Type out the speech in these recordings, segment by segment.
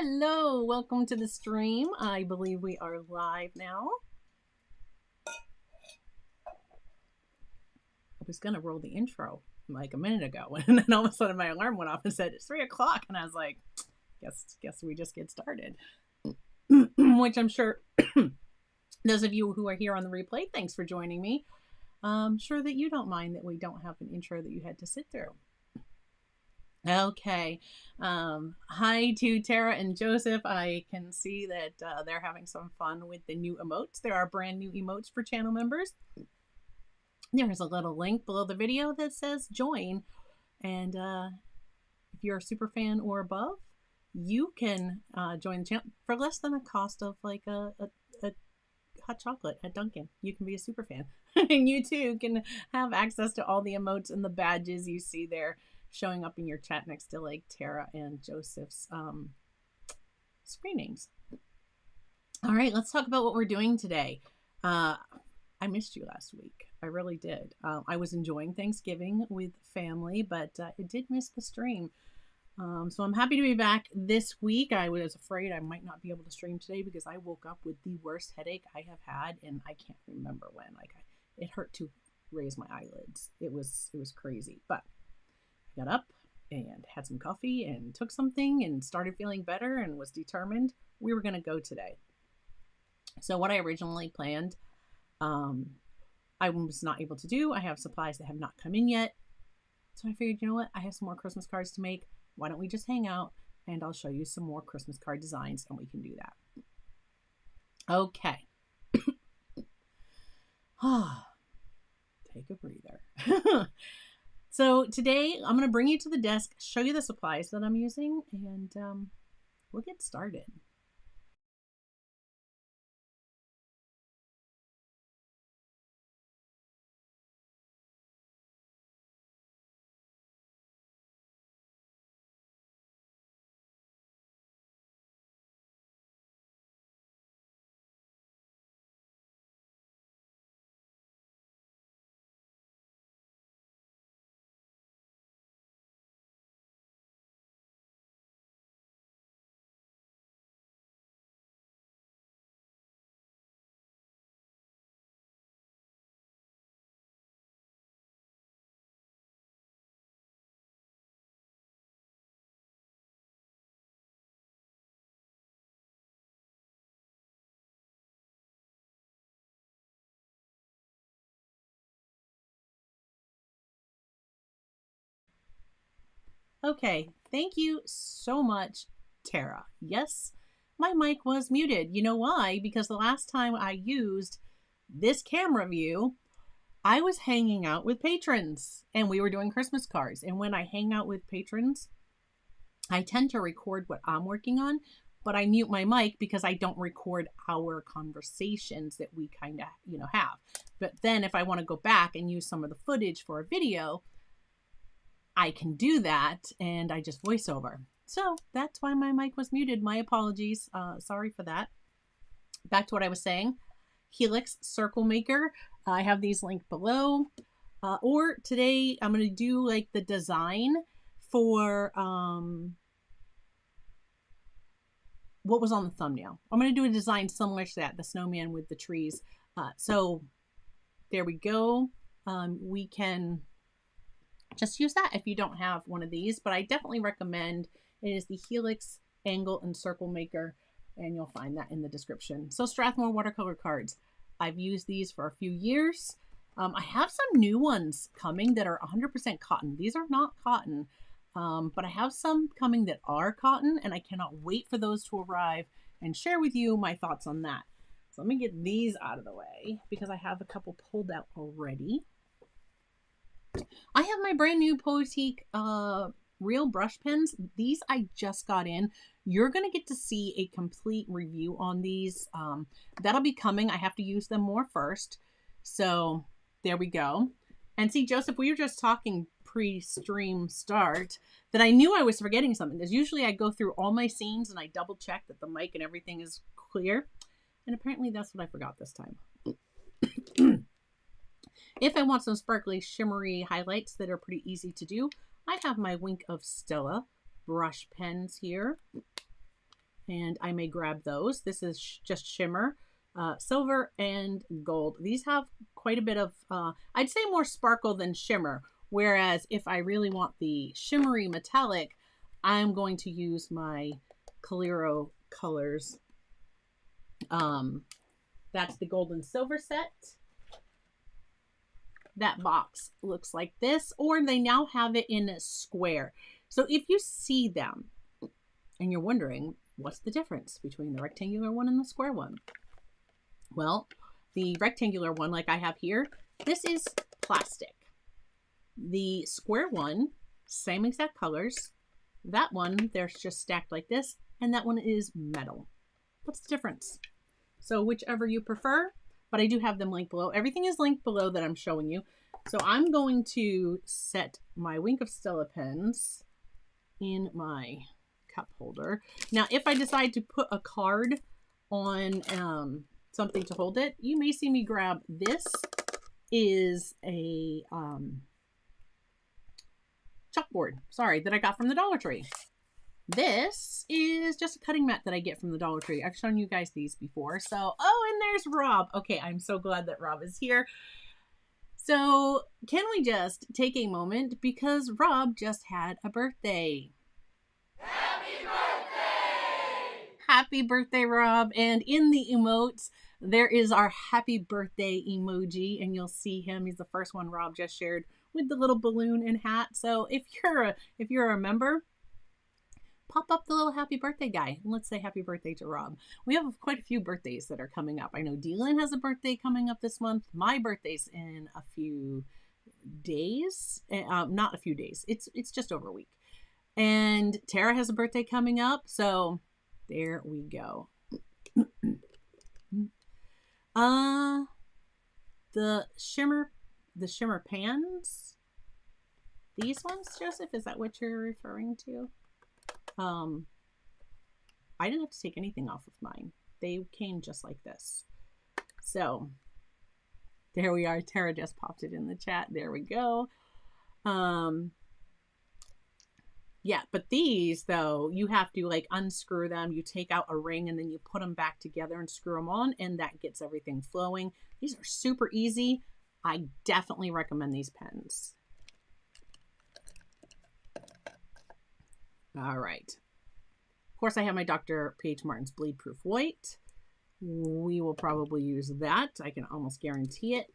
Hello, welcome to the stream. I believe we are live now. I was gonna roll the intro like a minute ago, and then all of a sudden my alarm went off and said it's 3 o'clock, and I was like, guess we just get started. Which I'm sure those of you who are here on the replay, thanks for joining me. I'm sure that you don't mind that we don't have an intro that you had to sit through. Okay. Hi to Tara and Joseph. I can see that they're having some fun with the new emotes. There are brand new emotes for channel members. There's a little link below the video that says join. And if you're a super fan or above, you can join the channel for less than a cost of like a hot chocolate at Dunkin'. You can be a super fan. And you too can have access to all the emotes and the badges you see there showing up in your chat next to like Tara and Joseph's screen names. All right, let's talk about what we're doing today. I missed you last week. I really did. I was enjoying Thanksgiving with family, but I did miss the stream. So I'm happy to be back this week. I was afraid I might not be able to stream today because I woke up with the worst headache I have had, and I can't remember when. Like it hurt to raise my eyelids. It was crazy, but I got up and had some coffee and took something and started feeling better and was determined we were going to go today. So what I originally planned, I was not able to do. I have supplies that have not come in yet. So I figured, you know what? I have some more Christmas cards to make. Why don't we just hang out and I'll show you some more Christmas card designs and we can do that. Okay. Take a breather. So today I'm going to bring you to the desk, show you the supplies that I'm using, and we'll get started. Okay, thank you so much, Tara. Yes, my mic was muted. You know why? Because the last time I used this camera view, I was hanging out with patrons and we were doing Christmas cards. And when I hang out with patrons, I tend to record what I'm working on, but I mute my mic because I don't record our conversations that we kind of, have. But then if I want to go back and use some of the footage for a video, I can do that and I just voice over. So that's why my mic was muted. My apologies. Sorry for that. Back to what I was saying. Helix Circle Maker. I have these linked below. Or today I'm going to do like the design for what was on the thumbnail. I'm going to do a design similar to that, the snowman with the trees. So there we go. We can just use that if you don't have one of these, but I definitely recommend it is the Helix Angle and Circle Maker, and you'll find that in the description. So Strathmore watercolor cards. I've used these for a few years. I have some new ones coming that are 100% cotton. These are not cotton, but I have some coming that are cotton, and I cannot wait for those to arrive and share with you my thoughts on that. So let me get these out of the way because I have a couple pulled out already. I have my brand new Poetique real brush pens. These I just got in. You're going to get to see a complete review on these. That'll be coming. I have to use them more first. So there we go. And see, Joseph, we were just talking pre-stream start that I knew I was forgetting something. Because usually I go through all my scenes and I double check that the mic and everything is clear. And apparently that's what I forgot this time. If I want some sparkly, shimmery highlights that are pretty easy to do, I have my Wink of Stella brush pens here. and I may grab those. This is just shimmer, silver, and gold. These have quite a bit of, I'd say more sparkle than shimmer. Whereas if I really want the shimmery metallic, I'm going to use my Calero colors. That's the gold and silver set. That box looks like this, or they now have it in a square. So if you see them and you're wondering, what's the difference between the rectangular one and the square one? Well, the rectangular one, like I have here, this is plastic. The square one, same exact colors. That one, they're just stacked like this, and that one is metal. What's the difference? So whichever you prefer, but I do have them linked below. Everything is linked below that I'm showing you. So I'm going to set my Wink of Stella pens in my cup holder. Now, if I decide to put a card on something to hold it, you may see me grab this. Is a chalkboard, sorry, that I got from the Dollar Tree. This is just a cutting mat that I get from the Dollar Tree. I've shown you guys these before. So, oh, and there's Rob. Okay, I'm so glad that Rob is here. So, can we just take a moment because Rob just had a birthday. Happy birthday! Happy birthday, Rob. And in the emotes, there is our happy birthday emoji, and you'll see him. He's the first one Rob just shared with the little balloon and hat. So if you're a member, pop up the little happy birthday guy and let's say happy birthday to Rob. We have quite a few birthdays that are coming up. I know Dylan has a birthday coming up this month. My birthday's in a few days. Not a few days. It's just over a week. And Tara has a birthday coming up. So there we go. The shimmer pans. These ones, Joseph, is that what you're referring to? I didn't have to take anything off of mine. They came just like this. So there we are. Tara just popped it in the chat. There we go. Yeah, but these though, you have to like unscrew them. You take out a ring and then you put them back together and screw them on, and that gets everything flowing. These are super easy. I definitely recommend these pens. All right. Of course, I have my Dr. P.H. Martin's Bleed Proof White. We will probably use that. I can almost guarantee it.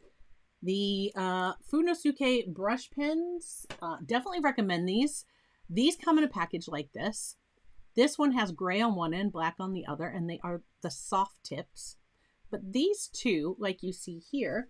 The Funosuke brush pens, definitely recommend these. These come in a package like this. This one has gray on one end, black on the other, and they are the soft tips. But these two, like you see here,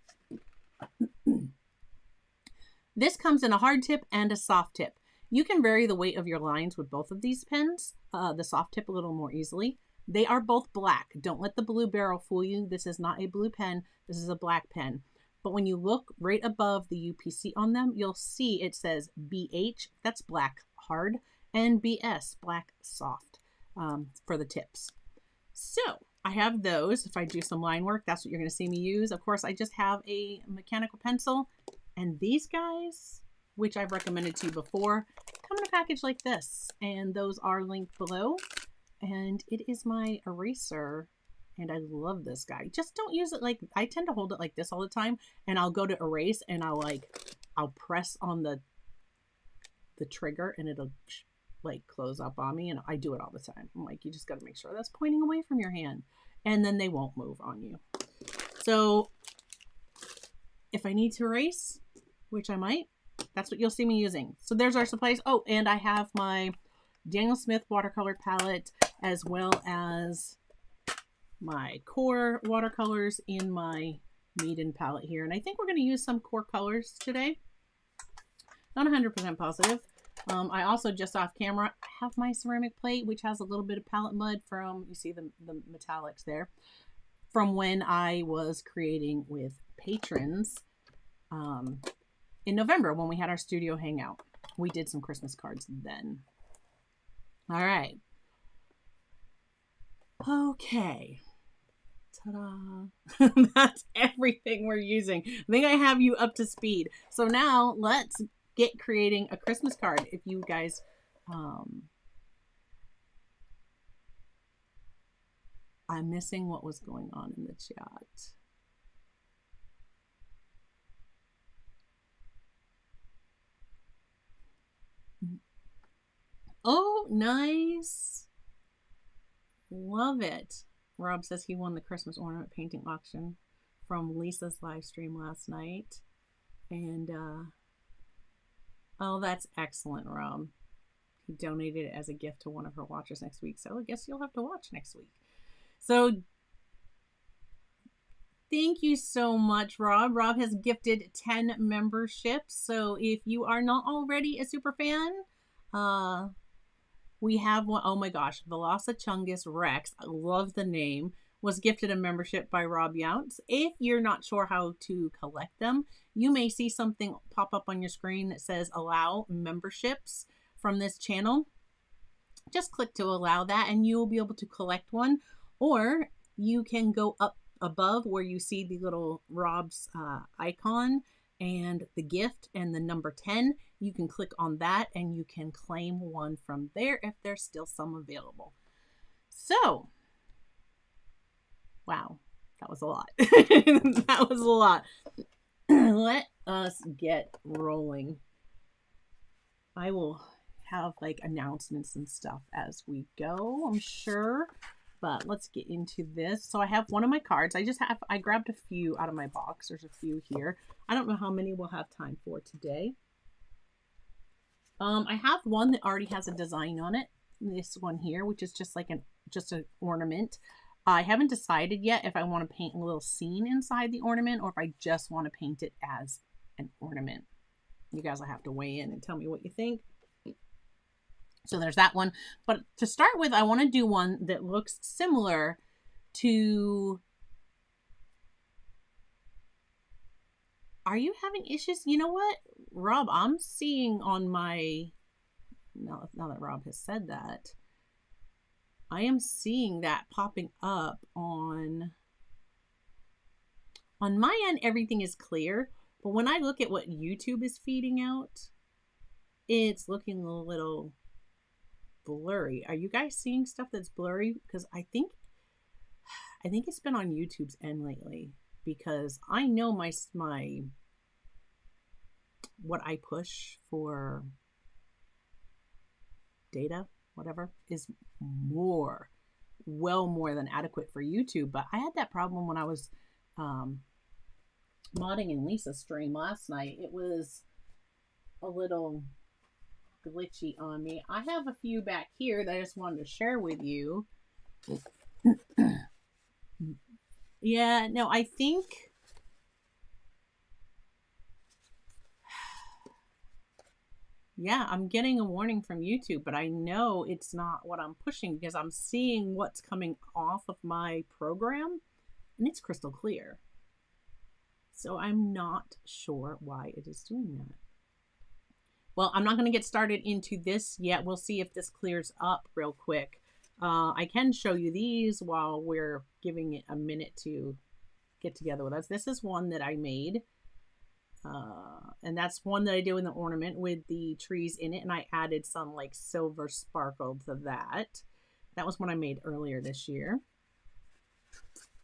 this comes in a hard tip and a soft tip. You can vary the weight of your lines with both of these pens, the soft tip a little more easily. They are both black. Don't let the blue barrel fool you. This is not a blue pen. This is a black pen. But when you look right above the UPC on them, you'll see it says BH, that's black hard, and BS, black soft, for the tips. So I have those. If I do some line work, that's what you're going to see me use. Of course, I just have a mechanical pencil, and these guys, which I've recommended to you before, come in a package like this, and those are linked below. And it is my eraser, and I love this guy. Just don't use it like, I tend to hold it like this all the time, and I'll go to erase and I'll press on the trigger and it'll like close up on me, and I do it all the time. I'm like, you just got to make sure that's pointing away from your hand, and then they won't move on you. So if I need to erase, which I might, that's what you'll see me using. So there's our supplies. Oh, and I have my Daniel Smith watercolor palette as well as my core watercolors in my Meeden palette here. And I think we're going to use some core colors today. Not 100% positive. I also, just off camera, have my ceramic plate, which has a little bit of palette mud from, you see the metallics there, from when I was creating with patrons in November when we had our studio hangout. We did some Christmas cards then. All right. Okay. Ta-da. That's everything we're using. I think I have you up to speed. So now let's get creating a Christmas card. If you guys I'm missing what was going on in the chat. Oh, nice. Love it. Rob says he won the Christmas ornament painting auction from Lisa's live stream last night. And, oh, that's excellent, Rob. He donated it as a gift to one of her watchers next week. So I guess you'll have to watch next week. So thank you so much, Rob. Rob has gifted 10 memberships. So if you are not already a super fan, we have one. Oh my gosh, Velocichungus Rex, I love the name, was gifted a membership by Rob Younts. If you're not sure how to collect them, you may see something pop up on your screen that says allow memberships from this channel. Just click to allow that and you will be able to collect one. Or you can go up above where you see the little Rob's icon and the gift and the number 10. You can click on that and you can claim one from there if there's still some available. So, wow, that was a lot. That was a lot. Let us get rolling. I will have like announcements and stuff as we go, I'm sure. But let's get into this. So I have one of my cards. I grabbed a few out of my box. There's a few here. I don't know how many we'll have time for today. I have one that already has a design on it. This one here, which is just like an ornament. I haven't decided yet if I want to paint a little scene inside the ornament or if I just want to paint it as an ornament. You guys will have to weigh in and tell me what you think. So there's that one. But to start with, I want to do one that looks similar to... Are you having issues? You know what, Rob, I'm seeing on my... Now that Rob has said that, I am seeing that popping up on my end. Everything is clear. But when I look at what YouTube is feeding out, it's looking a little blurry. Are you guys seeing stuff that's blurry? Because I think it's been on YouTube's end lately, because I know my what I push for data, whatever, is well more than adequate for YouTube. But I had that problem when I was modding in Lisa's stream last night. It was a little glitchy on me. I have a few back here that I just wanted to share with you. Yeah, no, I think yeah, I'm getting a warning from YouTube, but I know it's not what I'm pushing because I'm seeing what's coming off of my program and it's crystal clear. So I'm not sure why it is doing that. Well, I'm not going to get started into this yet. We'll see if this clears up real quick. I can show you these while we're giving it a minute to get together with us. This is one that I made. And that's one that I do in the ornament with the trees in it. And I added some like silver sparkle to that. That was one I made earlier this year.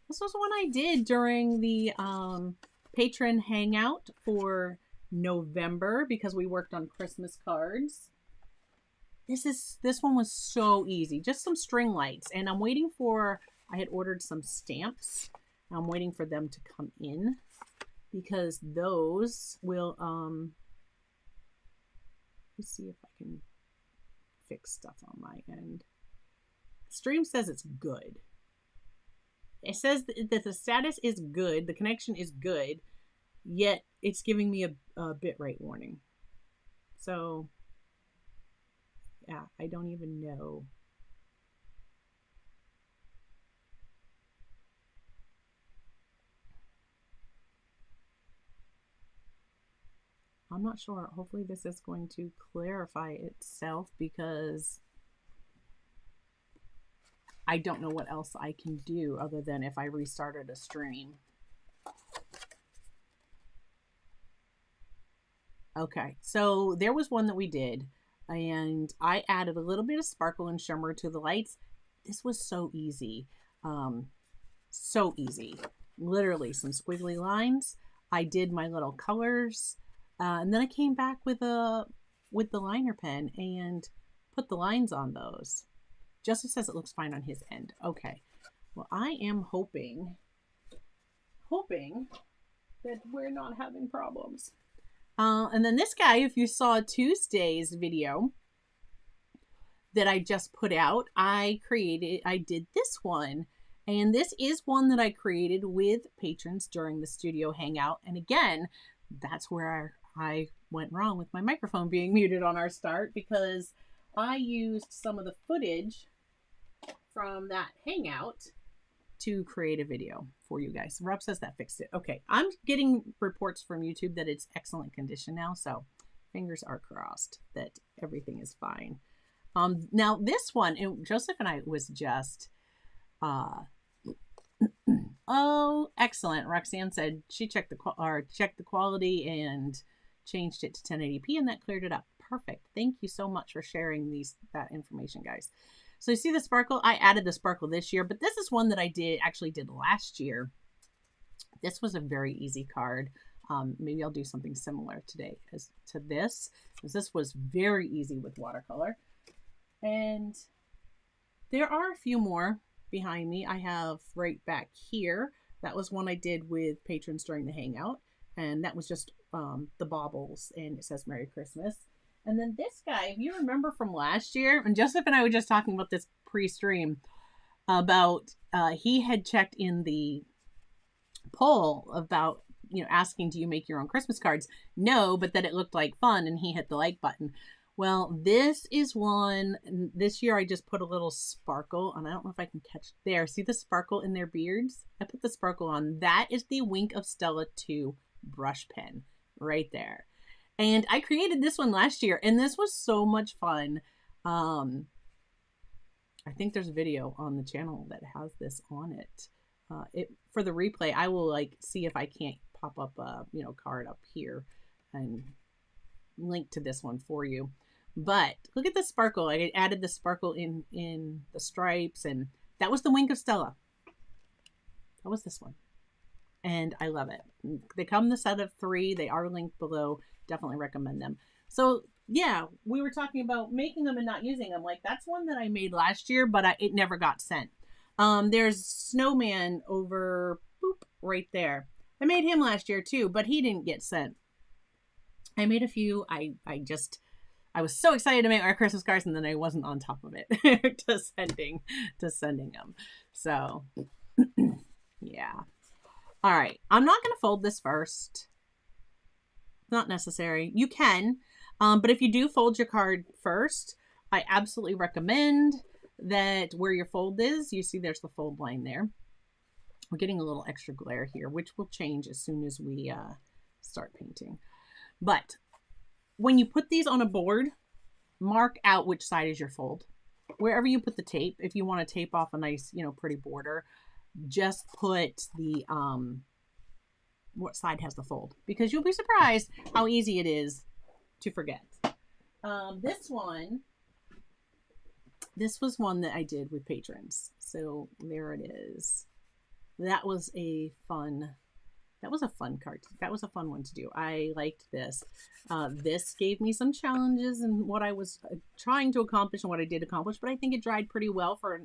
This was one I did during the patron hangout for November because we worked on Christmas cards. This one was so easy. Just some string lights. And I'm waiting for, I had ordered some stamps. I'm waiting for them to come in, because those will, let's see if I can fix stuff on my end. The stream says it's good. It says that the status is good, the connection is good, yet it's giving me a bitrate warning. So, yeah, I don't even know. I'm not sure. Hopefully this is going to clarify itself, because I don't know what else I can do other than if I restarted a stream. Okay, so there was one that we did, and I added a little bit of sparkle and shimmer to the lights. This was so easy. So easy. Literally some squiggly lines. I did my little colors, and then I came back with the liner pen and put the lines on those. Justin says it looks fine on his end. Okay. Well, I am hoping that we're not having problems. And then this guy, if you saw Tuesday's video that I just put out, I did this one. And this is one that I created with patrons during the studio hangout. And again, that's where I went wrong with my microphone being muted on our start, because I used some of the footage from that hangout to create a video for you guys. Rob says that fixed it. Okay, I'm getting reports from YouTube that it's excellent condition now, so fingers are crossed that everything is fine. Now this one, Joseph and I was just oh, excellent. Roxanne said she checked the quality and changed it to 1080p, and that cleared it up. Perfect. Thank you so much for sharing that information, guys. So you see the sparkle? I added the sparkle this year, but this is one that I actually did last year. This was a very easy card. Maybe I'll do something similar today as to this, because this was very easy with watercolor. And there are a few more behind me. I have right back here. That was one I did with patrons during the hangout, and that was just the baubles, and it says Merry Christmas. And then this guy, if you remember from last year, and Joseph and I were just talking about this pre-stream, about he had checked in the poll about, asking, do you make your own Christmas cards? No, but that it looked like fun, and he hit the like button. Well, this is one, this year I just put a little sparkle, and I don't know if I can catch there. See the sparkle in their beards? I put the sparkle on. That is the Wink of Stella 2 brush pen right there. And I created this one last year, and this was so much fun. I think there's a video on the channel that has this on it. For the replay, I will see if I can't pop up a card up here and link to this one for you. But look at the sparkle. I added the sparkle in the stripes, and that was the Wink of Stella. That was this one. And I love it. They come in the set of 3. They are linked below. Definitely recommend them. So yeah, we were talking about making them and not using them. That's one that I made last year, but it never got sent. There's Snowman over right there. I made him last year too, but he didn't get sent. I made a few. I was so excited to make our Christmas cards, and then I wasn't on top of it to sending them. So yeah. All right. I'm not going to fold this first. Not necessary. You can, but if you do fold your card first, I absolutely recommend that where your fold is, you see there's the fold line there. We're getting a little extra glare here, which will change as soon as we start painting. But when you put these on a board, mark out which side is your fold. Wherever you put the tape, if you want to tape off a nice, pretty border, just put the what side has the fold, because you'll be surprised how easy it is to forget. This was one that I did with patrons. So there it is. That was a fun card. That was a fun one to do. I liked this. This gave me some challenges in what I was trying to accomplish and what I did accomplish, but I think it dried pretty well for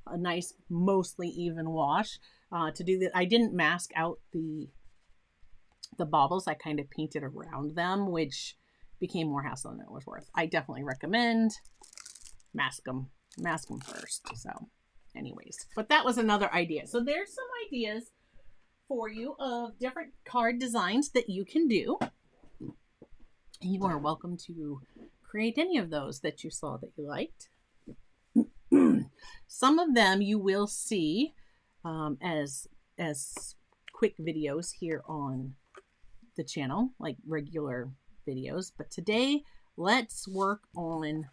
a nice, mostly even wash. To do that, I didn't mask out the baubles. I kind of painted around them, which became more hassle than it was worth. I definitely recommend mask them first. So anyways, but that was another idea. So there's some ideas for you of different card designs that you can do. And you are welcome to create any of those that you saw that you liked. Some of them you will see as quick videos here on the channel, like regular videos. But today, let's work on,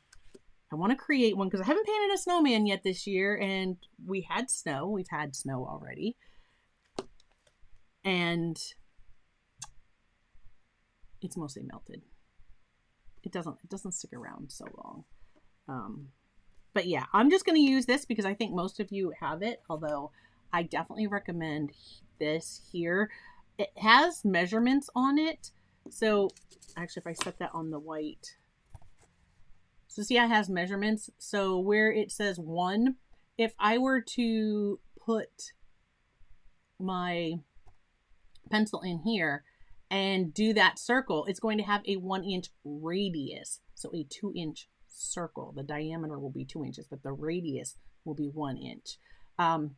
I want to create one because I haven't painted a snowman yet this year, and we've had snow already. And it's mostly melted. It doesn't stick around so long. But yeah, I'm just going to use this because I think most of you have it, although I definitely recommend this here. It has measurements on it. So actually, if I set that on the white, so see, it has measurements. So where it says 1, if I were to put my pencil in here and do that circle, it's going to have a 1-inch radius. So a 2-inch circle. The diameter will be 2 inches, but the radius will be 1 inch.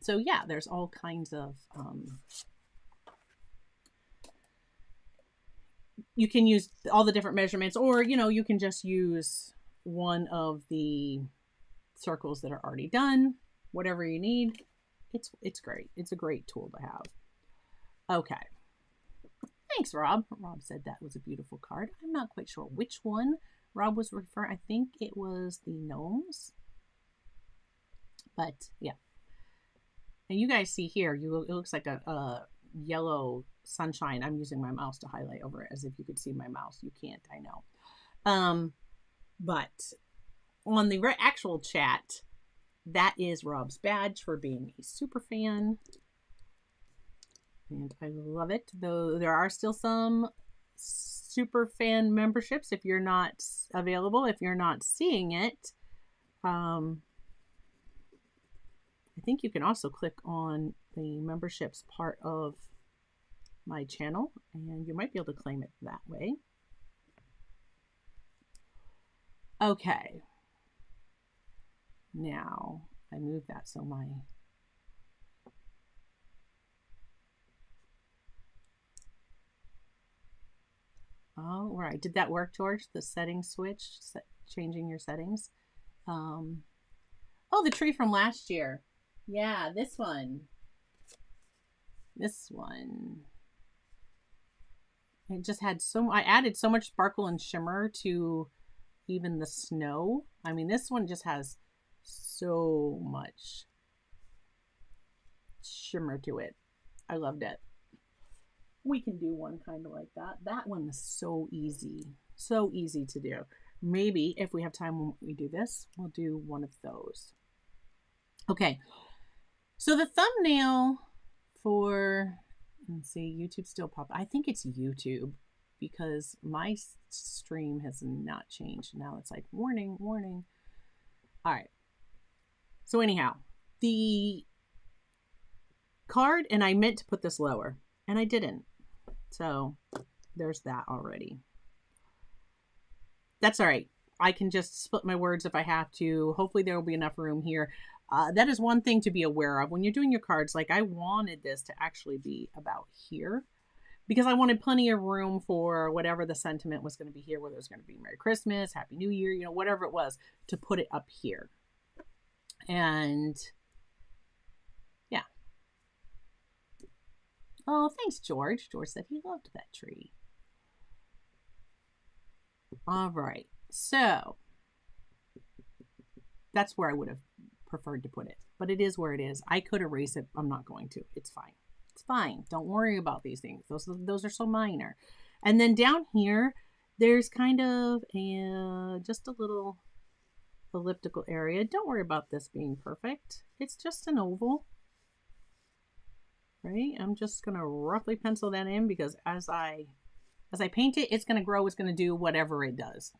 So yeah, there's all kinds of, you can use all the different measurements, or, you know, you can just use one of the circles that are already done, whatever you need. It's great. It's a great tool to have. Okay. Thanks, Rob. Rob said that was a beautiful card. I'm not quite sure which one Rob was referring. I think it was the gnomes. But yeah. And you guys see here, it looks like a yellow sunshine. I'm using my mouse to highlight over it as if you could see my mouse. You can't, I know. But on the actual chat, that is Rob's badge for being a super fan. And I love it, though there are still some super fan memberships if you're not available, if you're not seeing it. I think you can also click on the memberships part of my channel and you might be able to claim it that way. Okay. Now I move that so my all right. Did that work, George? The settings switch, changing your settings. Oh, the tree from last year. Yeah, this one. This one. It just had I added so much sparkle and shimmer to even the snow. I mean, this one just has so much shimmer to it. I loved it. We can do one kind of like that. That one is so easy to do. Maybe if we have time when we do this, we'll do one of those. Okay, so the thumbnail for, let's see, YouTube still pop. I think it's YouTube because my stream has not changed. Now it's like warning, warning. All right. So anyhow, the card, and I meant to put this lower and I didn't. So there's that already. That's all right. I can just split my words if I have to. Hopefully there will be enough room here. That is one thing to be aware of when you're doing your cards. Like I wanted this to actually be about here because I wanted plenty of room for whatever the sentiment was going to be here, whether it was going to be Merry Christmas, Happy New Year, you know, whatever it was, to put it up here. And yeah. Oh, thanks, George. George said he loved that tree. All right. So that's where I would have preferred to put it, but it is where it is. I could erase it. I'm not going to. It's fine. It's fine. Don't worry about these things. Those are so minor. And then down here, there's kind of just a little elliptical area. Don't worry about this being perfect. It's just an oval. Right? I'm just going to roughly pencil that in because as I paint it, it's going to grow. It's going to do whatever it does.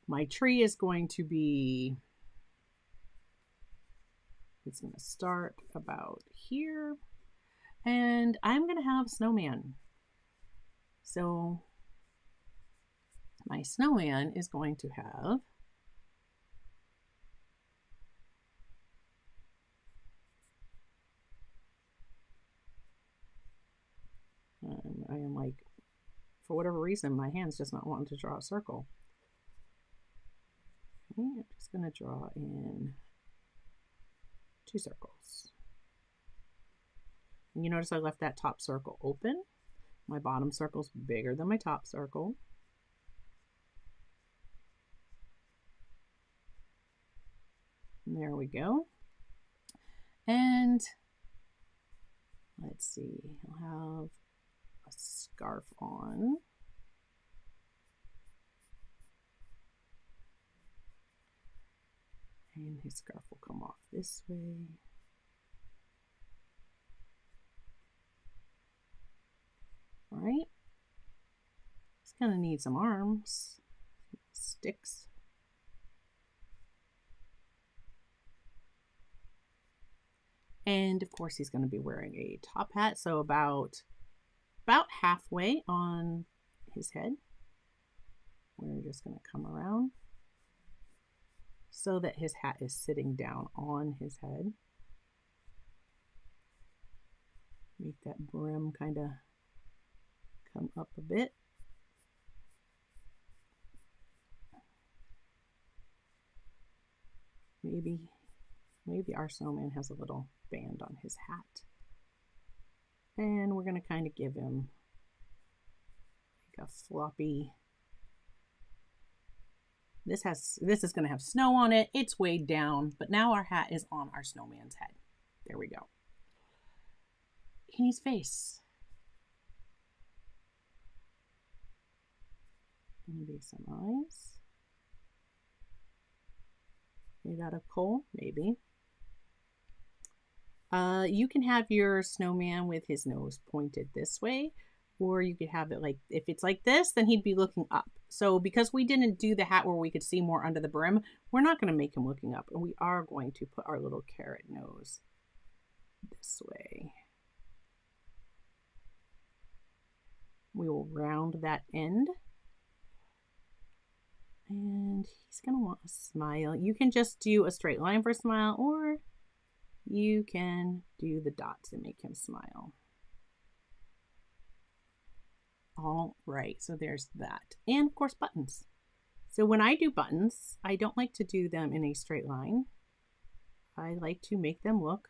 My tree is going to be, it's going to start about here. And I'm going to have snowman. So my snowman is going to have I am like, for whatever reason, my hand's just not wanting to draw a circle. Okay, I'm just going to draw in 2 circles. And you notice I left that top circle open. My bottom circle's bigger than my top circle. And there we go. And let's see, I'll have a scarf on. And his scarf will come off this way. All right. He's going to need some arms, sticks. And of course he's going to be wearing a top hat, so about halfway on his head. We're just going to come around so that his hat is sitting down on his head. Make that brim kind of come up a bit. Maybe our snowman has a little band on his hat. And we're going to kind of give him like a floppy. This is going to have snow on it. It's weighed down, but now our hat is on our snowman's head. There we go. In his face. Maybe some eyes. Made out of coal, maybe. You can have your snowman with his nose pointed this way, or you could have it like, if it's like this, then he'd be looking up. So because we didn't do the hat where we could see more under the brim, we're not going to make him looking up, and we are going to put our little carrot nose this way. We will round that end. And he's going to want a smile. You can just do a straight line for a smile, or you can do the dots and make him smile. All right, so there's that. And of course, buttons. So when I do buttons, I don't like to do them in a straight line. I like to make them look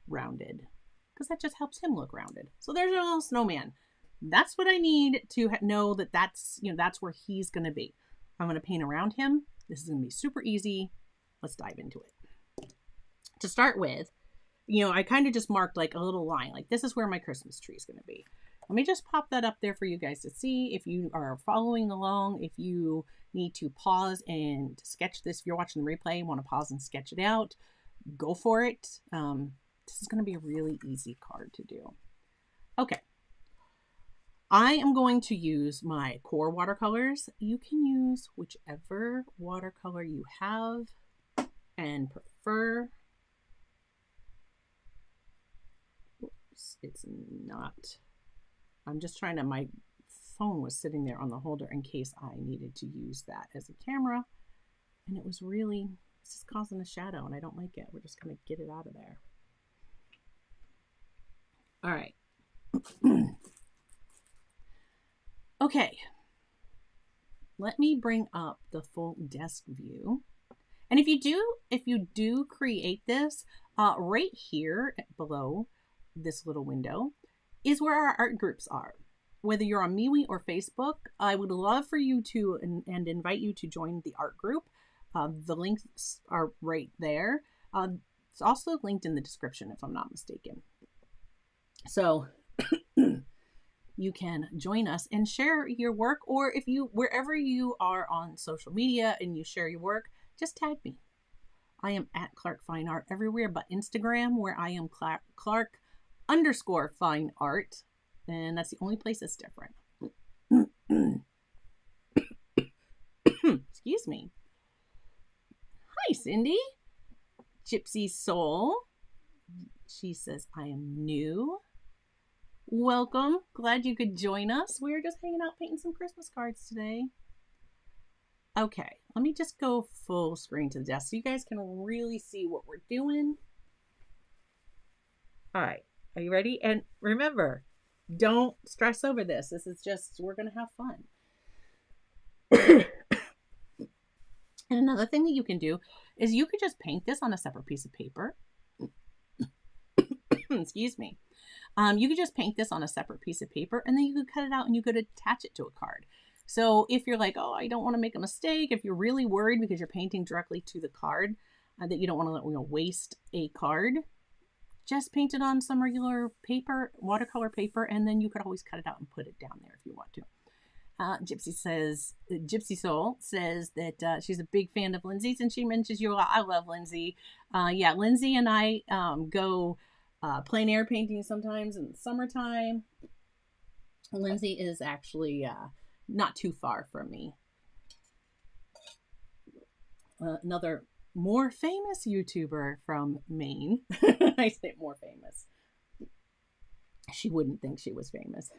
rounded, because that just helps him look rounded. So there's a little snowman. That's what I need to know that that's where he's going to be. I'm going to paint around him. This is going to be super easy. Let's dive into it. To start with, I kind of just marked like a little line, like this is where my Christmas tree is going to be. Let me just pop that up there for you guys to see. If you are following along, if you need to pause and sketch this, if you're watching the replay, want to pause and sketch it out, go for it. This is going to be a really easy card to do. Okay. I am going to use my core watercolors. You can use whichever watercolor you have and prefer. Oops, it's not. I'm just trying to, my phone was sitting there on the holder in case I needed to use that as a camera. And it was really, it's just causing a shadow and I don't like it. We're just going to get it out of there. All right. Okay, let me bring up the full desk view. And if you do create this, right here below this little window is where our art groups are. Whether you're on MeWe or Facebook, I would love for you to and invite you to join the art group. The links are right there. It's also linked in the description if I'm not mistaken. So you can join us and share your work, or if you, wherever you are on social media and you share your work, just tag me. I am at Clark Fine Art everywhere but Instagram, where I am Clark_Fine Art. And that's the only place that's different. Excuse me. Hi, Cindy. Gypsy Soul. She says, I am new. Welcome. Glad you could join us. We're just hanging out painting some Christmas cards today. Okay, let me just go full screen to the desk so you guys can really see what we're doing. All right, are you ready? And remember, don't stress over this. This is just, we're going to have fun. And another thing that you can do is you could just paint this on a separate piece of paper. Excuse me. You could just paint this on a separate piece of paper, and then you could cut it out and you could attach it to a card. So if you're like, oh, I don't want to make a mistake, if you're really worried because you're painting directly to the card, that you don't want to waste a card, just paint it on some regular paper, watercolor paper, and then you could always cut it out and put it down there if you want to. Gypsy Soul says that she's a big fan of Lindsay's, and she mentions you a lot. I love Lindsay. Yeah, Lindsay and I go plein air painting sometimes in the summertime. Lindsay is actually not too far from me. Another more famous YouTuber from Maine. I say more famous. She wouldn't think she was famous.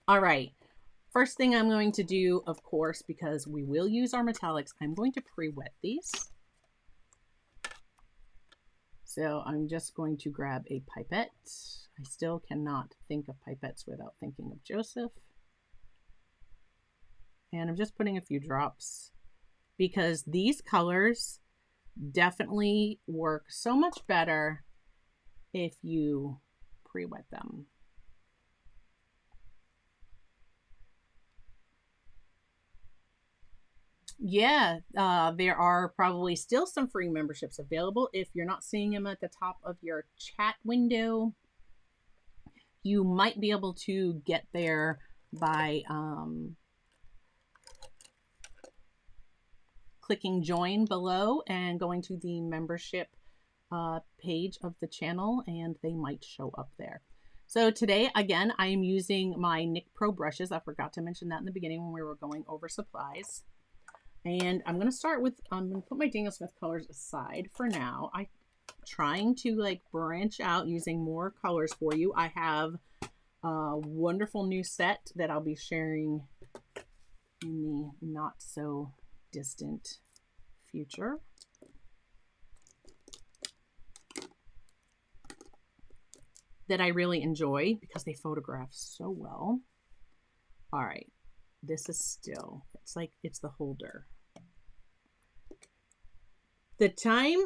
All right. First thing I'm going to do, of course, because we will use our metallics, I'm going to pre-wet these. So I'm just going to grab a pipette. I still cannot think of pipettes without thinking of Joseph. And I'm just putting a few drops because these colors definitely work so much better if you pre-wet them. Yeah, there are probably still some free memberships available. If you're not seeing them at the top of your chat window, you might be able to get there by clicking join below and going to the membership page of the channel, and they might show up there. So today, again, I am using my Nick Pro brushes. I forgot to mention that in the beginning when we were going over supplies. And I'm going to start with, I'm going to put my Daniel Smith colors aside for now. I'm trying to like branch out using more colors for you. I have a wonderful new set that I'll be sharing in the not so distant future. That I really enjoy because they photograph so well. All right. This is still, it's like, it's the holder. The time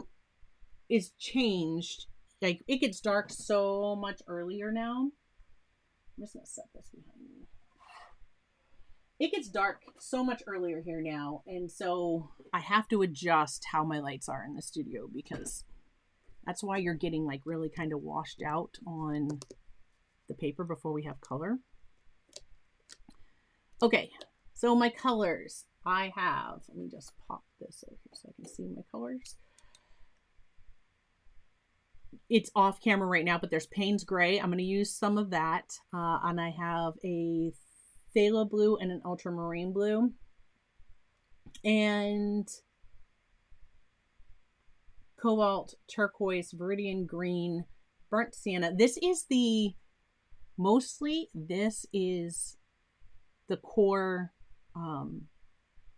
is changed. Like, it gets dark so much earlier now. I'm just going to set this behind me. It gets dark so much earlier here now. And so I have to adjust how my lights are in the studio because that's why you're getting like really kind of washed out on the paper before we have color. Okay, so my colors I have, let me just pop this over here so I can see my colors. It's off camera right now, but there's Payne's Gray. I'm going to use some of that. And I have a phthalo blue and an ultramarine blue. And cobalt, turquoise, viridian green, burnt sienna. This is the, mostly this is the core,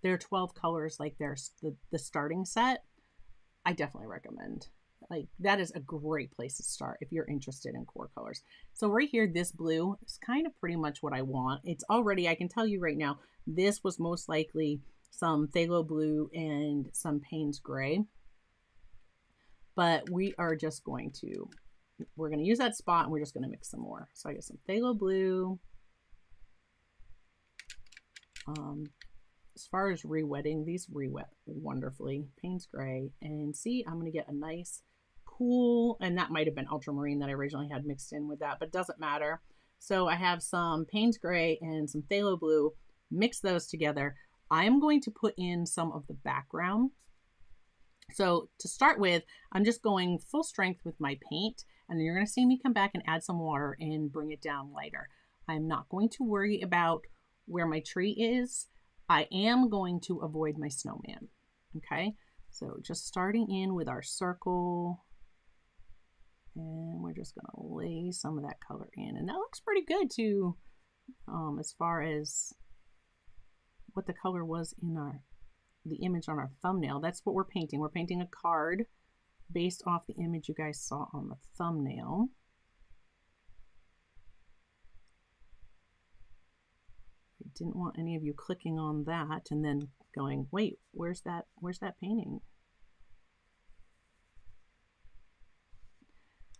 there are 12 colors, like there's the starting set. I definitely recommend, like that is a great place to start if you're interested in core colors. So right here, this blue is kind of pretty much what I want. It's already, I can tell you right now, this was most likely some phthalo blue and some Payne's Gray. But we are just going to, we're going to use that spot and we're just going to mix some more. So I got some phthalo blue. As far as re-wetting, these re-wet wonderfully. Payne's Gray. And see, I'm going to get a nice cool, and that might have been ultramarine that I originally had mixed in with that, but it doesn't matter. So I have some Payne's Gray and some phthalo blue. Mix those together. I'm going to put in some of the background. So to start with, I'm just going full strength with my paint, and then you're going to see me come back and add some water and bring it down lighter. I'm not going to worry about where my tree is. I am going to avoid my snowman. Okay, so just starting in with our circle, and we're just going to lay some of that color in, and that looks pretty good too, as far as what the color was in the image on our thumbnail. That's what we're painting. We're painting a card based off the image you guys saw on the thumbnail. I didn't want any of you clicking on that and then going, wait, where's that painting?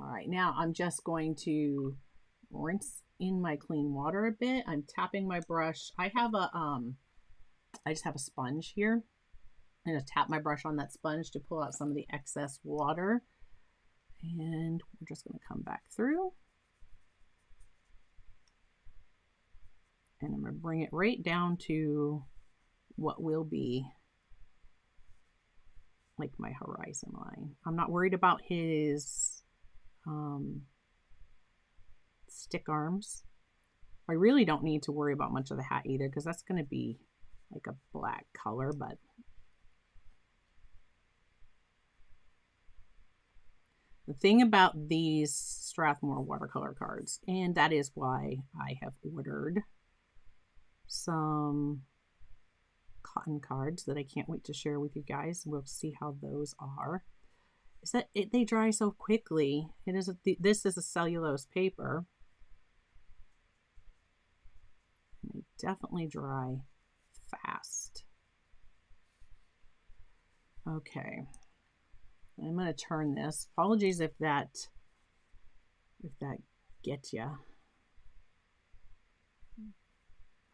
All right, now I'm just going to rinse in my clean water a bit. I'm tapping my brush. I have a I just have a sponge here. I'm going to tap my brush on that sponge to pull out some of the excess water. And we're just going to come back through. And I'm going to bring it right down to what will be like my horizon line. I'm not worried about his stick arms. I really don't need to worry about much of the hat either, because that's going to be like a black color, but the thing about these Strathmore watercolor cards, and that is why I have ordered some cotton cards that I can't wait to share with you guys. We'll see how those are. Is that they dry so quickly. This is a cellulose paper. They definitely dry fast. Okay, I'm going to turn this. Apologies if that gets you,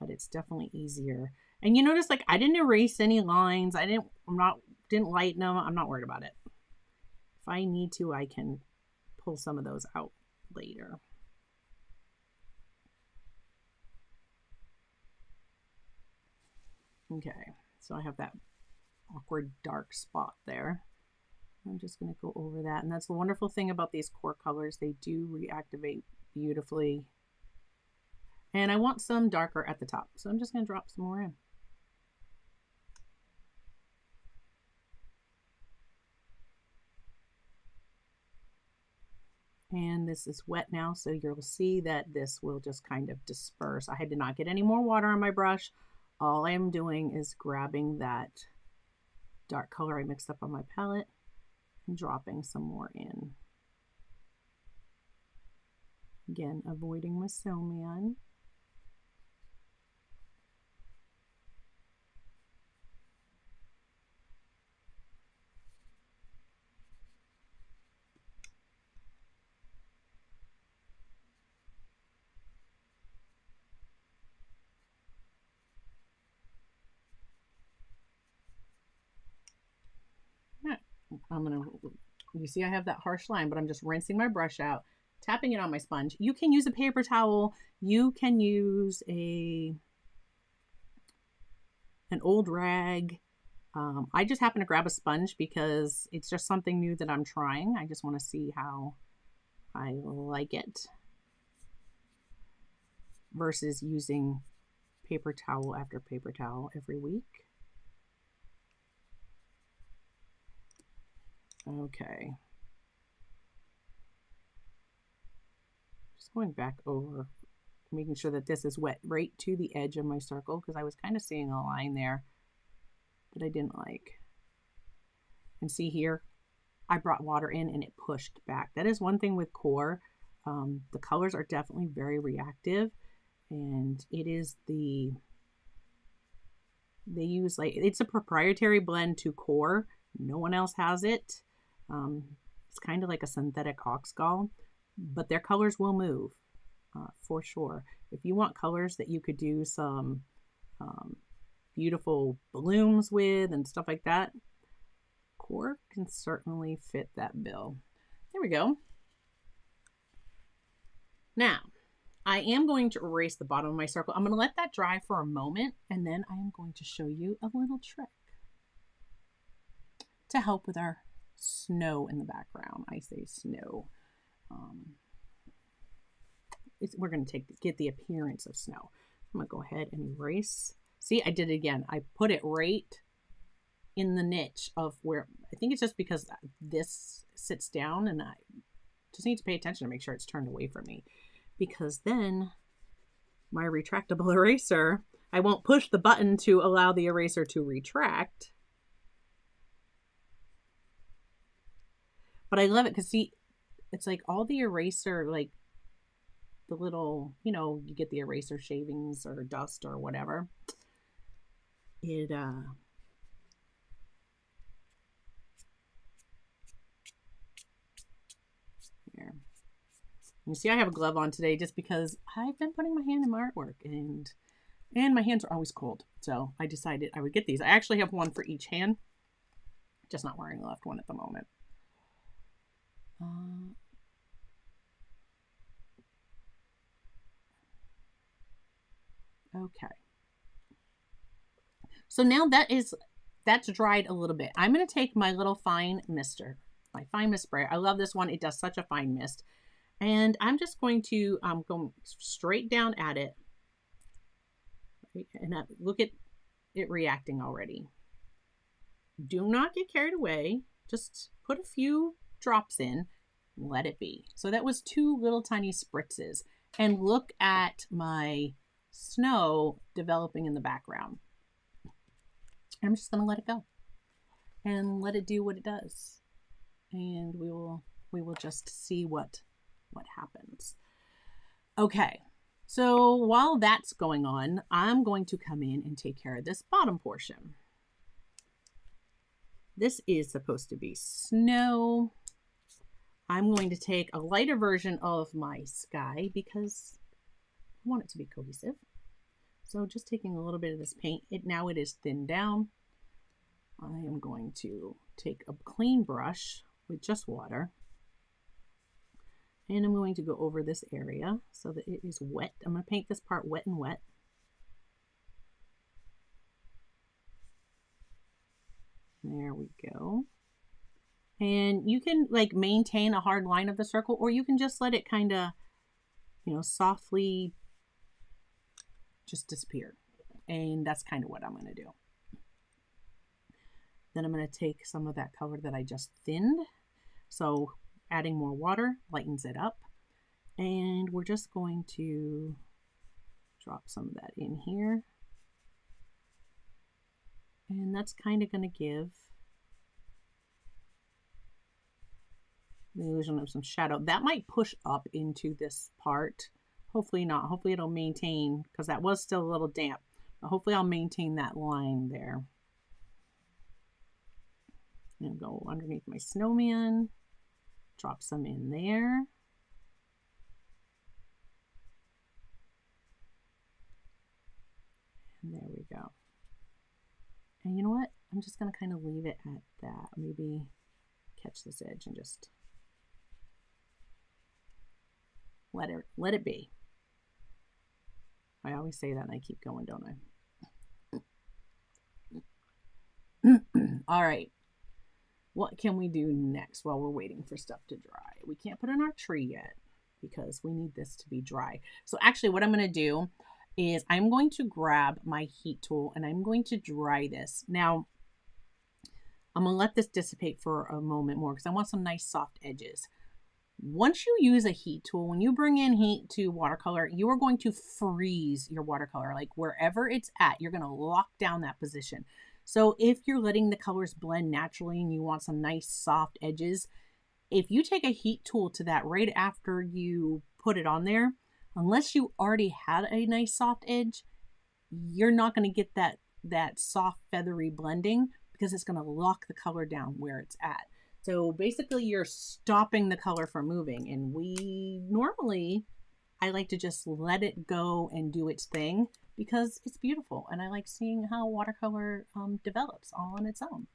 but it's definitely easier. And you notice, like, I didn't erase any lines. Didn't lighten them. I'm not worried about it. If I need to, I can pull some of those out later. Okay, so I have that awkward dark spot there. I'm just going to go over that. And that's the wonderful thing about these core colors. They do reactivate beautifully. And I want some darker at the top, so I'm just going to drop some more in. And this is wet now, so you'll see that this will just kind of disperse. I did not get any more water on my brush. All I'm doing is grabbing that dark color I mixed up on my palette and dropping some more in. Again, avoiding my snowman. You see I have that harsh line, but I'm just rinsing my brush out, tapping it on my sponge. You can use a paper towel. You can use an old rag. I just happen to grab a sponge because it's just something new that I'm trying. I just want to see how I like it versus using paper towel after paper towel every week. Okay. Just going back over, making sure that this is wet right to the edge of my circle, because I was kind of seeing a line there that I didn't like. And see here, I brought water in and it pushed back. That is one thing with core. The colors are definitely very reactive, and it is they use, like, it's a proprietary blend to core. No one else has it. It's kind of like a synthetic oxgall, but their colors will move for sure. If you want colors that you could do some beautiful blooms with and stuff like that, core can certainly fit that bill. There we go. Now, I am going to erase the bottom of my circle. I'm going to let that dry for a moment, and then I am going to show you a little trick to help with our snow in the background. I say snow. We're going to get the appearance of snow. I'm going to go ahead and erase. See, I did it again. I put it right in the niche of where, I think it's just because this sits down, and I just need to pay attention to make sure it's turned away from me, because then my retractable eraser, I won't push the button to allow the eraser to retract. But I love it because, see, it's like all the eraser, like the little, you get the eraser shavings or dust or whatever. It, here. You see, I have a glove on today just because I've been putting my hand in my artwork, and my hands are always cold. So I decided I would get these. I actually have one for each hand, just not wearing the left one at the moment. Okay. So now that's dried a little bit. I'm going to take my little fine mister, my fine mist sprayer. I love this one. It does such a fine mist. And I'm just going to go straight down at it. And look at it reacting already. Do not get carried away. Just put a few drops in, let it be. So that was 2 little tiny spritzes. And look at my snow developing in the background. I'm just going to let it go and let it do what it does. And we will just see what happens. Okay. So while that's going on, I'm going to come in and take care of this bottom portion. This is supposed to be snow. I'm going to take a lighter version of my sky because I want it to be cohesive. So just taking a little bit of this paint, now it is thinned down. I am going to take a clean brush with just water. And I'm going to go over this area so that it is wet. I'm going to paint this part wet and wet. There we go. And you can like maintain a hard line of the circle, or you can just let it kind of, softly just disappear. And that's kind of what I'm going to do. Then I'm going to take some of that color that I just thinned. So adding more water lightens it up. And we're just going to drop some of that in here. And that's kind of going to give the illusion of some shadow. That might push up into this part. Hopefully not. Hopefully it'll maintain, because that was still a little damp. But hopefully I'll maintain that line there. And go underneath my snowman. Drop some in there. And there we go. And you know what? I'm just going to kind of leave it at that. Maybe catch this edge and just let it be. I always say that and I keep going, don't I? All right. What can we do next while we're waiting for stuff to dry? We can't put in our tree yet because we need this to be dry. So actually what I'm going to do is I'm going to grab my heat tool and I'm going to dry this. Now, I'm going to let this dissipate for a moment more because I want some nice soft edges. Once you use a heat tool, when you bring in heat to watercolor, you are going to freeze your watercolor. Like wherever it's at, you're going to lock down that position. So if you're letting the colors blend naturally and you want some nice soft edges, if you take a heat tool to that right after you put it on there, unless you already had a nice soft edge, you're not going to get that soft feathery blending because it's going to lock the color down where it's at. So basically you're stopping the color from moving, and I like to just let it go and do its thing because it's beautiful and I like seeing how watercolor develops all on its own.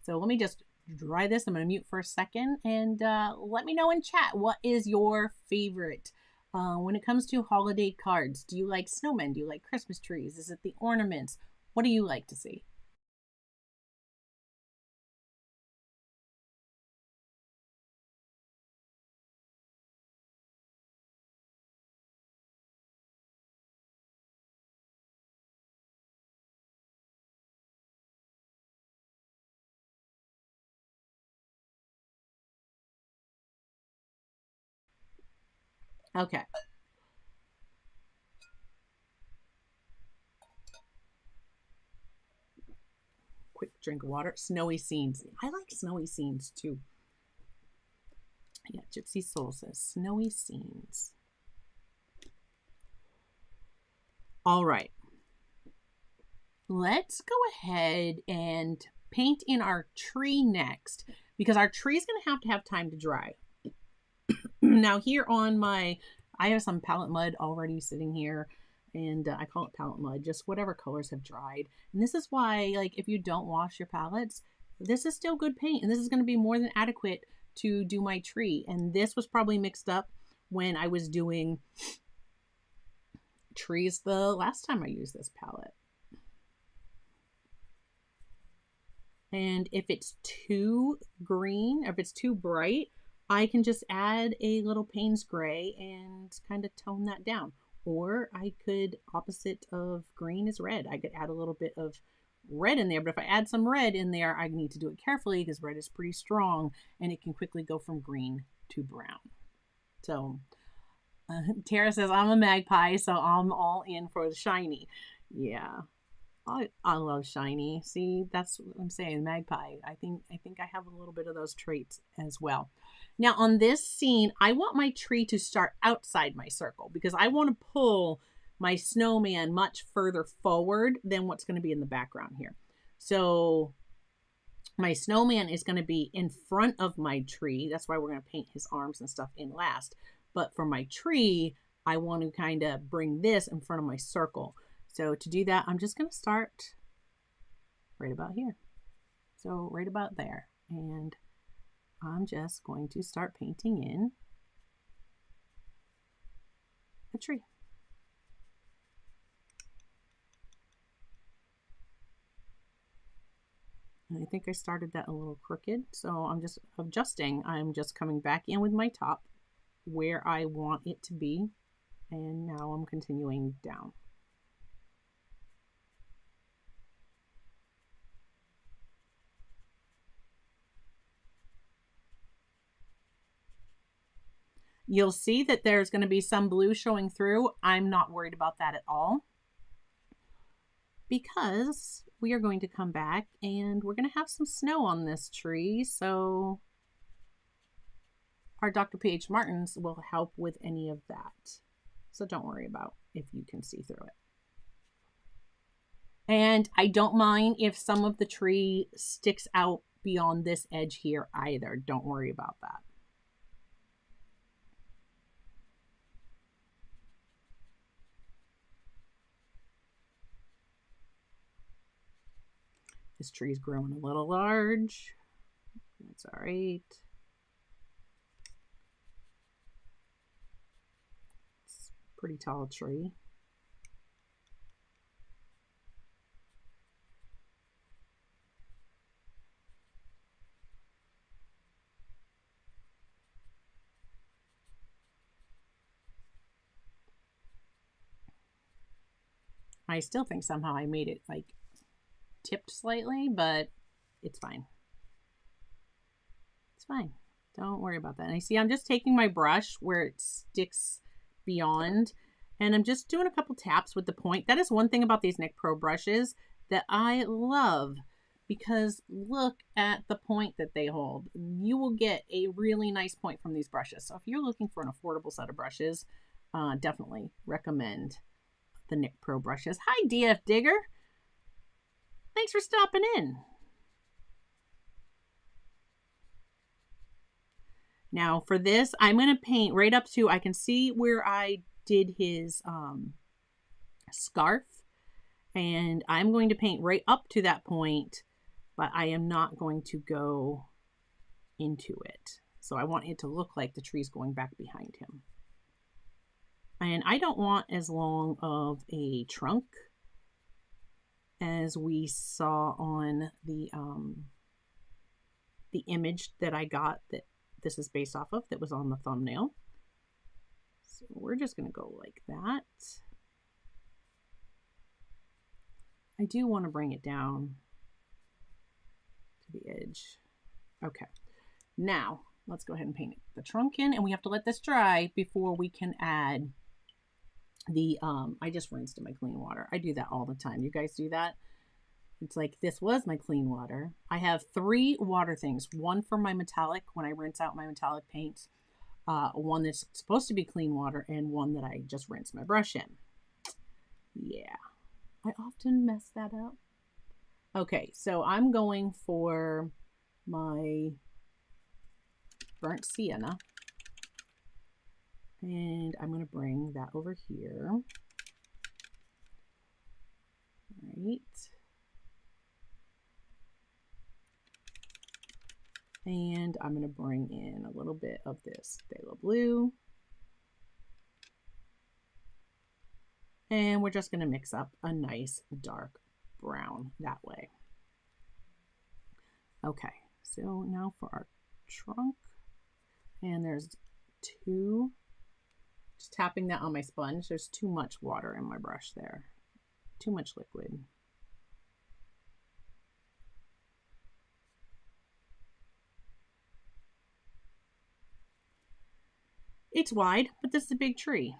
So let me just dry this. I'm going to mute for a second and let me know in chat, what is your favorite when it comes to holiday cards? Do you like snowmen? Do you like Christmas trees? Is it the ornaments? What do you like to see? Okay. Quick drink of water. Snowy scenes. I like snowy scenes too. Yeah, Gypsy Soul says snowy scenes. All right. Let's go ahead and paint in our tree next because our tree is going to have time to dry. Now here on I have some palette mud already sitting here, and I call it palette mud, just whatever colors have dried. And this is why, like, if you don't wash your palettes, this is still good paint, and this is going to be more than adequate to do my tree. And this was probably mixed up when I was doing trees the last time I used this palette. And if it's too green, or if it's too bright, I can just add a little Payne's Gray and kind of tone that down. Or I could, opposite of green is red, I could add a little bit of red in there. But if I add some red in there, I need to do it carefully because red is pretty strong and it can quickly go from green to brown. So Tara says, I'm a magpie, so I'm all in for the shiny. Yeah. I love shiny. See, that's what I'm saying, magpie. I think I have a little bit of those traits as well. Now on this scene, I want my tree to start outside my circle because I want to pull my snowman much further forward than what's going to be in the background here. So my snowman is going to be in front of my tree. That's why we're going to paint his arms and stuff in last. But for my tree, I want to kind of bring this in front of my circle. So to do that, I'm just going to start right about here. So right about there. And I'm just going to start painting in a tree. And I think I started that a little crooked. So I'm just adjusting. I'm just coming back in with my top where I want it to be. And now I'm continuing down. You'll see that there's going to be some blue showing through. I'm not worried about that at all because we are going to come back and we're going to have some snow on this tree. So our Dr. P.H. Martins will help with any of that. So don't worry about if you can see through it. And I don't mind if some of the tree sticks out beyond this edge here either. Don't worry about that. This tree's growing a little large. That's all right. It's a pretty tall tree. I still think somehow I made it like tipped slightly, but it's fine. It's fine. Don't worry about that. And I see I'm just taking my brush where it sticks beyond and I'm just doing a couple taps with the point. That is one thing about these Nik Pro brushes that I love because look at the point that they hold. You will get a really nice point from these brushes. So if you're looking for an affordable set of brushes, definitely recommend the Nik Pro brushes. Hi, DF Digger. Thanks for stopping in. Now for this, I'm going to paint right up to, I can see where I did his scarf. And I'm going to paint right up to that point, but I am not going to go into it. So I want it to look like the tree's going back behind him. And I don't want as long of a trunk as we saw on the image that I got that this is based off of that was on the thumbnail. So we're just going to go like that. I do want to bring it down to the edge. Okay, now let's go ahead and paint the trunk in, and we have to let this dry before we can add the, I just rinsed in my clean water. I do that all the time. You guys do that? It's like, this was my clean water. I have 3 water things. One for my metallic, when I rinse out my metallic paints. One that's supposed to be clean water, and one that I just rinse my brush in. Yeah, I often mess that up. Okay, so I'm going for my burnt sienna. And I'm going to bring that over here. All right. And I'm going to bring in a little bit of this phthalo blue. And we're just going to mix up a nice dark brown that way. Okay, so now for our trunk. And there's two, just tapping that on my sponge. There's too much water in my brush there. Too much liquid. It's wide, but this is a big tree.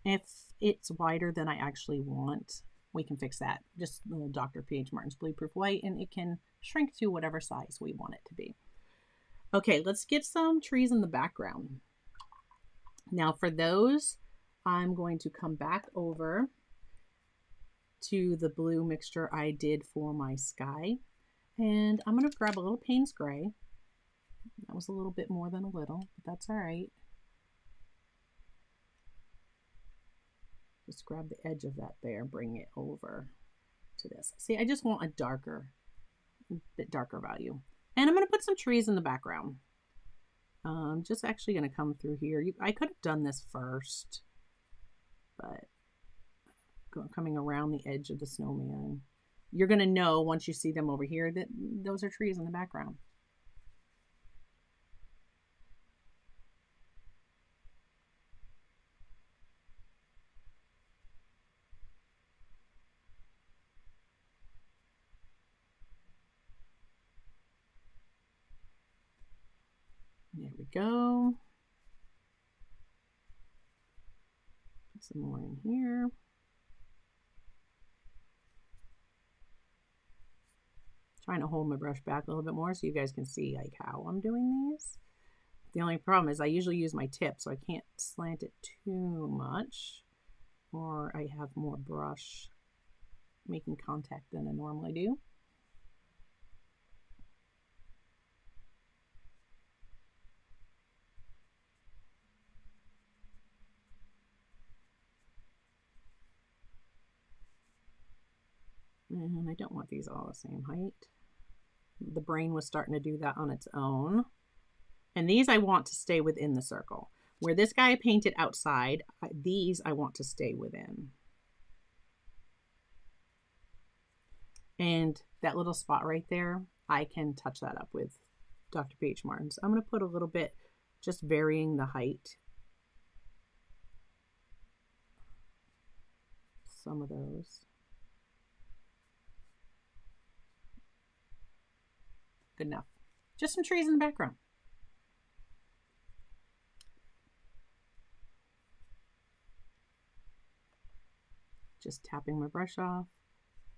If it's wider than I actually want, we can fix that. Just Dr. P.H. Martin's Blueproof White, and it can shrink to whatever size we want it to be. Okay, let's get some trees in the background. Now for those, I'm going to come back over to the blue mixture I did for my sky. And I'm going to grab a little Payne's Gray. That was a little bit more than a little, but that's all right. Just grab the edge of that there, bring it over to this. See, I just want a bit darker value. And I'm going to put some trees in the background. Just actually going to come through here. I could have done this first, but coming around the edge of the snowman. You're going to know once you see them over here that those are trees in the background. There we go. Put some more in here. Trying to hold my brush back a little bit more so you guys can see like how I'm doing these. The only problem is I usually use my tip, so I can't slant it too much, or I have more brush making contact than I normally do. And I don't want these all the same height. The brain was starting to do that on its own. And these I want to stay within the circle. Where this guy I painted outside, these I want to stay within. And that little spot right there, I can touch that up with Dr. P.H. Martin's. I'm going to put a little bit, just varying the height. Some of those. Good enough. Just some trees in the background. Just tapping my brush off,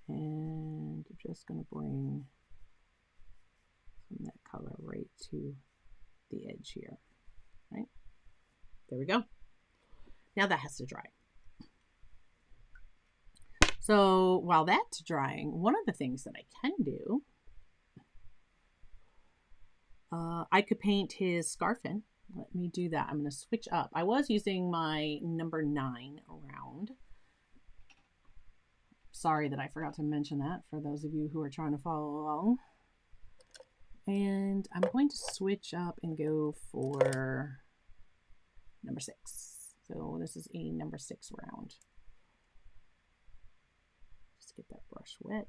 and I'm just going to bring some of that color right to the edge here. Right? There we go. Now that has to dry. So while that's drying, one of the things that I can do, I could paint his scarf in. Let me do that. I'm going to switch up. I was using my number 9 round. Sorry that I forgot to mention that for those of you who are trying to follow along. And I'm going to switch up and go for number 6. So this is a number 6 round. Just get that brush wet.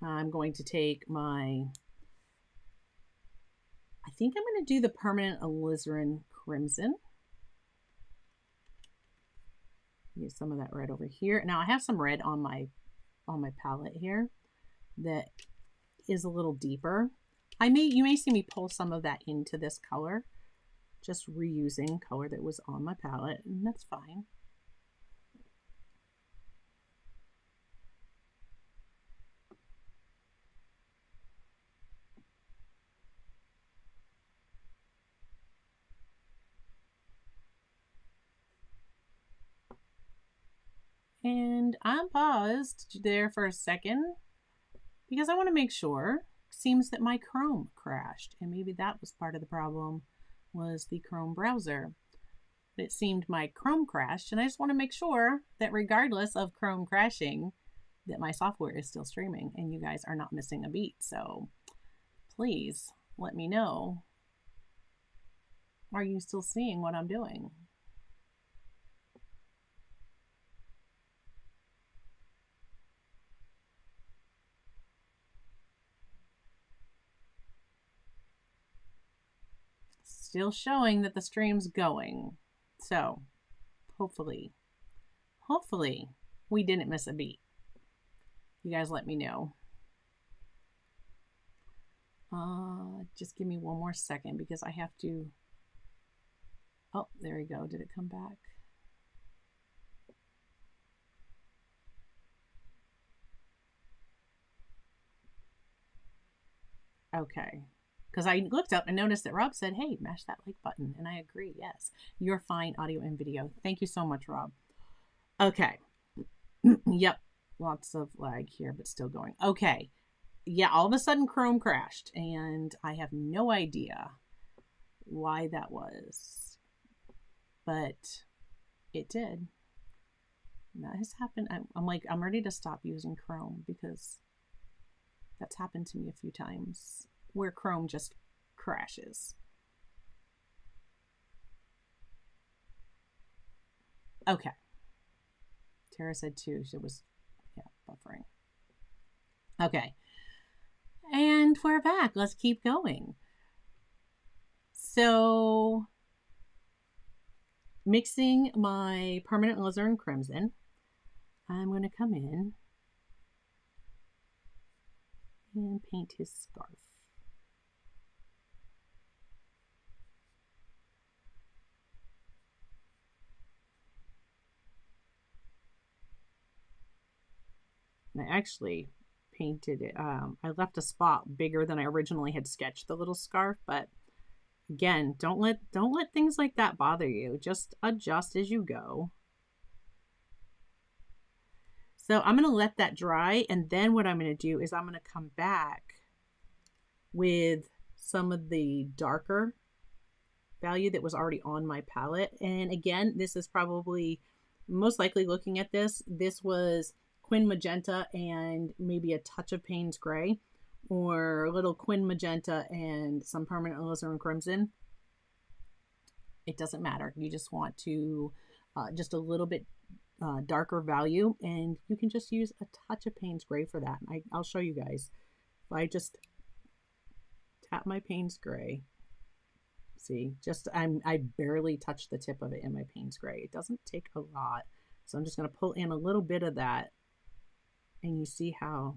I'm going to take my, I think I'm going to do the permanent alizarin crimson. Use some of that red over here. Now I have some red on my palette here that is a little deeper. You may see me pull some of that into this color, just reusing color that was on my palette, and that's fine. And I'm paused there for a second because I want to make sure. Seems that my Chrome crashed, and maybe that was part of the problem, was the Chrome browser. But it seemed my Chrome crashed, and I just want to make sure that regardless of Chrome crashing, that my software is still streaming and you guys are not missing a beat. So please let me know. Are you still seeing what I'm doing? still showing that the stream's going. So hopefully we didn't miss a beat. You guys let me know. Just give me one more second because I have to. Oh, there we go. Did it come back? Okay. Because I looked up and noticed that Rob said, hey, mash that like button. And I agree. Yes. You're fine, audio and video. Thank you so much, Rob. Okay. Yep. Lots of lag here, but still going. Okay. Yeah, all of a sudden Chrome crashed. And I have no idea why that was. But it did. And that has happened. I'm like, I'm ready to stop using Chrome because that's happened to me a few times where Chrome just crashes. Okay. Tara said too. She was, yeah, buffering. Okay. And we're back. Let's keep going. So, mixing my permanent alizarin crimson, I'm going to come in and paint his scarf. And I actually painted it. I left a spot bigger than I originally had sketched the little scarf, but again, don't let things like that bother you. Just adjust as you go. So I'm going to let that dry, and then what I'm going to do is I'm going to come back with some of the darker value that was already on my palette. And again, this is probably most likely looking at this was Quin Magenta and maybe a touch of Payne's Gray, or a little Quin Magenta and some permanent alizarin crimson. It doesn't matter. You just want to just a little bit darker value, and you can just use a touch of Payne's Gray for that. I'll show you guys. I just tap my Payne's Gray. See, just I barely touched the tip of it in my Payne's Gray. It doesn't take a lot. So I'm just going to pull in a little bit of that, and you see how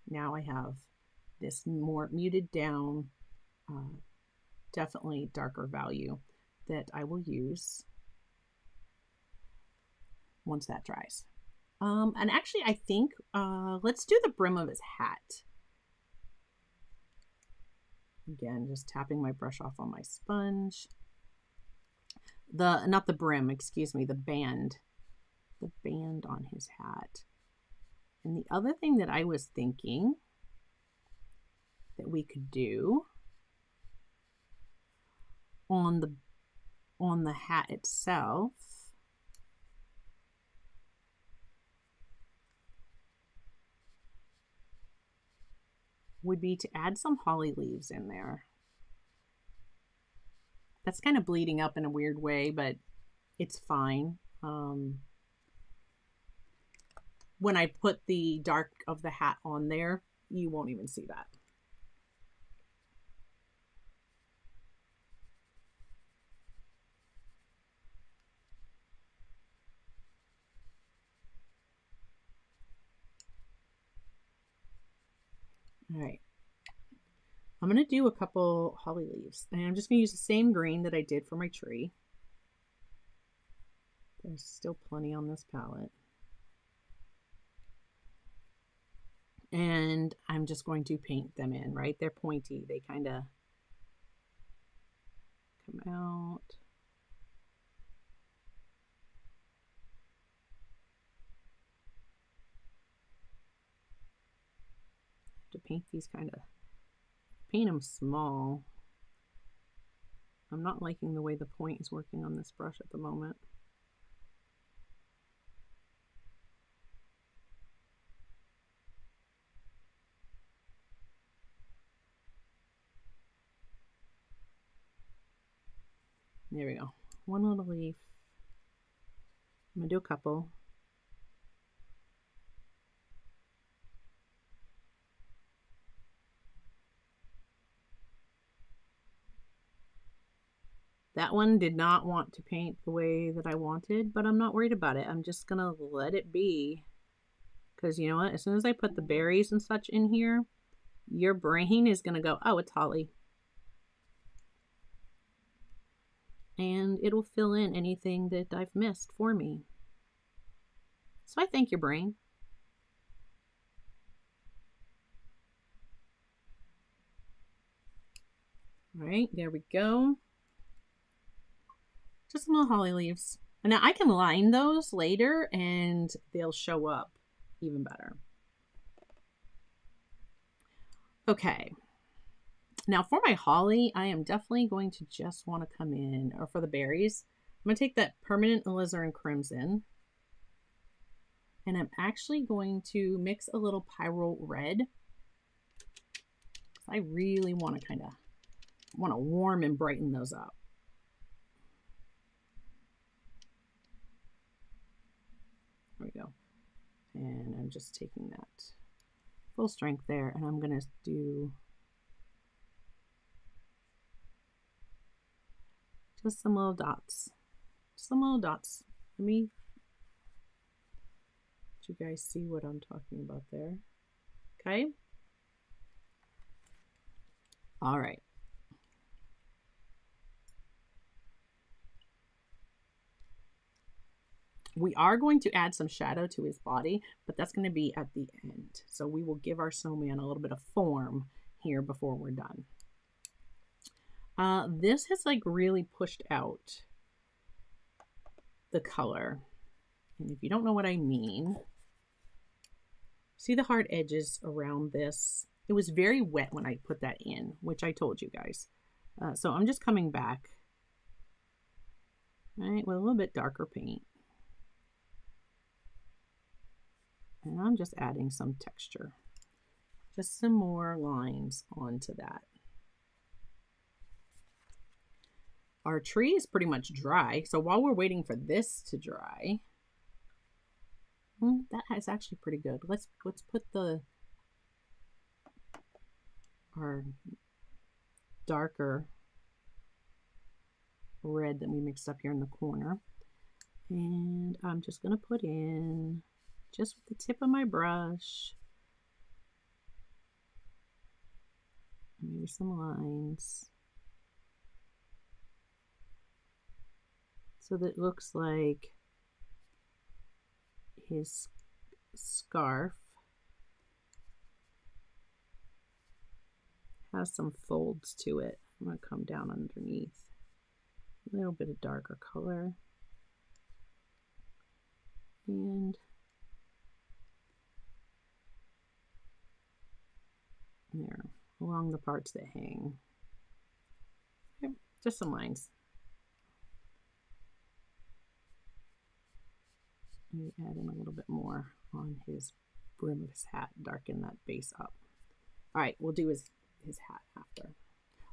now I have this more muted down, definitely darker value that I will use once that dries. And actually, I think let's do the brim of his hat. Again, just tapping my brush off on my sponge. Not the brim, excuse me, the band on his hat. And the other thing that I was thinking that we could do on the hat itself would be to add some holly leaves in there. That's kind of bleeding up in a weird way, but it's fine. When I put the dark of the hat on there, you won't even see that. All right, I'm going to do a couple holly leaves, and I'm just going to use the same green that I did for my tree. There's still plenty on this palette. And I'm just going to paint them in, right? They're pointy. They kind of come out. To paint these paint them small. I'm not liking the way the point is working on this brush at the moment. There we go. One little leaf. I'm gonna do a couple. That one did not want to paint the way that I wanted, but I'm not worried about it. I'm just gonna let it be. Because you know what? As soon as I put the berries and such in here, your brain is gonna go, oh, it's holly. And it'll fill in anything that I've missed for me. So I thank your brain. All right, there we go. Just some little holly leaves. And now I can line those later and they'll show up even better. Okay. Now for my holly, I am definitely going to just want to come in, or for the berries, I'm going to take that permanent alizarin crimson. And I'm actually going to mix a little pyrrole red. I really want to warm and brighten those up. There we go. And I'm just taking that full strength there, and I'm going to do just some little dots. Some little dots. Let me you guys see what I'm talking about there. Okay. All right. We are going to add some shadow to his body, but that's going to be at the end. So we will give our snowman a little bit of form here before we're done. This has like really pushed out the color. And if you don't know what I mean, see the hard edges around this? It was very wet when I put that in, which I told you guys. So I'm just coming back, right, with a little bit darker paint. And I'm just adding some texture. Just some more lines onto that. Our tree is pretty much dry. So while we're waiting for this to dry, that is actually pretty good. Let's put our darker red that we mixed up here in the corner. And I'm just going to put in, just with the tip of my brush, maybe some lines, so that it looks like his scarf has some folds to it. I'm going to come down underneath, a little bit of darker color, and there along the parts that hang. Okay, just some lines. Maybe add in a little bit more on his brim of his hat, darken that base up. All right, we'll do his hat after.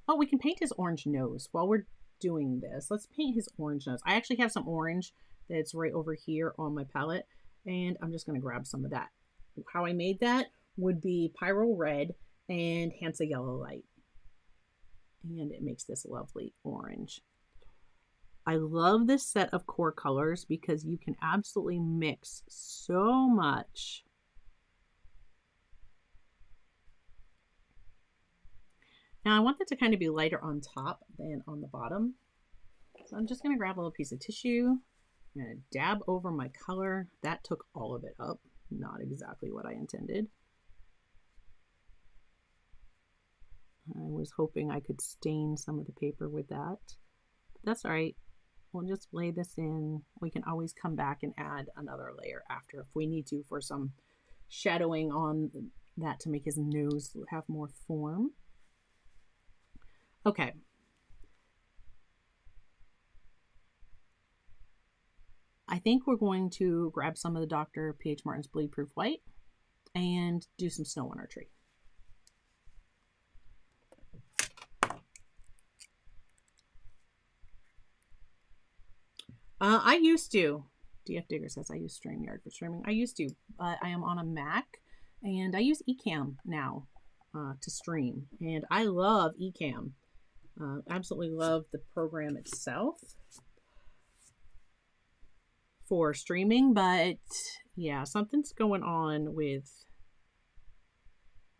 Oh, we can paint his orange nose while we're doing this. Let's paint his orange nose. I actually have some orange that's right over here on my palette, and I'm just going to grab some of that. How I made that would be pyrrole red and Hansa yellow light, and it makes this lovely orange. I love this set of core colors because you can absolutely mix so much. Now I want that to kind of be lighter on top than on the bottom. So I'm just going to grab a little piece of tissue. I'm going to dab over my color. That took all of it up. Not exactly what I intended. I was hoping I could stain some of the paper with that. But that's all right. We'll just lay this in. We can always come back and add another layer after if we need to for some shadowing on that to make his nose have more form. Okay. I think we're going to grab some of the Dr. P.H. Martin's Bleed Proof White and do some snow on our tree. I used to, DF Digger says I use StreamYard for streaming. I used to, but I am on a Mac and I use Ecamm now to stream, and I love Ecamm. Absolutely love the program itself for streaming, but yeah, something's going on with,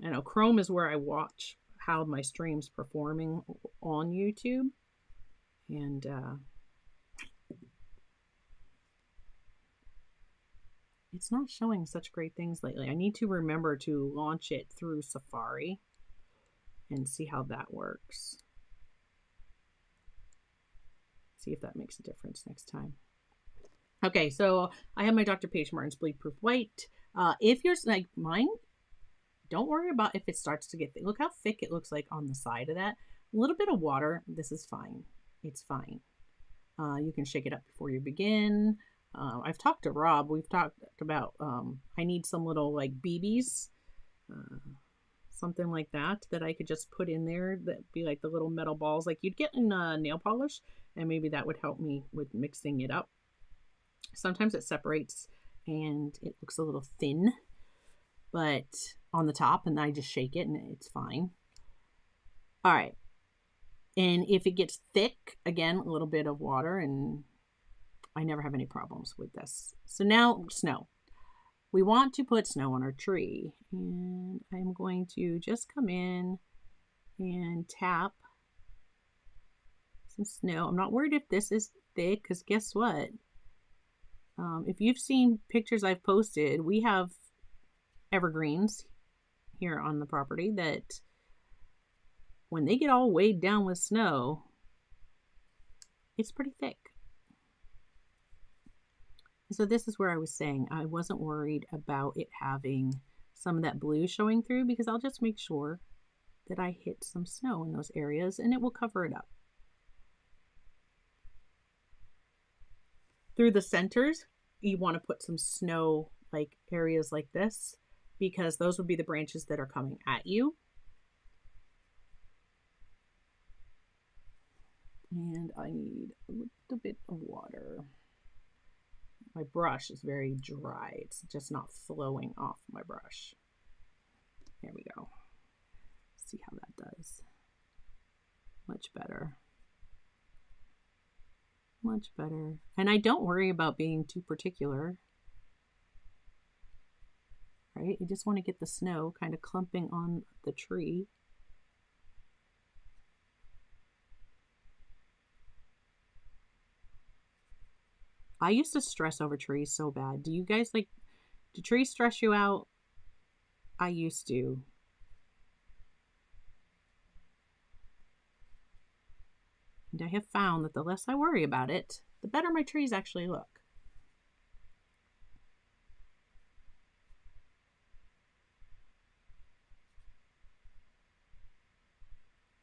I know Chrome is where I watch how my stream's performing on YouTube, and it's not showing such great things lately. I need to remember to launch it through Safari and see how that works. See if that makes a difference next time. Okay, so I have my Dr. Paige Martin's Bleed Proof White. If you're like mine, don't worry about if it starts to get thick. Look how thick it looks like on the side of that. A little bit of water. This is fine. It's fine. You can shake it up before you begin. I've talked to Rob. We've talked about I need some little like BBs, something like that I could just put in there that be like the little metal balls like you'd get in nail polish, and maybe that would help me with mixing it up. Sometimes it separates and it looks a little thin, but on the top, and I just shake it and it's fine. All right. And if it gets thick, again, a little bit of water, and I never have any problems with this. So now snow. We want to put snow on our tree, and I'm going to just come in and tap some snow. I'm not worried if this is thick, because guess what? If you've seen pictures I've posted, we have evergreens here on the property that when they get all weighed down with snow, it's pretty thick. So this is where I was saying I wasn't worried about it having some of that blue showing through, because I'll just make sure that I hit some snow in those areas and it will cover it up. Through the centers, you want to put some snow like areas like this, because those would be the branches that are coming at you. And I need a little bit of water. My brush is very dry. It's just not flowing off my brush. There we go. See how that does. Much better. Much better. And I don't worry about being too particular. Right? You just want to get the snow kind of clumping on the tree. I used to stress over trees so bad. Do you guys do trees stress you out? I used to. And I have found that the less I worry about it, the better my trees actually look.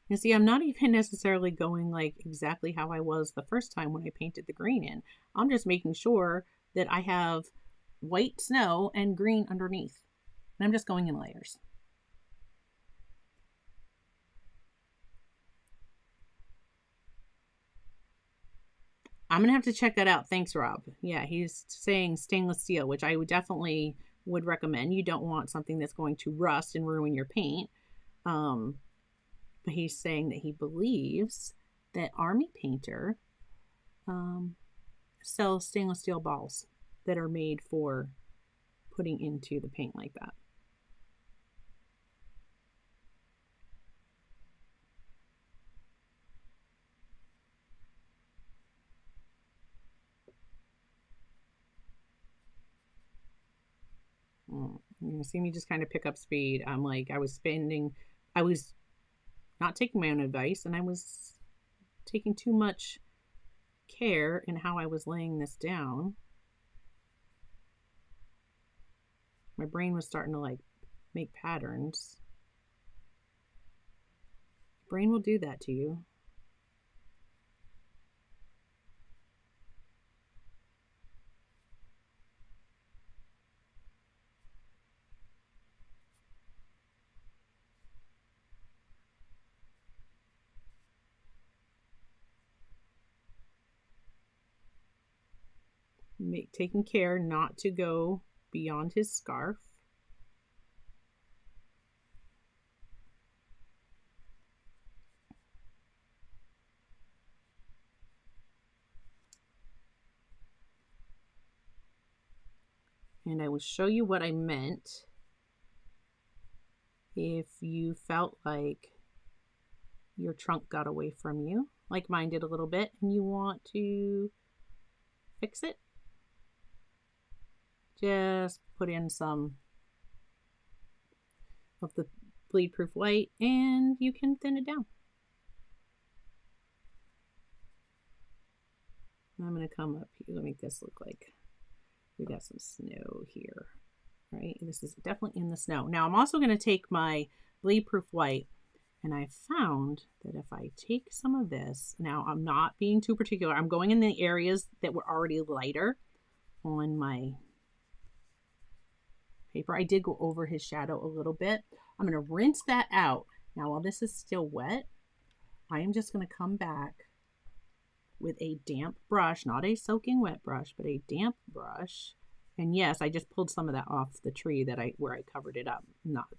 You see, I'm not even necessarily going like exactly how I was the first time when I painted the green in. I'm just making sure that I have white snow and green underneath. And I'm just going in layers. I'm going to have to check that out. Thanks, Rob. Yeah, he's saying stainless steel, which I would definitely would recommend. You don't want something that's going to rust and ruin your paint. But he's saying that he believes that Army Painter sells stainless steel balls that are made for putting into the paint like that. You see me just kind of pick up speed. I'm like, I was not taking my own advice, and I was taking too much care in how I was laying this down. My brain was starting to like make patterns. Brain will do that to you. Taking care not to go beyond his scarf. And I will show you what I meant if you felt like your trunk got away from you, like mine did a little bit, and you want to fix it. Just put in some of the bleed proof white and you can thin it down. I'm going to come up here. Let me make this look like we got some snow here, right? This is definitely in the snow. Now I'm also going to take my bleed proof white, and I found that if I take some of this, now I'm not being too particular. I'm going in the areas that were already lighter on my paper. I did go over his shadow a little bit. I'm going to rinse that out. Now while this is still wet, I am just going to come back with a damp brush, not a soaking wet brush, but a damp brush. And yes, I just pulled some of that off the tree that where I covered it up.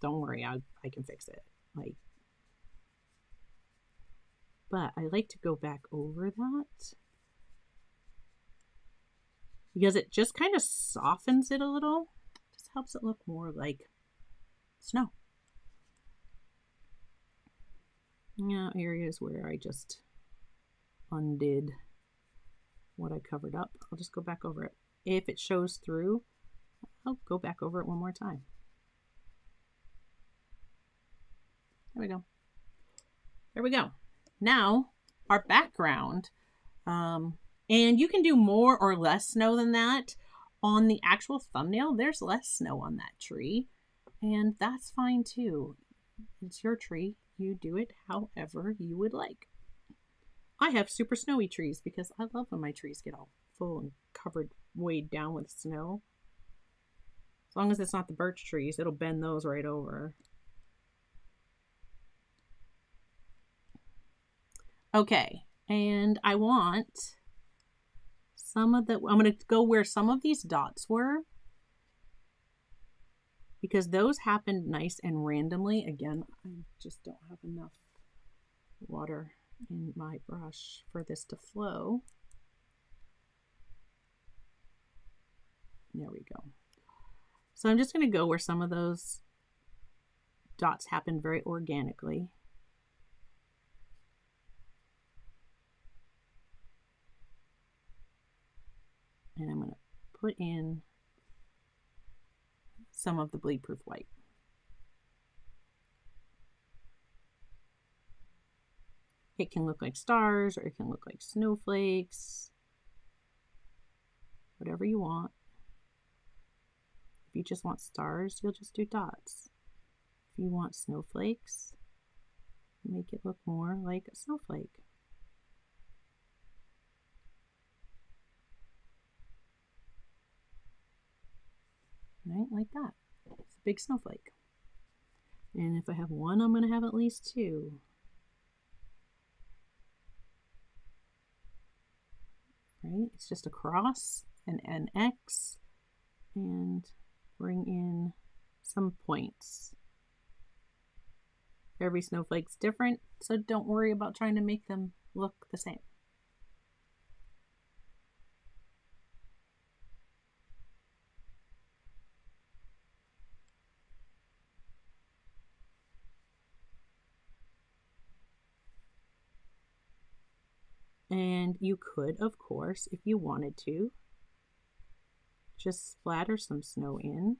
Don't worry, I can fix it. But I like to go back over that because it just kind of softens it a little. Just helps it look more like snow. Yeah, areas where I just undid what I covered up, I'll just go back over it. If it shows through, I'll go back over it one more time. There we go. There we go. Now our background, and you can do more or less snow than that. On the actual thumbnail, there's less snow on that tree, and that's fine too. It's your tree. You do it however you would like. I have super snowy trees because I love when my trees get all full and covered, weighed down with snow. As long as it's not the birch trees, it'll bend those right over. Okay, and I want some of the, I'm going to go where some of these dots were, because those happened nice and randomly. Again, I just don't have enough water in my brush for this to flow. There we go. So I'm just going to go where some of those dots happened very organically. And I'm going to put in some of the bleed proof white. It can look like stars or it can look like snowflakes, whatever you want. If you just want stars, you'll just do dots. If you want snowflakes, make it look more like a snowflake. Right, like that. It's a big snowflake. And if I have one, I'm going to have at least two. Right, it's just a cross and an X, and bring in some points. Every snowflake's different, so don't worry about trying to make them look the same. And you could, of course, if you wanted to, just splatter some snow in.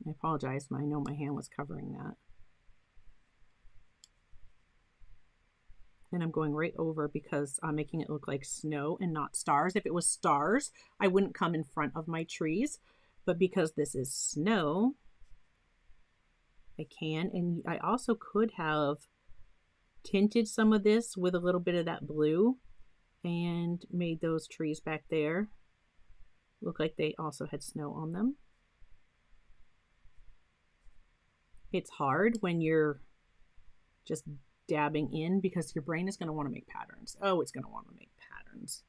I apologize, I know my hand was covering that. And I'm going right over because I'm making it look like snow and not stars. If it was stars, I wouldn't come in front of my trees. But because this is snow, I can. And I also could have tinted some of this with a little bit of that blue and made those trees back there look like they also had snow on them. It's hard when you're just dabbing in because your brain is going to want to make patterns. Oh, it's going to want to make patterns.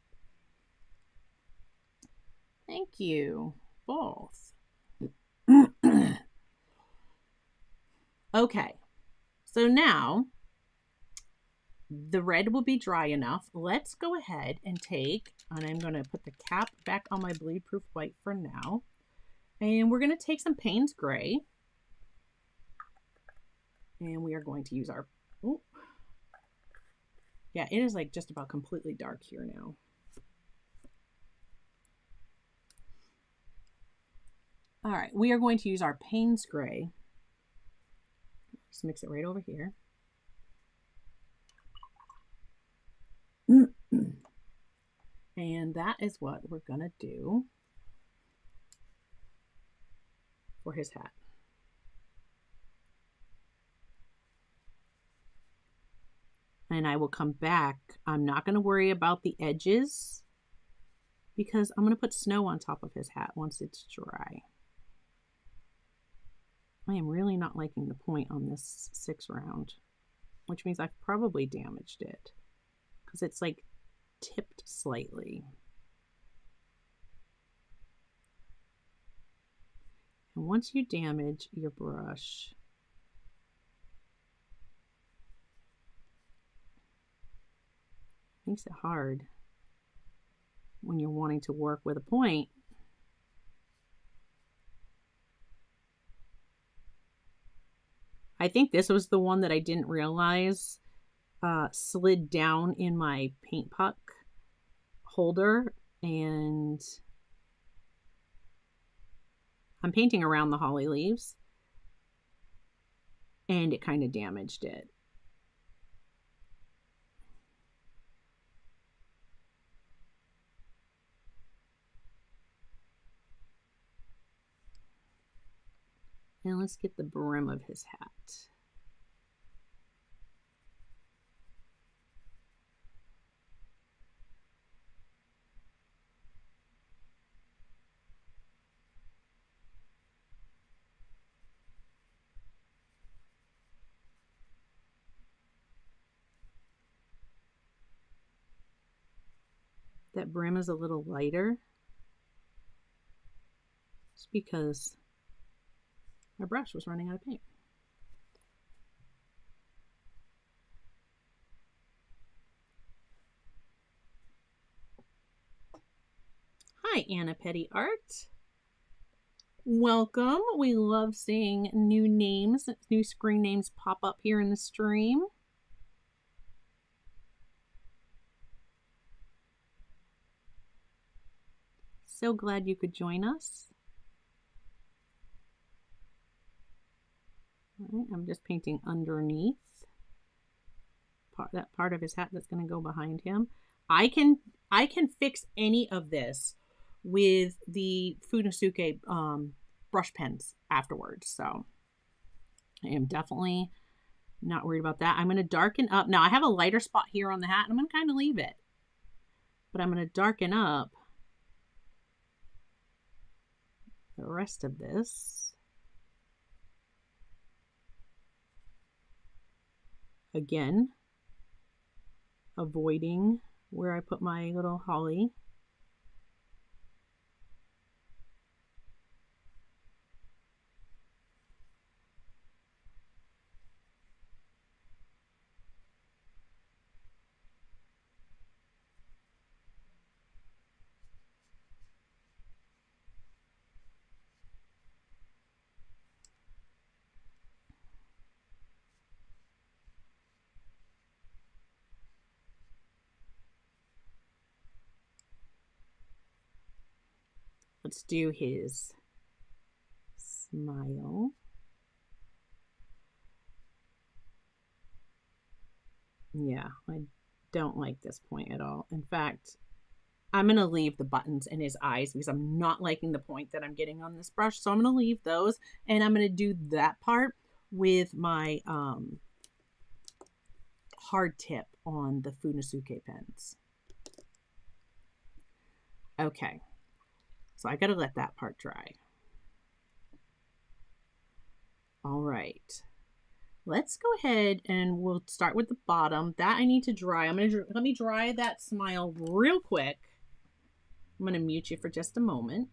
Thank you, both. Okay, So now the red will be dry enough. Let's go ahead and I'm going to put the cap back on my bleed proof white for now. And we're going to take some Payne's Gray. And we are going to use our, yeah, it is like just about completely dark here now. All right, we are going to use our Payne's Gray. Just mix it right over here. And that is what we're gonna do for his hat. And I will come back. I'm not gonna worry about the edges because I'm gonna put snow on top of his hat once it's dry. I am really not liking the point on this 6 round, which means I've probably damaged it because it's like tipped slightly. And once you damage your brush, it makes it hard when you're wanting to work with a point. I think this was the one that I didn't realize slid down in my paint puck holder, and I'm painting around the holly leaves and it kind of damaged it. Now let's get the brim of his hat. That brim is a little lighter. It's because my brush was running out of paint. Hi, Anna Petty Art. Welcome. We love seeing new names, new screen names pop up here in the stream. So glad you could join us. All right, I'm just painting underneath that part of his hat that's going to go behind him. I can fix any of this with the Funosuke brush pens afterwards. So I am definitely not worried about that. I'm going to darken up. Now I have a lighter spot here on the hat and I'm going to kind of leave it, but I'm going to darken up the rest of this. Again, avoiding where I put my little holly. Let's do his smile. Yeah, I don't like this point at all. In fact, I'm going to leave the buttons in his eyes because I'm not liking the point that I'm getting on this brush. So I'm going to leave those and I'm going to do that part with my hard tip on the Funosuke pens. Okay. So I got to let that part dry. All right. Let's go ahead and we'll start with the bottom. That I need to dry. Let me dry that smile real quick. I'm going to mute you for just a moment.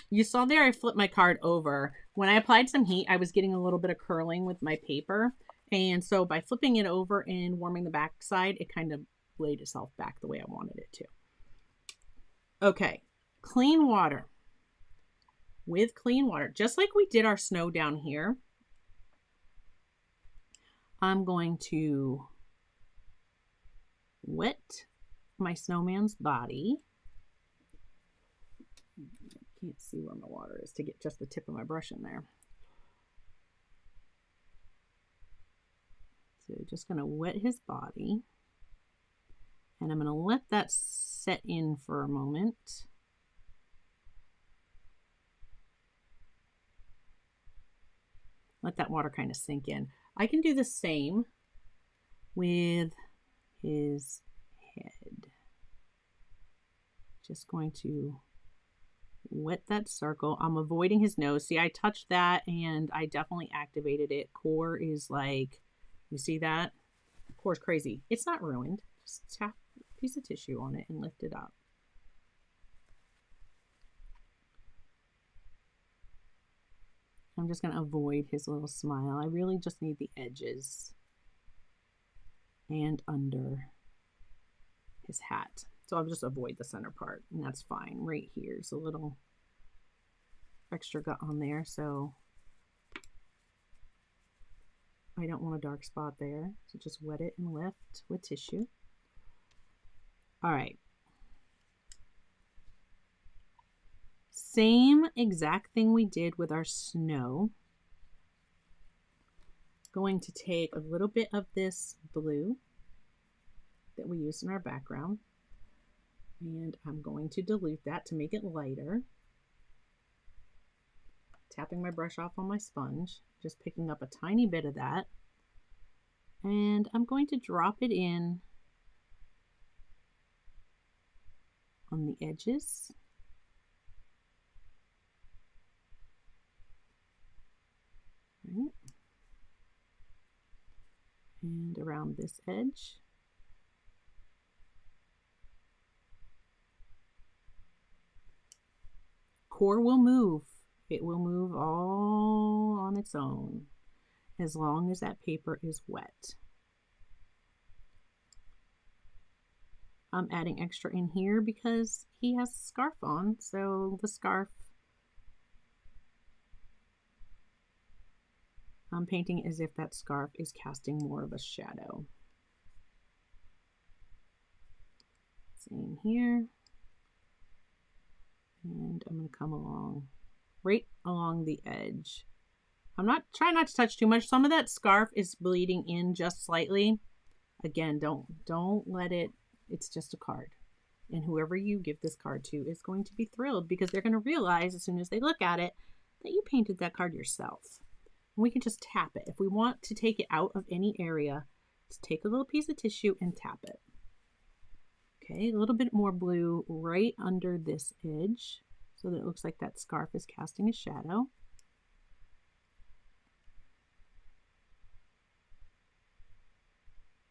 You saw there I flipped my card over. When I applied some heat, I was getting a little bit of curling with my paper. And so by flipping it over and warming the back side, it kind of laid itself back the way I wanted it to. Okay, clean water. With clean water, just like we did our snow down here, I'm going to wet my snowman's body. Can't see where my water is to get just the tip of my brush in there. So just going to wet his body. And I'm going to let that set in for a moment. Let that water kind of sink in. I can do the same with his head. Just going to wet that circle. I'm avoiding his nose. See, I touched that and I definitely activated it. Core is like, you see that? Core's crazy. It's not ruined. Just tap a piece of tissue on it and lift it up. I'm just going to avoid his little smile. I really just need the edges and under his hat. So I'll just avoid the center part, and that's fine. Right here's a little extra gut on there, so I don't want a dark spot there. So just wet it and lift with tissue. All right. Same exact thing we did with our snow. Going to take a little bit of this blue that we used in our background, and I'm going to dilute that to make it lighter. Tapping my brush off on my sponge, just picking up a tiny bit of that, and I'm going to drop it in on the edges. Right. And around this edge. Core will move. It will move all on its own as long as that paper is wet. I'm adding extra in here because he has a scarf on, so the scarf, I'm painting as if that scarf is casting more of a shadow. Same here. And I'm going to come along, right along the edge. I'm not trying not to touch too much. Some of that scarf is bleeding in just slightly. Again, don't let it, it's just a card. And whoever you give this card to is going to be thrilled because they're going to realize as soon as they look at it that you painted that card yourself. And we can just tap it. If we want to take it out of any area, just take a little piece of tissue and tap it. Okay, a little bit more blue right under this edge so that it looks like that scarf is casting a shadow.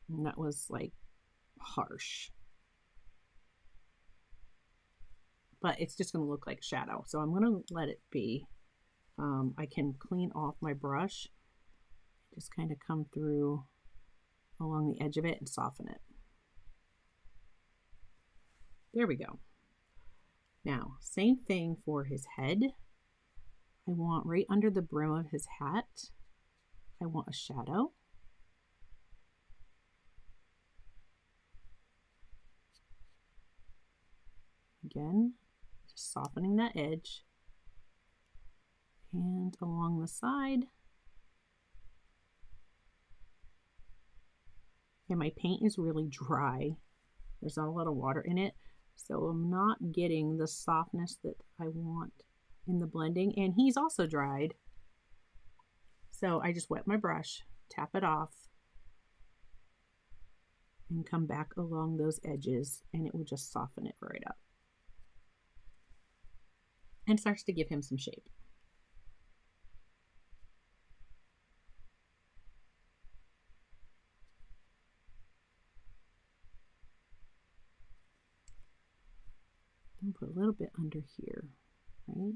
And that was like harsh. But it's just going to look like a shadow. So I'm going to let it be. I can clean off my brush. Just kind of come through along the edge of it and soften it. There we go. Now, same thing for his head. I want right under the brim of his hat, I want a shadow. Again, just softening that edge. And along the side. And my paint is really dry. There's not a lot of water in it. So I'm not getting the softness that I want in the blending. And he's also dried. So I just wet my brush, tap it off, and come back along those edges, and it will just soften it right up. And starts to give him some shape. And put a little bit under here, right?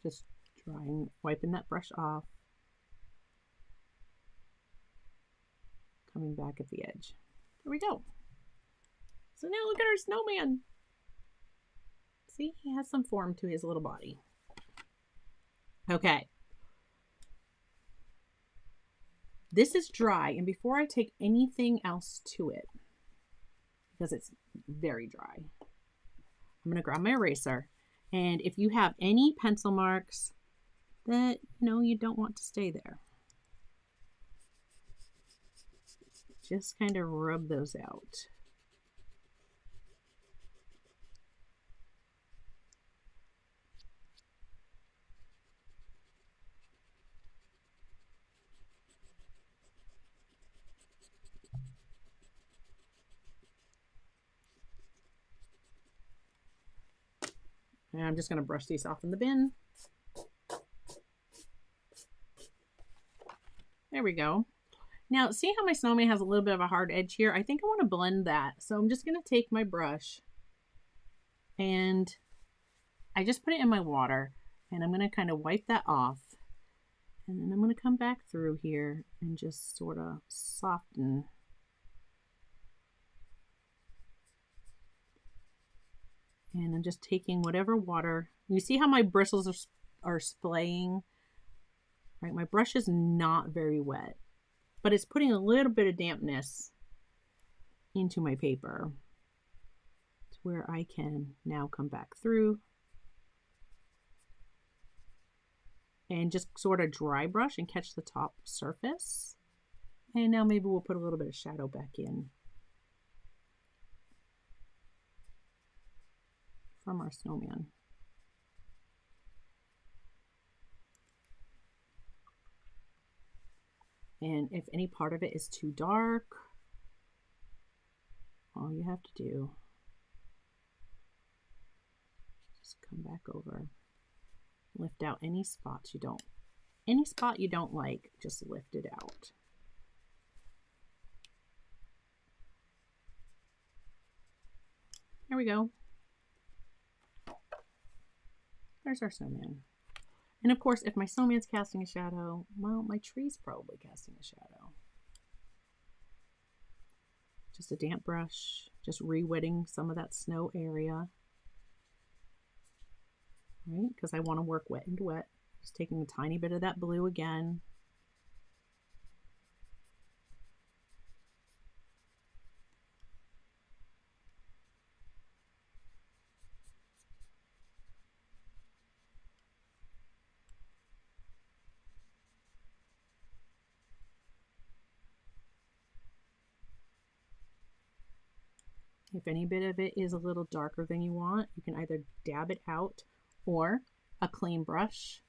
Just drying, wiping that brush off. Coming back at the edge. There we go. So now look at our snowman. See, he has some form to his little body. Okay. This is dry, and before I take anything else to it, because it's very dry, I'm going to grab my eraser. And if you have any pencil marks that, you don't want to stay there, just kind of rub those out. And I'm just going to brush these off in the bin. There we go. Now, see how my snowman has a little bit of a hard edge here? I think I want to blend that. So I'm just going to take my brush and I just put it in my water and I'm going to kind of wipe that off. And then I'm going to come back through here and just sort of soften. And I'm just taking whatever water. You see how my bristles are splaying? Right, my brush is not very wet, but it's putting a little bit of dampness into my paper to where I can now come back through and just sort of dry brush and catch the top surface. And now maybe we'll put a little bit of shadow back in from our snowman. And if any part of it is too dark, all you have to do is just come back over, lift out any spots you don't like, just lift it out. There we go. There's our snowman. And of course, if my snowman's casting a shadow, well, my tree's probably casting a shadow. Just a damp brush, just re-wetting some of that snow area. Right? Because I want to work wet and wet. Just taking a tiny bit of that blue again. If any bit of it is a little darker than you want, you can either dab it out or a clean brush.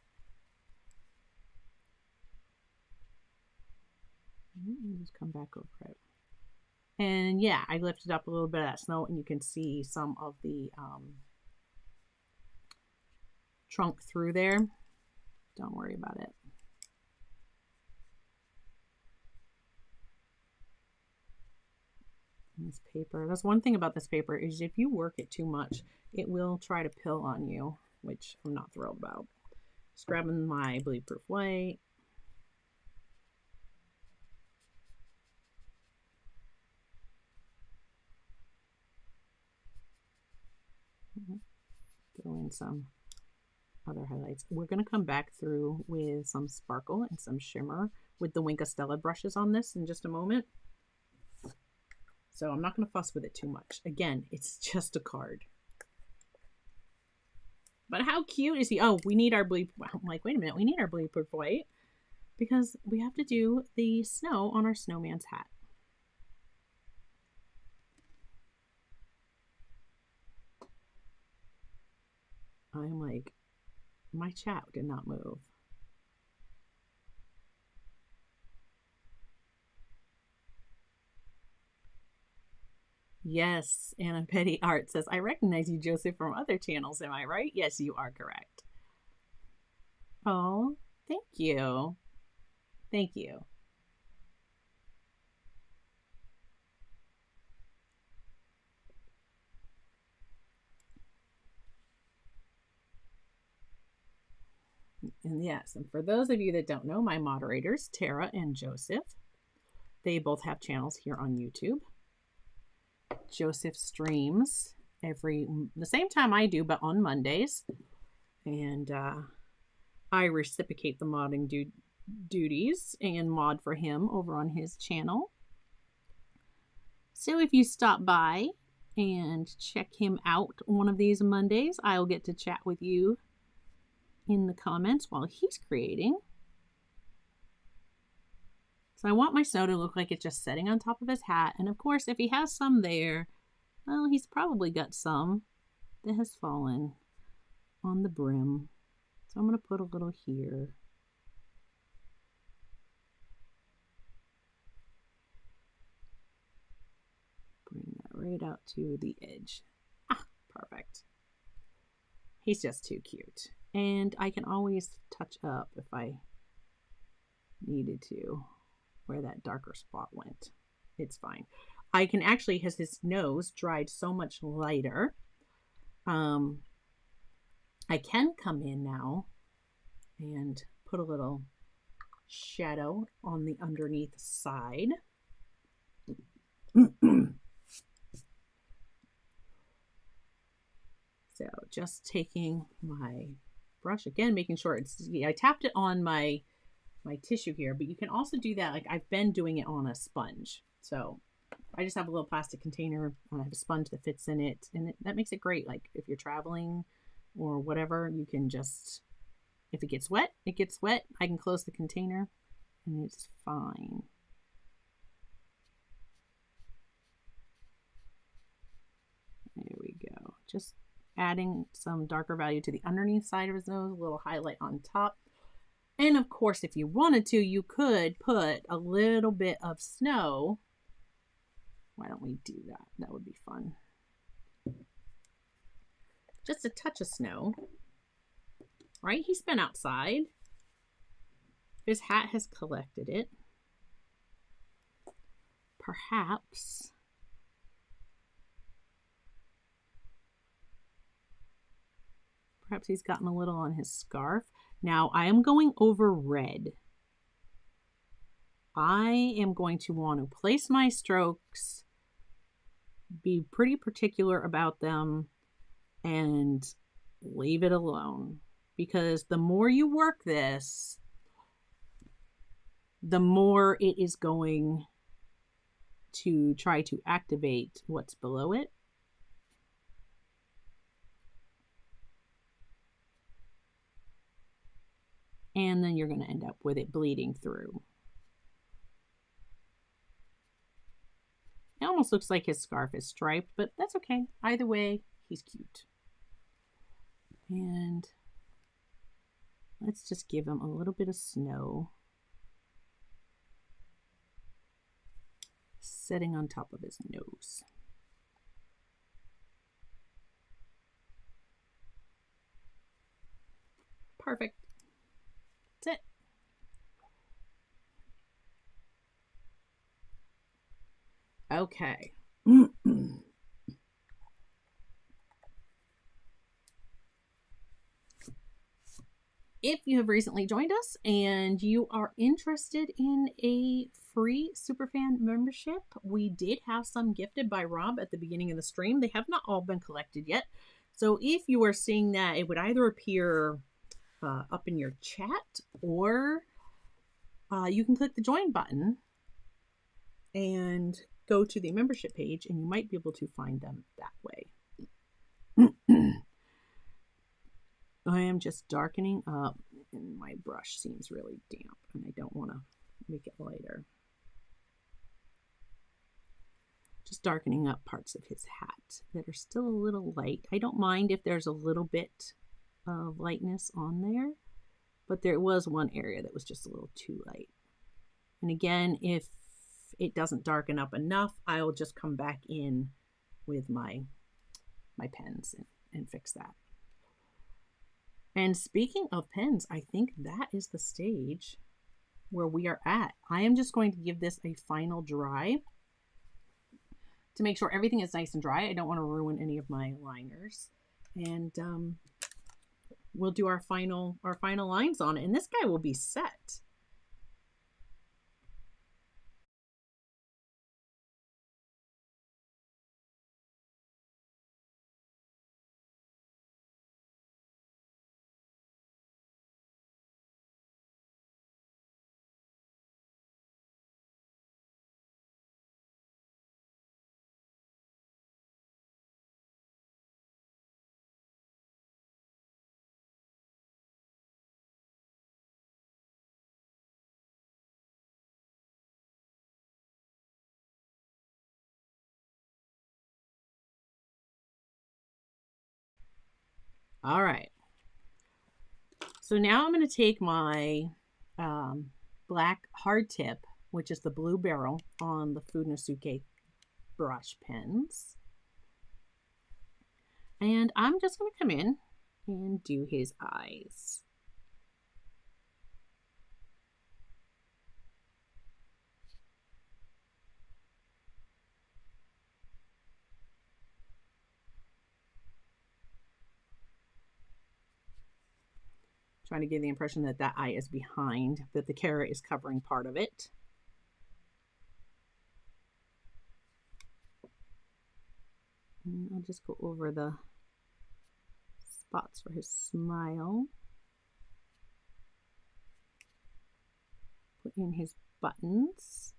And just come back over it. And yeah, I lifted up a little bit of that snow and you can see some of the trunk through there. Don't worry about it. This paper, that's one thing about this paper, is if you work it too much, it will try to pill on you, which I'm not thrilled about. Just grabbing my bleed-proof white. Throw in some other highlights. We're going to come back through with some sparkle and some shimmer with the Wink Stella brushes on this in just a moment. So I'm not going to fuss with it too much. Again, it's just a card. But how cute is he? Oh, we need our bleed. I'm like, wait a minute. We need our bleed-proof white because we have to do the snow on our snowman's hat. I'm like, my chat did not move. Yes, Anna Petty Art says, I recognize you, Joseph, from other channels. Am I right? Yes, you are correct. Oh, thank you. Thank you. And yes, and for those of you that don't know, my moderators, Tara and Joseph, they both have channels here on YouTube. Joseph streams the same time I do, but on Mondays. And I reciprocate the modding duties and mod for him over on his channel. So if you stop by and check him out one of these Mondays, I'll get to chat with you in the comments while he's creating. So I want my snow to look like it's just sitting on top of his hat. And of course, if he has some there, well, he's probably got some that has fallen on the brim. So I'm going to put a little here. Bring that right out to the edge. Ah, perfect. He's just too cute. And I can always touch up if I needed to where that darker spot went. It's fine. I can actually, has his nose dried so much lighter. I can come in now and put a little shadow on the underneath side. So just taking my brush again, making sure I tapped it on my tissue here, but you can also do that. Like I've been doing it on a sponge. So I just have a little plastic container and I have a sponge that fits in it, and that makes it great. Like if you're traveling or whatever, you can just, if it gets wet, it gets wet. I can close the container and it's fine. There we go. Just adding some darker value to the underneath side of his nose, a little highlight on top. And of course, if you wanted to, you could put a little bit of snow. Why don't we do that? That would be fun. Just a touch of snow, right? He's been outside. His hat has collected it. Perhaps he's gotten a little on his scarf. Now I am going over red. I am going to want to place my strokes, be pretty particular about them, and leave it alone. Because the more you work this, the more it is going to try to activate what's below it. And then you're going to end up with it bleeding through. It almost looks like his scarf is striped, but that's okay. Either way, he's cute. And let's just give him a little bit of snow sitting on top of his nose. Perfect. That's it. Okay. If you have recently joined us and you are interested in a free Superfan membership, we did have some gifted by Rob at the beginning of the stream. They have not all been collected yet. So if you are seeing that, it would either appear up in your chat, or you can click the join button and go to the membership page, and you might be able to find them that way. I am just darkening up, and my brush seems really damp, and I don't want to make it lighter. Just darkening up parts of his hat that are still a little light. I don't mind if there's a little bit of lightness on there, but there was one area that was just a little too light. And again, if it doesn't darken up enough, I'll just come back in with my pens and fix that. And speaking of pens, I think that is the stage where we are at. I am just going to give this a final dry to make sure everything is nice and dry. I don't want to ruin any of my liners. And we'll do our final lines on it, and this guy will be set. All right. So now I'm going to take my black hard tip, which is the blue barrel on the Fudenosuke brush pens. And I'm just going to come in and do his eyes. Trying to give the impression that that eye is behind, that the carrot is covering part of it. And I'll just go over the spots for his smile. Put in his buttons.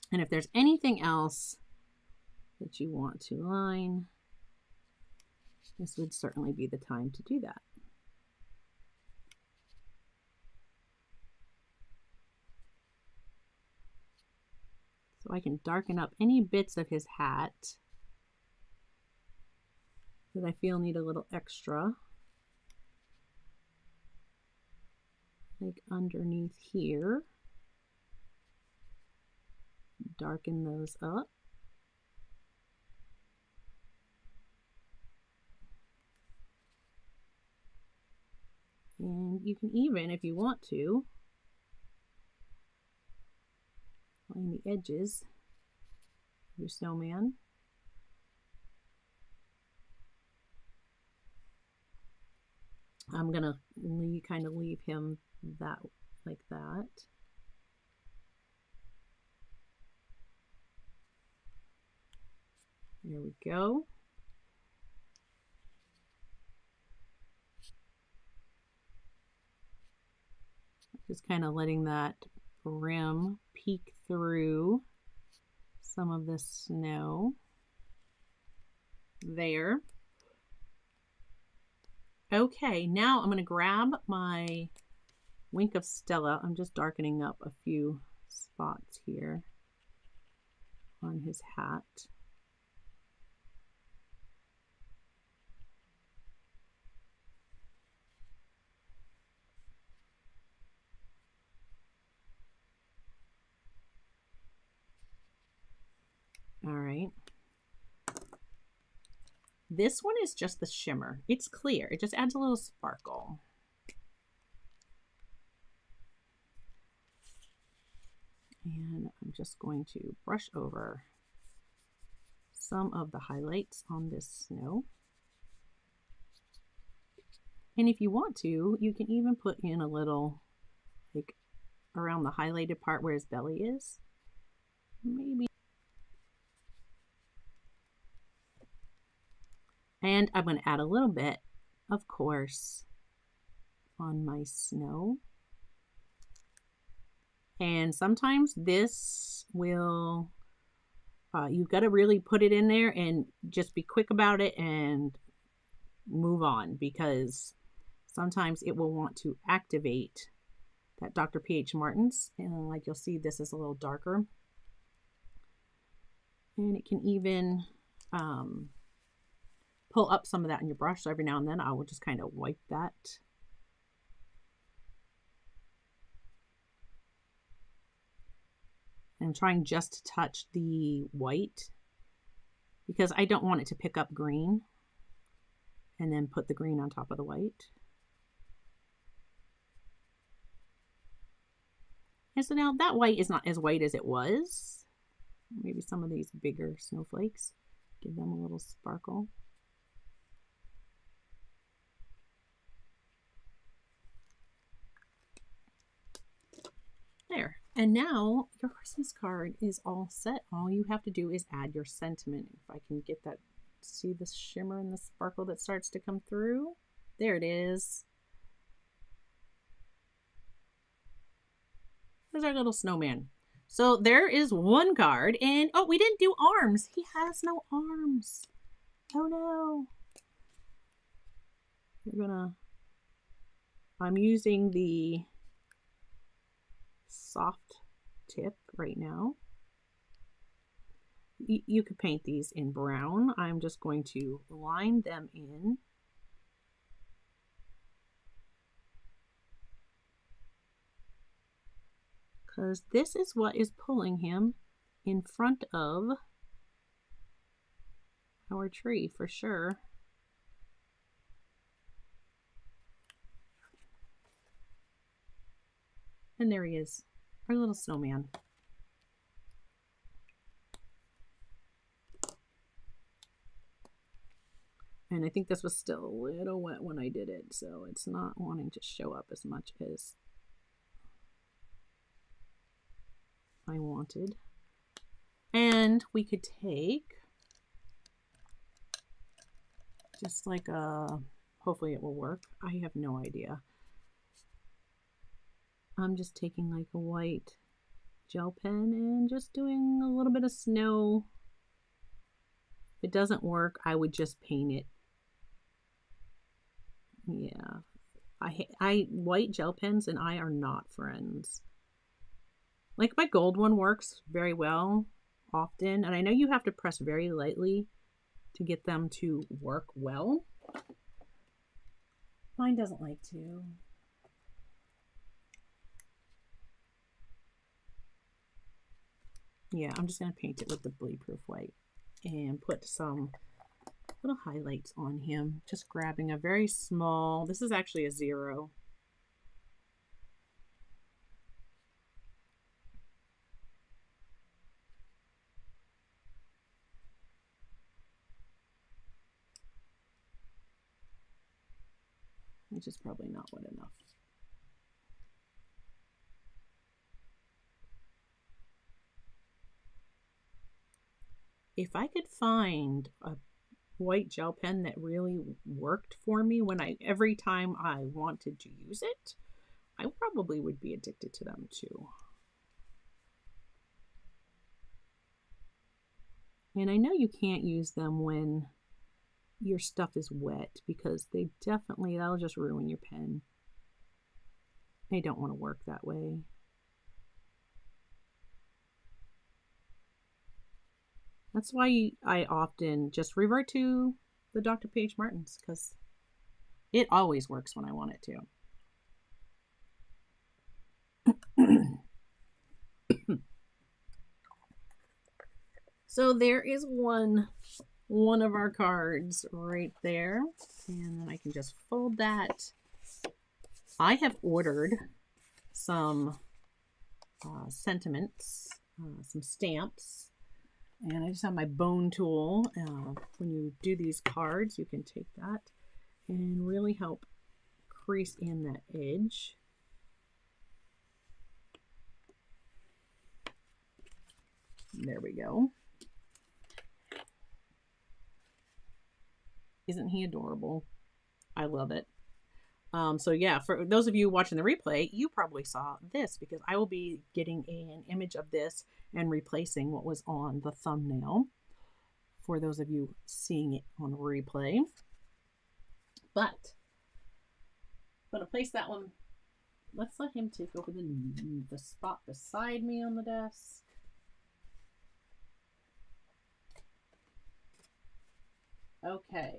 And if there's anything else that you want to line, this would certainly be the time to do that. So I can darken up any bits of his hat that I feel need a little extra. Like underneath here. Darken those up. And you can even, if you want to, line the edges of your snowman. I'm gonna kind of leave him that like that. There we go. Just kind of letting that brim peek through some of the snow there. Okay, now I'm going to grab my Wink of Stella. I'm just darkening up a few spots here on his hat. All right. This one is just the shimmer. It's clear. It just adds a little sparkle. And I'm just going to brush over some of the highlights on this snow. And if you want to, you can even put in a little, like around the highlighted part where his belly is. Maybe. And I'm going to add a little bit, of course, on my snow. And sometimes this will, you've got to really put it in there and just be quick about it and move on, because sometimes it will want to activate that Dr. P.H. Martin's. And like you'll see, this is a little darker. And it can even pull up some of that in your brush. So every now and then I will just kind of wipe that. I'm trying just to touch the white because I don't want it to pick up green and then put the green on top of the white. And so now that white is not as white as it was. Maybe some of these bigger snowflakes. Give them a little sparkle. There. And now your Christmas card is all set. All you have to do is add your sentiment. If I can get that, see the shimmer and the sparkle that starts to come through. There it is. There's our little snowman. So there is one card, and oh, we didn't do arms. He has no arms. Oh no. I'm using the soft tip right now. You could paint these in brown. I'm just going to line them in. Because this is what is pulling him in front of our tree for sure. And there he is, our little snowman. And I think this was still a little wet when I did it, so it's not wanting to show up as much as I wanted. And we could take just like a, hopefully it will work. I have no idea. I'm just taking like a white gel pen and just doing a little bit of snow. If it doesn't work, I would just paint it. Yeah, I white gel pens and I are not friends. Like my gold one works very well often, and I know you have to press very lightly to get them to work well. Mine doesn't like to. Yeah, I'm just going to paint it with the bleed-proof white and put some little highlights on him. Just grabbing a very small, this is actually a 0. Which is probably not wet enough. If I could find a white gel pen that really worked for me every time I wanted to use it, I probably would be addicted to them too. And I know you can't use them when your stuff is wet because that'll just ruin your pen. They don't want to work that way. That's why I often just revert to the Dr. P.H. Martin's, because it always works when I want it to. So there is one of our cards right there, and then I can just fold that. I have ordered some sentiments, some stamps, and I just have my bone tool. When you do these cards, you can take that and really help crease in that edge. There we go. Isn't he adorable? I love it. So yeah, for those of you watching the replay, you probably saw this because I will be getting an image of this and replacing what was on the thumbnail for those of you seeing it on replay. But I'm going to place that one. Let's let him take over the spot beside me on the desk. Okay.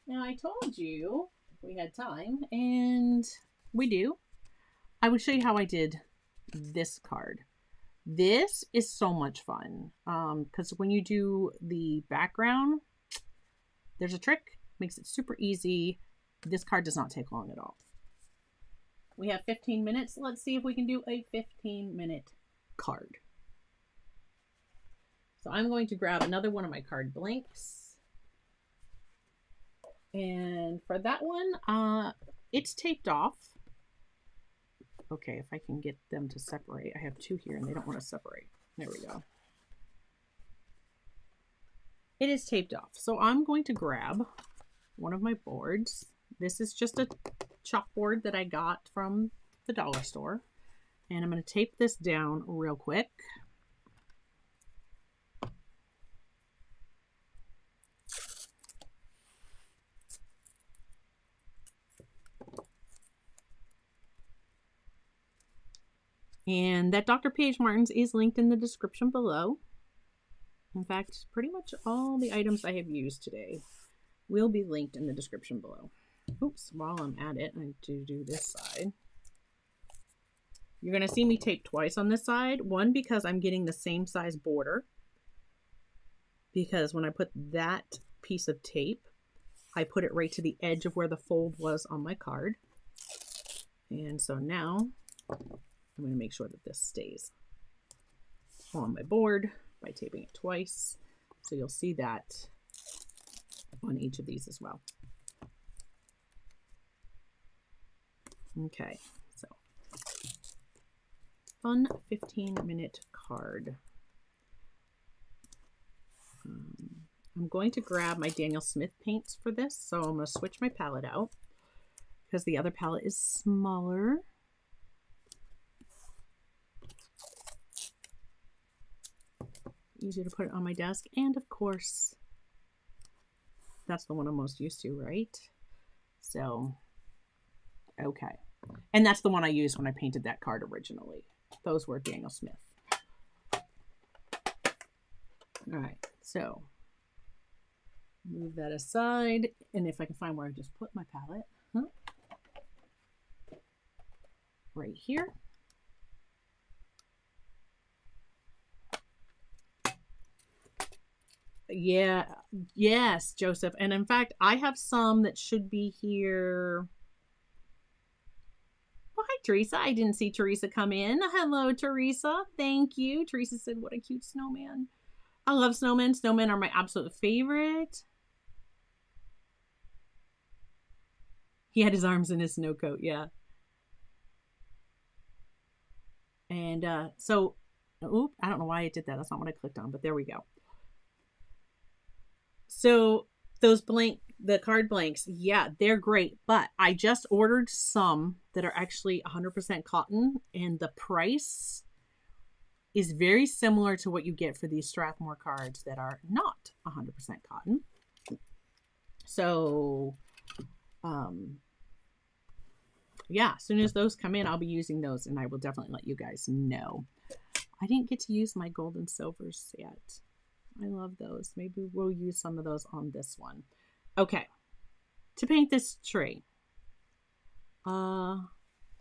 Now I told you if we had time, and we do, I would show you how I did this card. This is so much fun because when you do the background, there's a trick, makes it super easy. This card does not take long at all. We have 15 minutes. Let's see if we can do a 15-minute card. So I'm going to grab another one of my card blanks. And for that one, it's taped off. Okay, if I can get them to separate. I have two here and they don't want to separate. There we go. It is taped off. So I'm going to grab one of my boards. This is just a chalkboard that I got from the dollar store. And I'm going to tape this down real quick. And that Dr. P.H. Martin's is linked in the description below. In fact, pretty much all the items I have used today will be linked in the description below. Oops, while I'm at it, I do this side. You're going to see me tape twice on this side. One, because I'm getting the same size border. Because when I put that piece of tape, I put it right to the edge of where the fold was on my card. And so now I'm going to make sure that this stays on my board by taping it twice. So you'll see that on each of these as well. Okay, so fun 15-minute card. I'm going to grab my Daniel Smith paints for this. So I'm going to switch my palette out because the other palette is smaller. Easier to put it on my desk. And of course, that's the one I'm most used to, right? So, okay. And that's the one I used when I painted that card originally. Those were Daniel Smith. All right, so move that aside. And if I can find where I just put my palette, right here. Yeah, yes, Joseph. And in fact, I have some that should be here. Oh, hi, Teresa. I didn't see Teresa come in. Hello, Teresa. Thank you. Teresa said, what a cute snowman. I love snowmen. Snowmen are my absolute favorite. He had his arms in his snow coat, yeah. And so, oop, I don't know why I did that. That's not what I clicked on, but there we go. So those the card blanks, yeah, they're great. But I just ordered some that are actually 100% cotton, and the price is very similar to what you get for these Strathmore cards that are not 100% cotton. So, yeah, as soon as those come in, I'll be using those, and I will definitely let you guys know. I didn't get to use my gold and silvers yet. I love those. Maybe we'll use some of those on this one. Okay. To paint this tree. I'm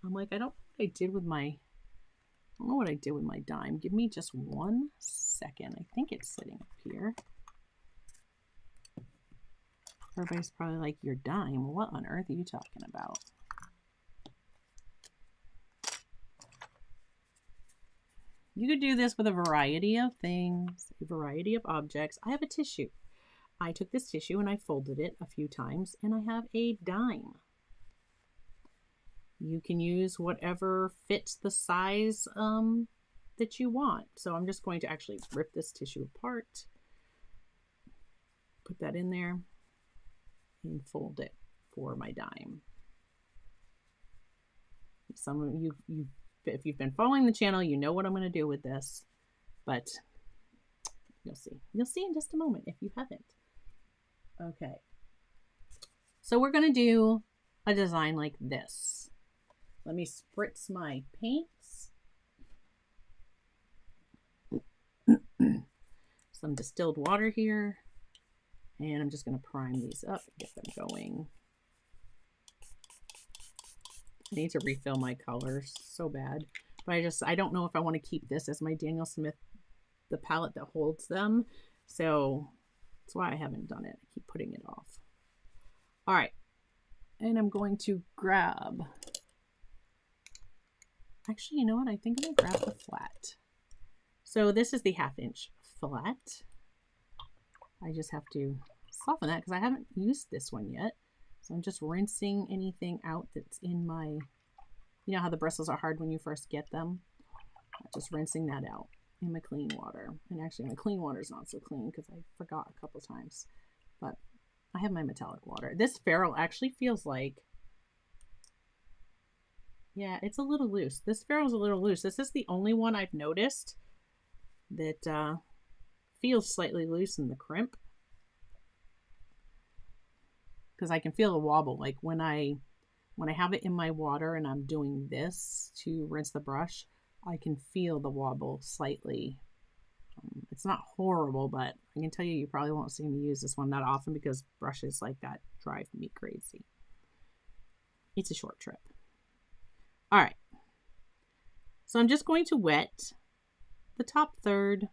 like, I don't know what I did with my dime. Give me just 1 second. I think it's sitting up here. Everybody's probably like, your dime? What on earth are you talking about? You could do this with a variety of things, a variety of objects. I have a tissue. I took this tissue and I folded it a few times, and I have a dime. You can use whatever fits the size that you want. So I'm just going to actually rip this tissue apart, put that in there, and fold it for my dime. Some of you, if you've been following the channel, you know what I'm going to do with this, but you'll see. You'll see in just a moment if you haven't. Okay. So we're going to do a design like this. Let me spritz my paints. Some distilled water here. And I'm just going to prime these up, get them going. I need to refill my colors so bad, but I don't know if I want to keep this as my Daniel Smith, the palette that holds them. So that's why I haven't done it. I keep putting it off. All right. And I'm going to grab, actually, you know what? I think I'm going to grab the flat. So this is the 1/2 inch flat. I just have to soften that because I haven't used this one yet. So I'm just rinsing anything out that's in my, you know how the bristles are hard when you first get them? Just rinsing that out in my clean water. And actually my clean water is not so clean because I forgot a couple times. But I have my metallic water. This ferrule actually feels like, yeah, it's a little loose. This ferrule's a little loose. This is the only one I've noticed that feels slightly loose in the crimp. Because I can feel a wobble. Like when I have it in my water and I'm doing this to rinse the brush, I can feel the wobble slightly. It's not horrible, but I can tell you, you probably won't see me use this one that often because brushes like that drive me crazy. It's a short trip. All right. So I'm just going to wet the top third,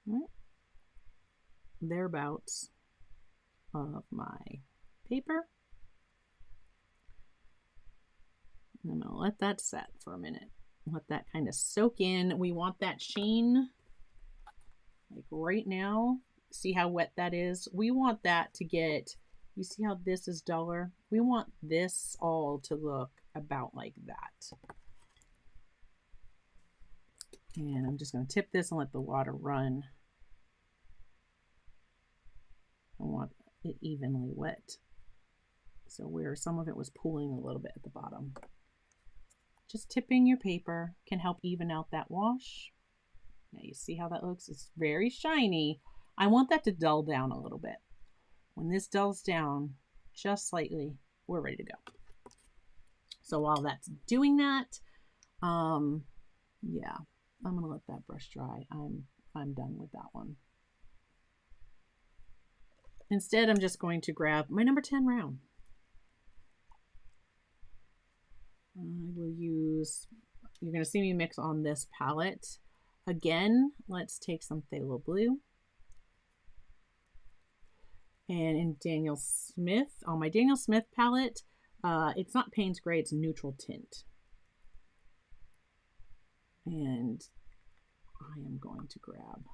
right, thereabouts of my paper. And I'm going to let that set for a minute. Let that kind of soak in. We want that sheen like right now. See how wet that is? We want that to get, you see how this is duller? We want this all to look about like that. And I'm just going to tip this and let the water run. I want it evenly wet. So where some of it was pooling a little bit at the bottom. Just tipping your paper can help even out that wash. Now you see how that looks? It's very shiny. I want that to dull down a little bit. When this dulls down just slightly, we're ready to go. So while that's doing that, yeah, I'm gonna let that brush dry. I'm done with that one. Instead, I'm just going to grab my number 10 round. I will use, you're going to see me mix on this palette. Again, let's take some phthalo blue. And in Daniel Smith, on my Daniel Smith palette, it's not Payne's Gray, it's neutral tint. And I am going to grab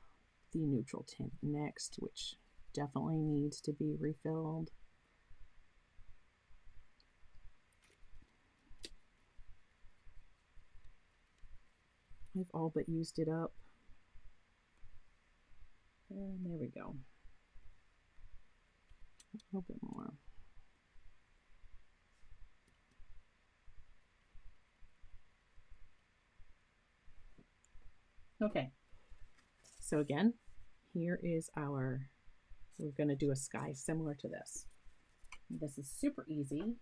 the neutral tint next, which definitely needs to be refilled. I've all but used it up. And there we go. A little bit more. Okay. So again, here is our, we're going to do a sky similar to this. This is super easy.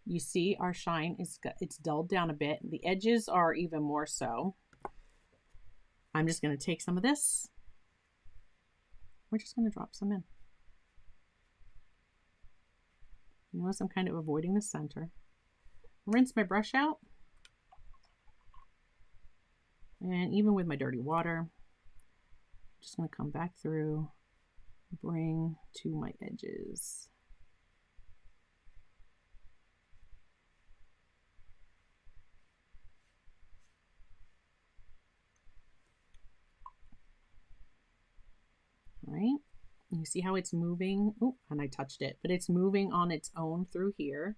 You see our shine is, it's dulled down a bit. The edges are even more so. I'm just going to take some of this. We're just going to drop some in. Notice I'm kind of avoiding the center. Rinse my brush out. And even with my dirty water, I'm just going to come back through, bring to my edges. Right? You see how it's moving? Oh, and I touched it, but it's moving on its own through here.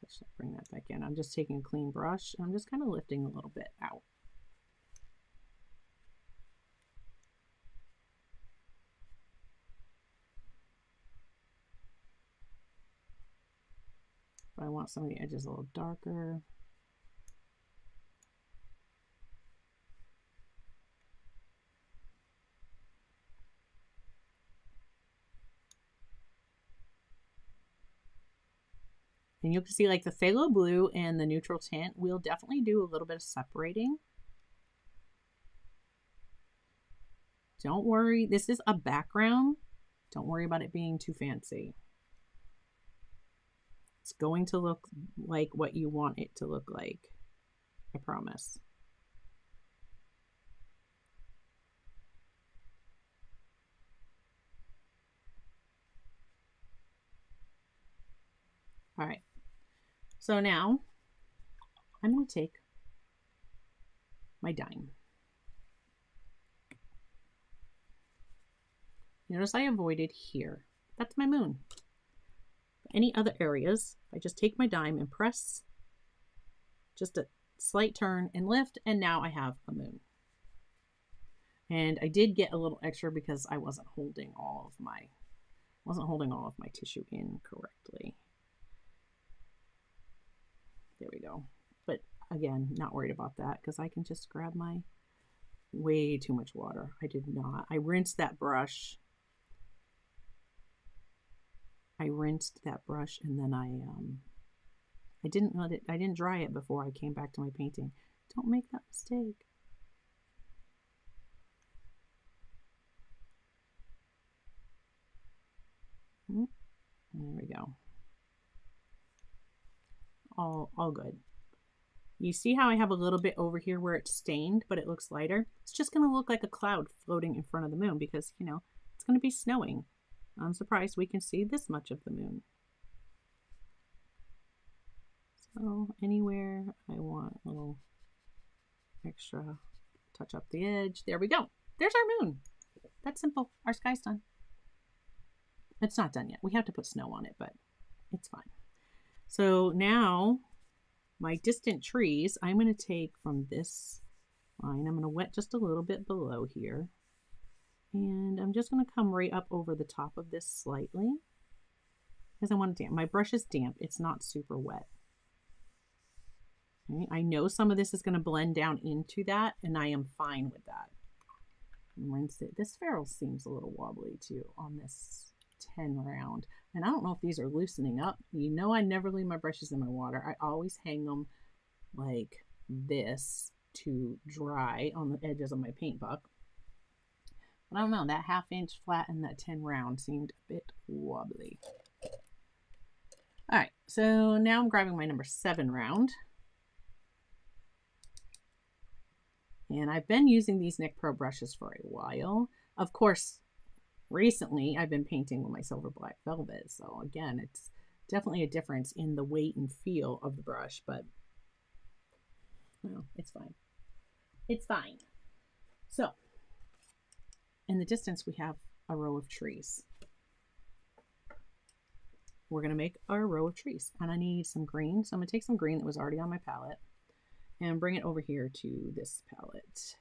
Touch that, bring that back in. I'm just taking a clean brush. I'm just kind of lifting a little bit out. But I want some of the edges a little darker. And you can see like the phthalo blue and the neutral tint will definitely do a little bit of separating. Don't worry, this is a background. Don't worry about it being too fancy. It's going to look like what you want it to look like. I promise. All right. So now I'm going to take my dime. Notice I avoided here. That's my moon. Any other areas, I just take my dime and press just a slight turn and lift, and now I have a moon. And I did get a little extra because I wasn't holding all of my tissue in correctly. There we go. But again, not worried about that because I can just grab my way too much water. I did not. I rinsed that brush. And then I didn't let it, I didn't dry it before I came back to my painting. Don't make that mistake. There we go. All good. You see how I have a little bit over here where it's stained, but it looks lighter? It's just going to look like a cloud floating in front of the moon because, you know, it's going to be snowing. I'm surprised we can see this much of the moon. So anywhere I want a little extra, touch up the edge. There we go. There's our moon. That's simple. Our sky's done. It's not done yet. We have to put snow on it, but it's fine. So now my distant trees, I'm going to take from this line. I'm going to wet just a little bit below here. And I'm just going to come right up over the top of this slightly because I want to damp. My brush is damp. It's not super wet. Okay. I know some of this is going to blend down into that, and I am fine with that. Rinse it. This ferrule seems a little wobbly too on this 10 round. And I don't know if these are loosening up. You know, I never leave my brushes in my water. I always hang them like this to dry on the edges of my paint buck. But I don't know, that 1/2 inch flat and that 10 round seemed a bit wobbly. All right, so now I'm grabbing my number 7 round. And I've been using these Nick Pro brushes for a while. Of course, recently I've been painting with my silver black velvet. So again, it's definitely a difference in the weight and feel of the brush, but no, it's fine. It's fine. So in the distance, we have a row of trees. We're going to make our row of trees, and I need some green. So I'm going to take some green that was already on my palette and bring it over here to this palette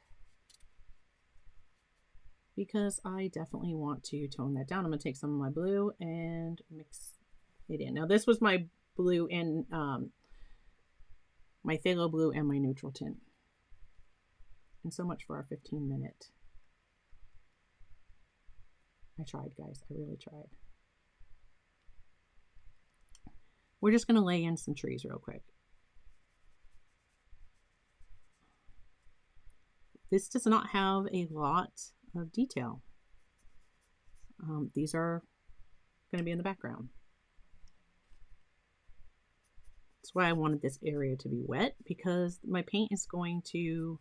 because I definitely want to tone that down. I'm going to take some of my blue and mix it in. Now this was my blue and my phthalo blue and my neutral tint. And so much for our 15-minute. I tried, guys. I really tried. We're just going to lay in some trees real quick. This does not have a lot of detail. These are going to be in the background. That's why I wanted this area to be wet, because my paint is going to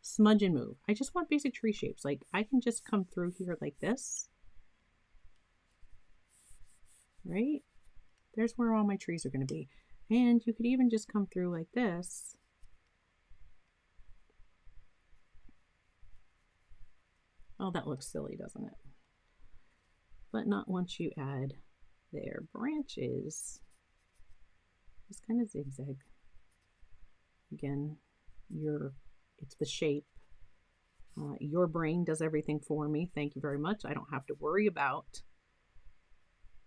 smudge and move. I just want basic tree shapes. Like I can just come through here like this. Right? There's where all my trees are going to be. And you could even just come through like this. Oh, that looks silly, doesn't it? But not once you add their branches. It's kind of zigzag. Again, it's the shape. Your brain does everything for me. Thank you very much. I don't have to worry about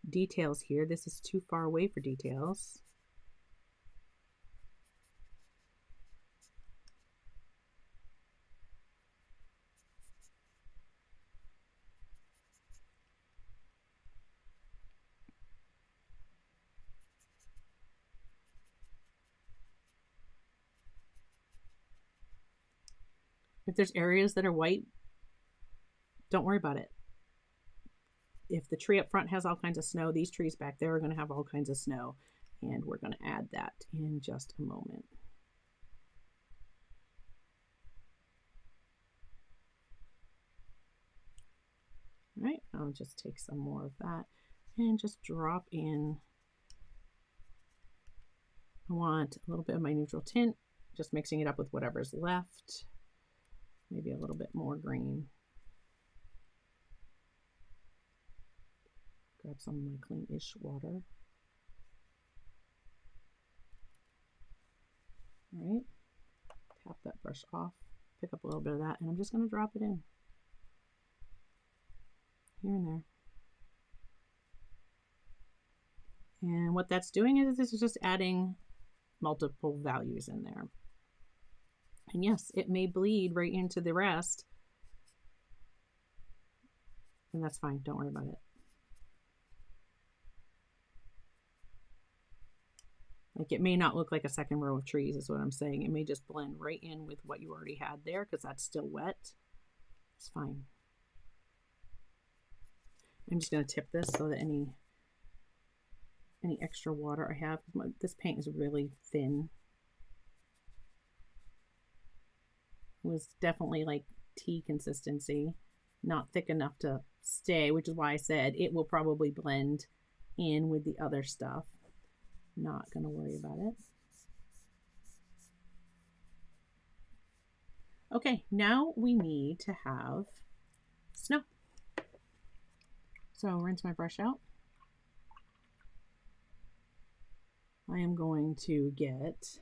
details here. This is too far away for details. If there's areas that are white, don't worry about it. If the tree up front has all kinds of snow, these trees back there are going to have all kinds of snow, and we're going to add that in just a moment. All right, I'll just take some more of that and just drop in I want a little bit of my neutral tint, just mixing it up with whatever's left. Maybe a little bit more green. Grab some of my clean-ish water. All right, tap that brush off, pick up a little bit of that, and I'm just going to drop it in here and there. And what that's doing is this is just adding multiple values in there. And yes, it may bleed right into the rest, and that's fine. Don't worry about it. Like, it may not look like a second row of trees is what I'm saying. It may just blend right in with what you already had there because that's still wet. It's fine. I'm just going to tip this so that any extra water I have, this paint is really thin. It was definitely like tea consistency, not thick enough to stay, which is why I said it will probably blend in with the other stuff. Not going to worry about it. Okay, now we need to have snow. So rinse my brush out. I am going to get,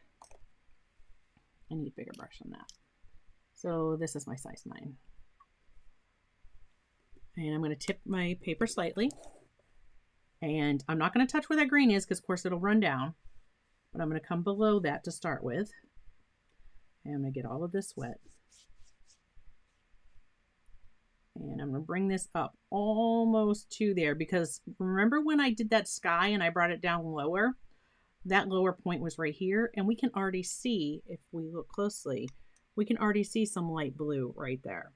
I need a bigger brush than that. So this is my size 9. And I'm going to tip my paper slightly. And I'm not going to touch where that green is because of course it'll run down. But I'm going to come below that to start with. And I'm going to get all of this wet. And I'm going to bring this up almost to there because remember when I did that sky and I brought it down lower? That lower point was right here, and we can already see, if we look closely, we can already see some light blue right there.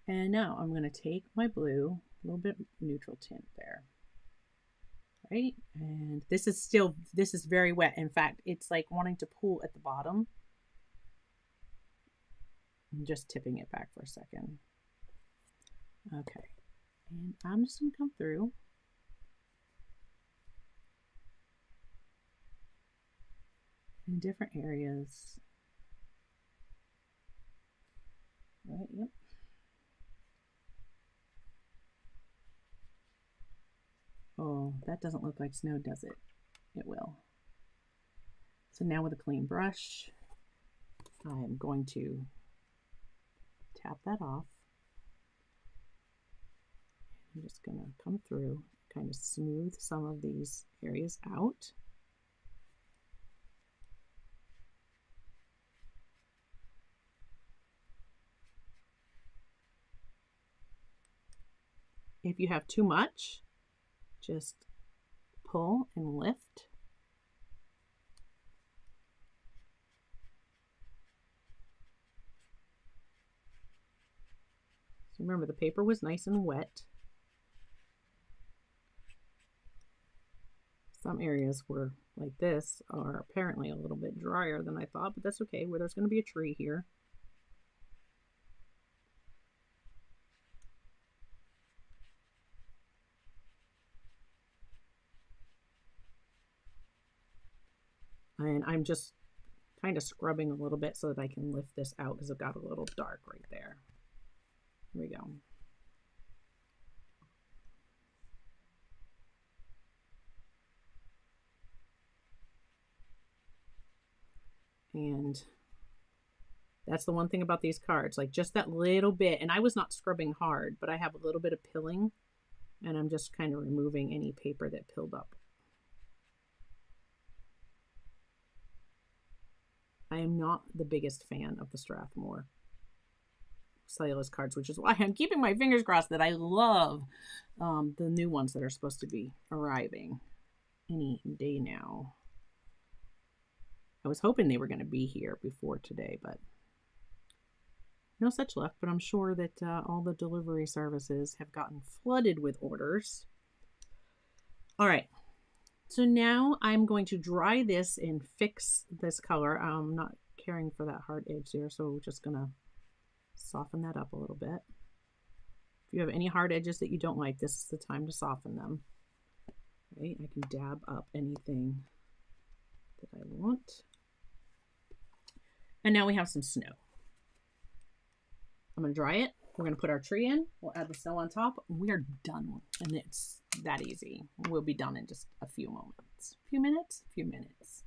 And now I'm going to take my blue, a little bit neutral tint there, right? And this is very wet. In fact, it's like wanting to pool at the bottom. I'm just tipping it back for a second. Okay, and I'm just going to come through. In different areas. Right, yep. Oh, that doesn't look like snow, does it? It will. So now with a clean brush, I'm going to tap that off. I'm just going to come through, kind of smooth some of these areas out. If you have too much, just pull and lift. So remember, the paper was nice and wet. Some areas were like this are apparently a little bit drier than I thought, but that's okay. Where there's going to be a tree here. And I'm just kind of scrubbing a little bit so that I can lift this out because it got a little dark right there. Here we go. And that's the one thing about these cards, like just that little bit, and I was not scrubbing hard, but I have a little bit of pilling, and I'm just kind of removing any paper that pilled up. I am not the biggest fan of the Strathmore cellulose cards, which is why I'm keeping my fingers crossed that I love the new ones that are supposed to be arriving any day now. I was hoping they were going to be here before today, but no such luck. But I'm sure that all the delivery services have gotten flooded with orders. All right. So now I'm going to dry this and fix this color. I'm not caring for that hard edge there, so we're just going to soften that up a little bit. If you have any hard edges that you don't like, this is the time to soften them. Okay, I can dab up anything that I want. And now we have some snow. I'm going to dry it. We're going to put our tree in. We'll add the snow on top. We are done. And it's that easy. We'll be done in just a few moments. A few minutes? A few minutes.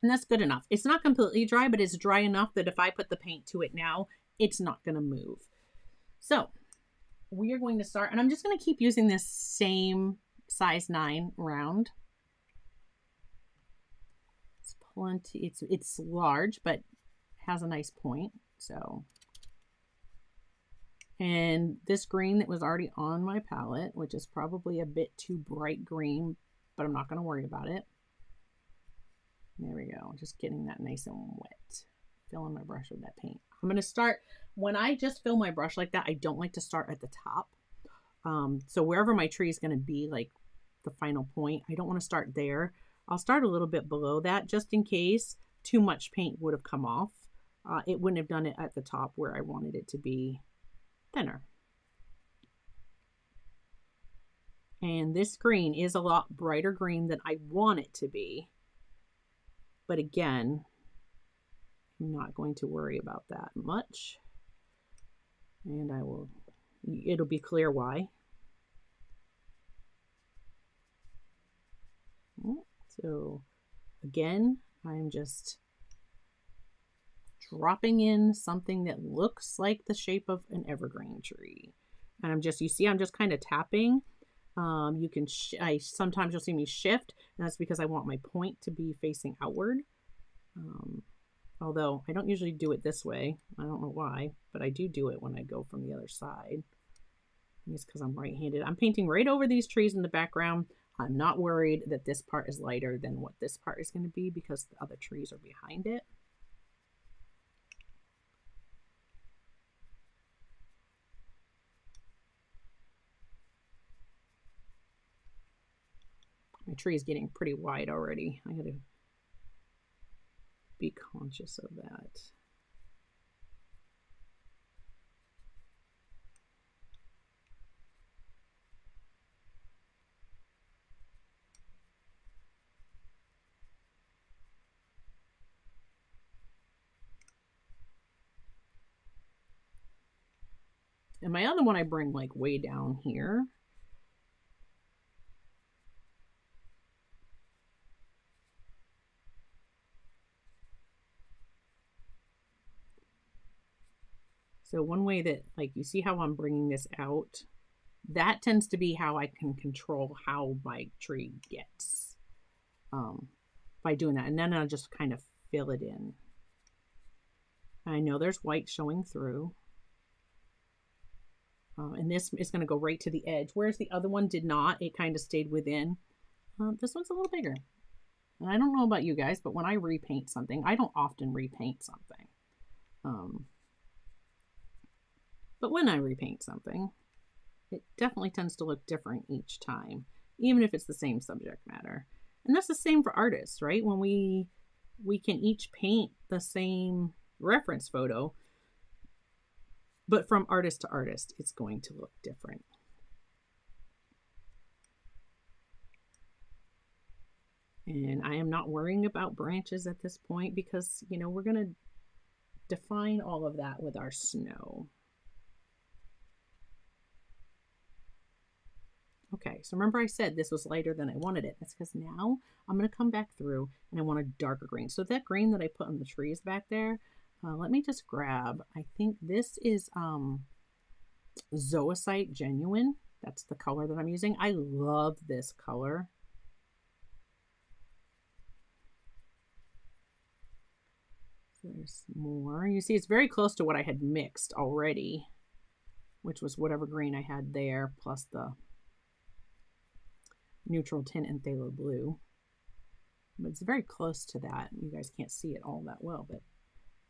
And that's good enough. It's not completely dry, but it's dry enough that if I put the paint to it now, it's not going to move. So we are going to start, and I'm just going to keep using this same size 9 round. It's plenty. It's large, but has a nice point. So, and this green that was already on my palette, which is probably a bit too bright green, but I'm not going to worry about it. There we go. Just getting that nice and wet. Filling my brush with that paint. I'm going to start, when I just fill my brush like that, I don't like to start at the top. So wherever my tree is going to be, like the final point, I don't want to start there. I'll start a little bit below that just in case too much paint would have come off. It wouldn't have done it at the top where I wanted it to be thinner. And this green is a lot brighter green than I want it to be. But again, I'm not going to worry about that much. And it'll be clear why. So again, I'm just dropping in something that looks like the shape of an evergreen tree. And you see, I'm just kind of tapping. You can, sometimes you'll see me shift, and that's because I want my point to be facing outward. Although I don't usually do it this way. I don't know why, but I do it when I go from the other side. It's because I'm right-handed. I'm painting right over these trees in the background. I'm not worried that this part is lighter than what this part is going to be because the other trees are behind it. My tree is getting pretty wide already. I gotta be conscious of that. And my other one I bring like way down here. So one way that, like, you see how I'm bringing this out, that tends to be how I can control how my tree gets by doing that. And then I'll just kind of fill it in. I know there's white showing through. And this is going to go right to the edge, whereas the other one did not. It kind of stayed within. This one's a little bigger. And I don't know about you guys, but when I repaint something, I don't often repaint something. But when I repaint something, it definitely tends to look different each time, even if it's the same subject matter. And that's the same for artists, right? When we can each paint the same reference photo, but from artist to artist, it's going to look different. And I am not worrying about branches at this point because, you know, we're going to define all of that with our snow. Okay, so remember I said this was lighter than I wanted it. That's because now I'm going to come back through and I want a darker green. So that green that I put on the trees back there, let me just grab, I think this is Zoisite Genuine. That's the color that I'm using. I love this color. So there's more. You see, it's very close to what I had mixed already, which was whatever green I had there, plus the neutral tint and phthalo blue. But it's very close to that. You guys can't see it all that well, but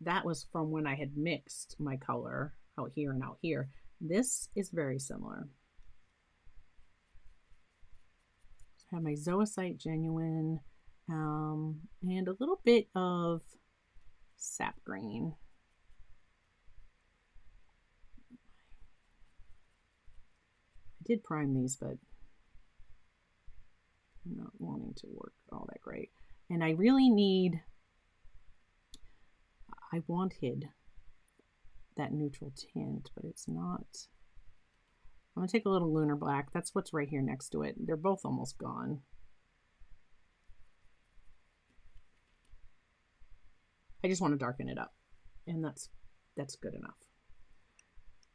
that was from when I had mixed my color out here and out here. This is very similar. So I have my Zoisite Genuine and a little bit of sap green. I did prime these, but I'm not wanting to work all that great. And I really need, I wanted that neutral tint, but it's not. I'm gonna take a little lunar black. That's what's right here next to it. They're both almost gone. I just want to darken it up, and that's good enough.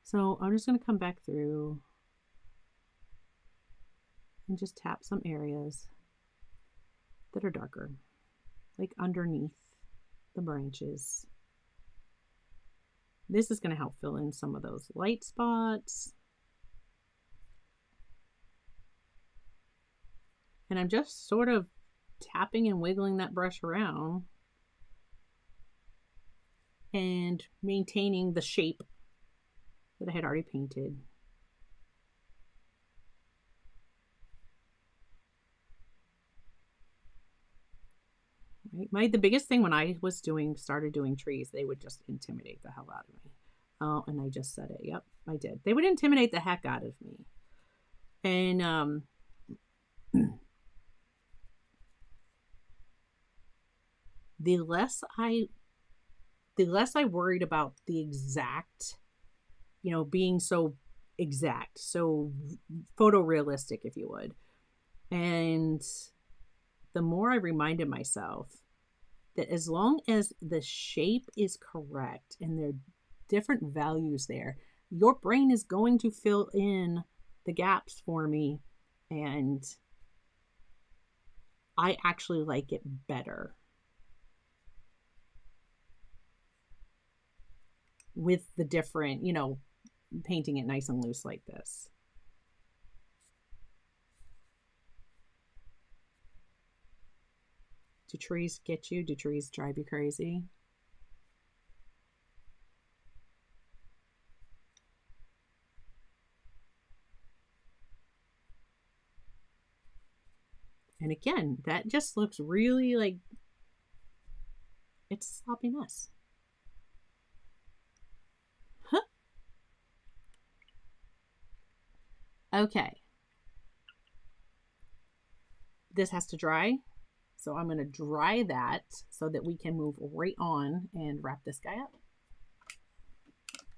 So I'm just gonna come back through and just tap some areas that are darker, like underneath the branches. This is going to help fill in some of those light spots. And I'm just sort of tapping and wiggling that brush around and maintaining the shape that I had already painted. Right? The biggest thing when I was started doing trees, they would just intimidate the hell out of me. Oh, and I just said it. Yep, I did. They would intimidate the heck out of me. And the less I worried about the exact, being so exact, so photorealistic, if you would. And the more I reminded myself that as long as the shape is correct and there are different values there, your brain is going to fill in the gaps for me. And I actually like it better with the different, painting it nice and loose like this. Do trees get you? Do trees drive you crazy? And again, that just looks really like it's a sloppy mess. Huh. Okay. This has to dry. So I'm going to dry that so that we can move right on and wrap this guy up.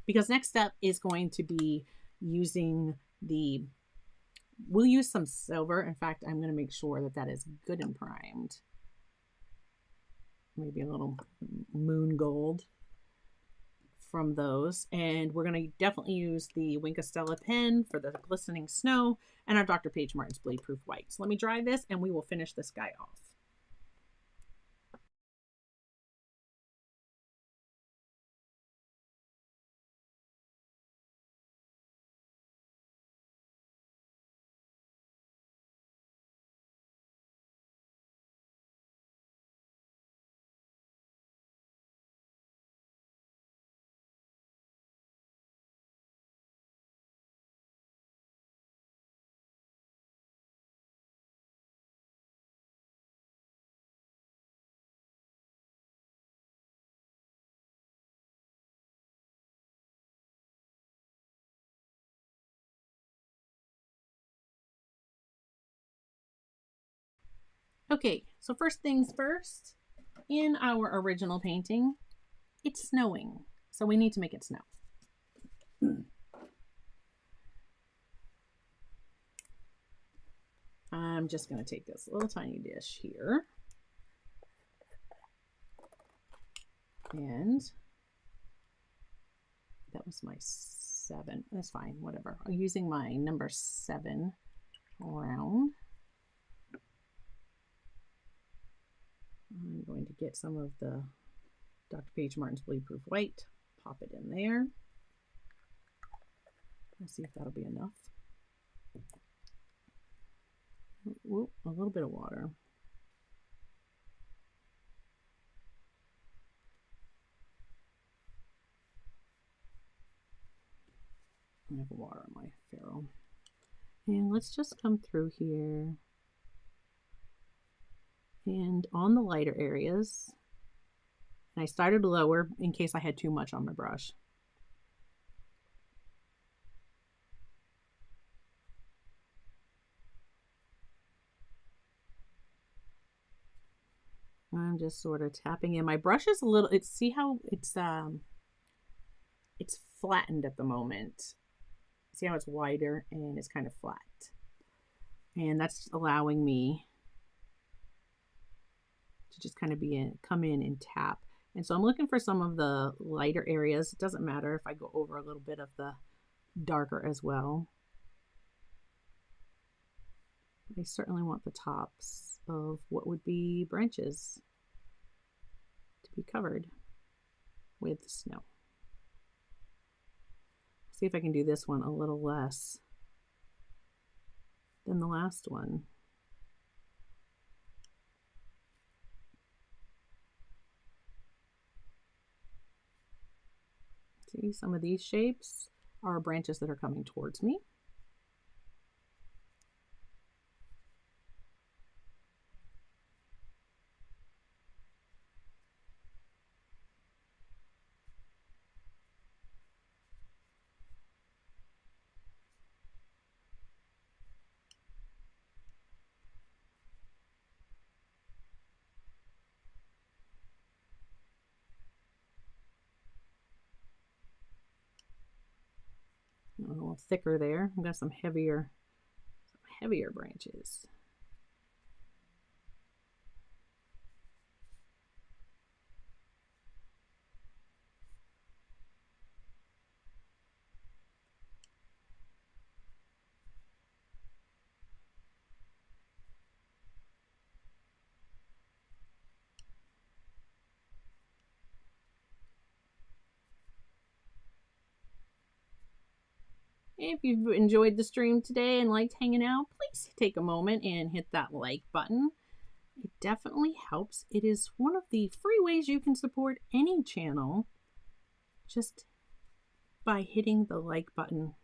Because next step is going to be using we'll use some silver. In fact, I'm going to make sure that that is good and primed. Maybe a little moon gold from those. And we're going to definitely use the Wink of Stella pen for the glistening snow and our Dr. Paige Martin's Blade Proof White. So let me dry this and we will finish this guy off. Okay, so first things first, in our original painting, it's snowing. So we need to make it snow. I'm just going to take this little tiny dish here. And that was my 7. That's fine, whatever. I'm using my number 7 round. I'm going to get some of the Dr. Paige Martin's Blade Proof White, pop it in there. Let's see if that'll be enough. Ooh, a little bit of water. I have water on my ferrule. And let's just come through here. And on the lighter areas, and I started lower in case I had too much on my brush. I'm just sort of tapping in. My brush is a little, see how it's flattened at the moment. See how it's wider and it's kind of flat. And that's allowing me to just kind of come in and tap. And so I'm looking for some of the lighter areas. It doesn't matter if I go over a little bit of the darker as well. I certainly want the tops of what would be branches to be covered with snow. See if I can do this one a little less than the last one. See, some of these shapes are branches that are coming towards me. A little thicker there. I've got some heavier branches. If you've enjoyed the stream today and liked hanging out, please take a moment and hit that like button. It definitely helps. It is one of the free ways you can support any channel just by hitting the like button.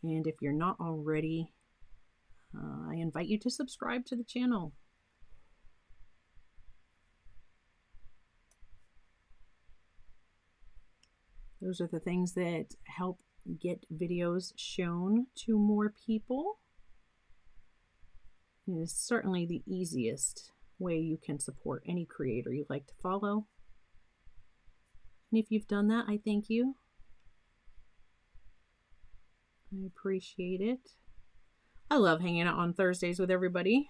And if you're not already, I invite you to subscribe to the channel. Those are the things that help get videos shown to more people. It is certainly the easiest way you can support any creator you like to follow. And if you've done that, I thank you. I appreciate it. I love hanging out on Thursdays with everybody.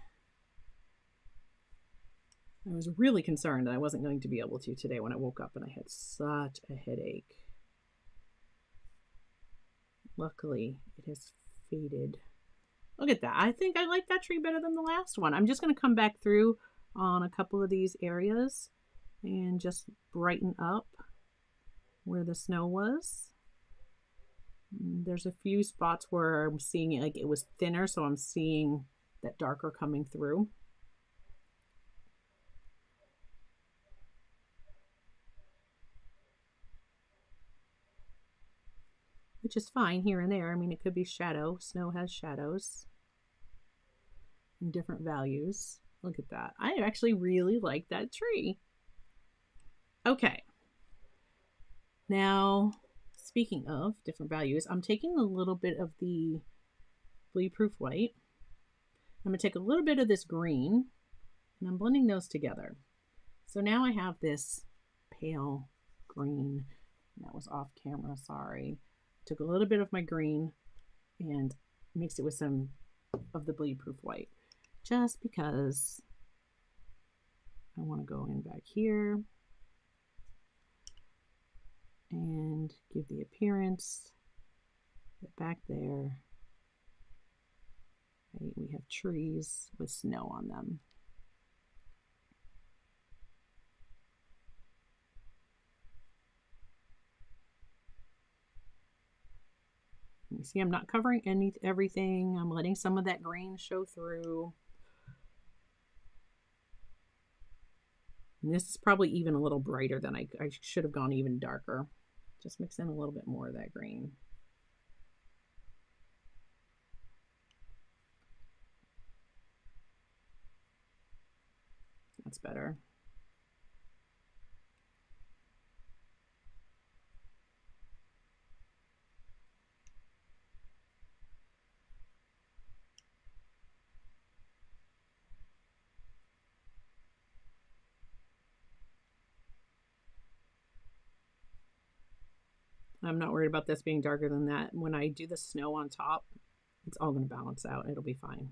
I was really concerned that I wasn't going to be able to today when I woke up and I had such a headache. Luckily, it has faded. Look at that. I think I like that tree better than the last one. I'm just going to come back through on a couple of these areas and just brighten up where the snow was. There's a few spots where I'm seeing it like it was thinner, so I'm seeing that darker coming through. Which is fine here and there. I mean, it could be shadow. Snow has shadows in different values. Look at that. I actually really like that tree. Okay. Now, speaking of different values, I'm taking a little bit of the bleed-proof white. I'm going to take a little bit of this green, and I'm blending those together. So now I have this pale green. That was off camera, sorry. Took a little bit of my green and mixed it with some of the bleed-proof white, just because I want to go in back here and give the appearance that back there, right, we have trees with snow on them. You see, I'm not covering everything. I'm letting some of that green show through. And this is probably even a little brighter than I should have gone even darker. Just mix in a little bit more of that green. That's better. I'm not worried about this being darker than that. When I do the snow on top, it's all going to balance out. It'll be fine.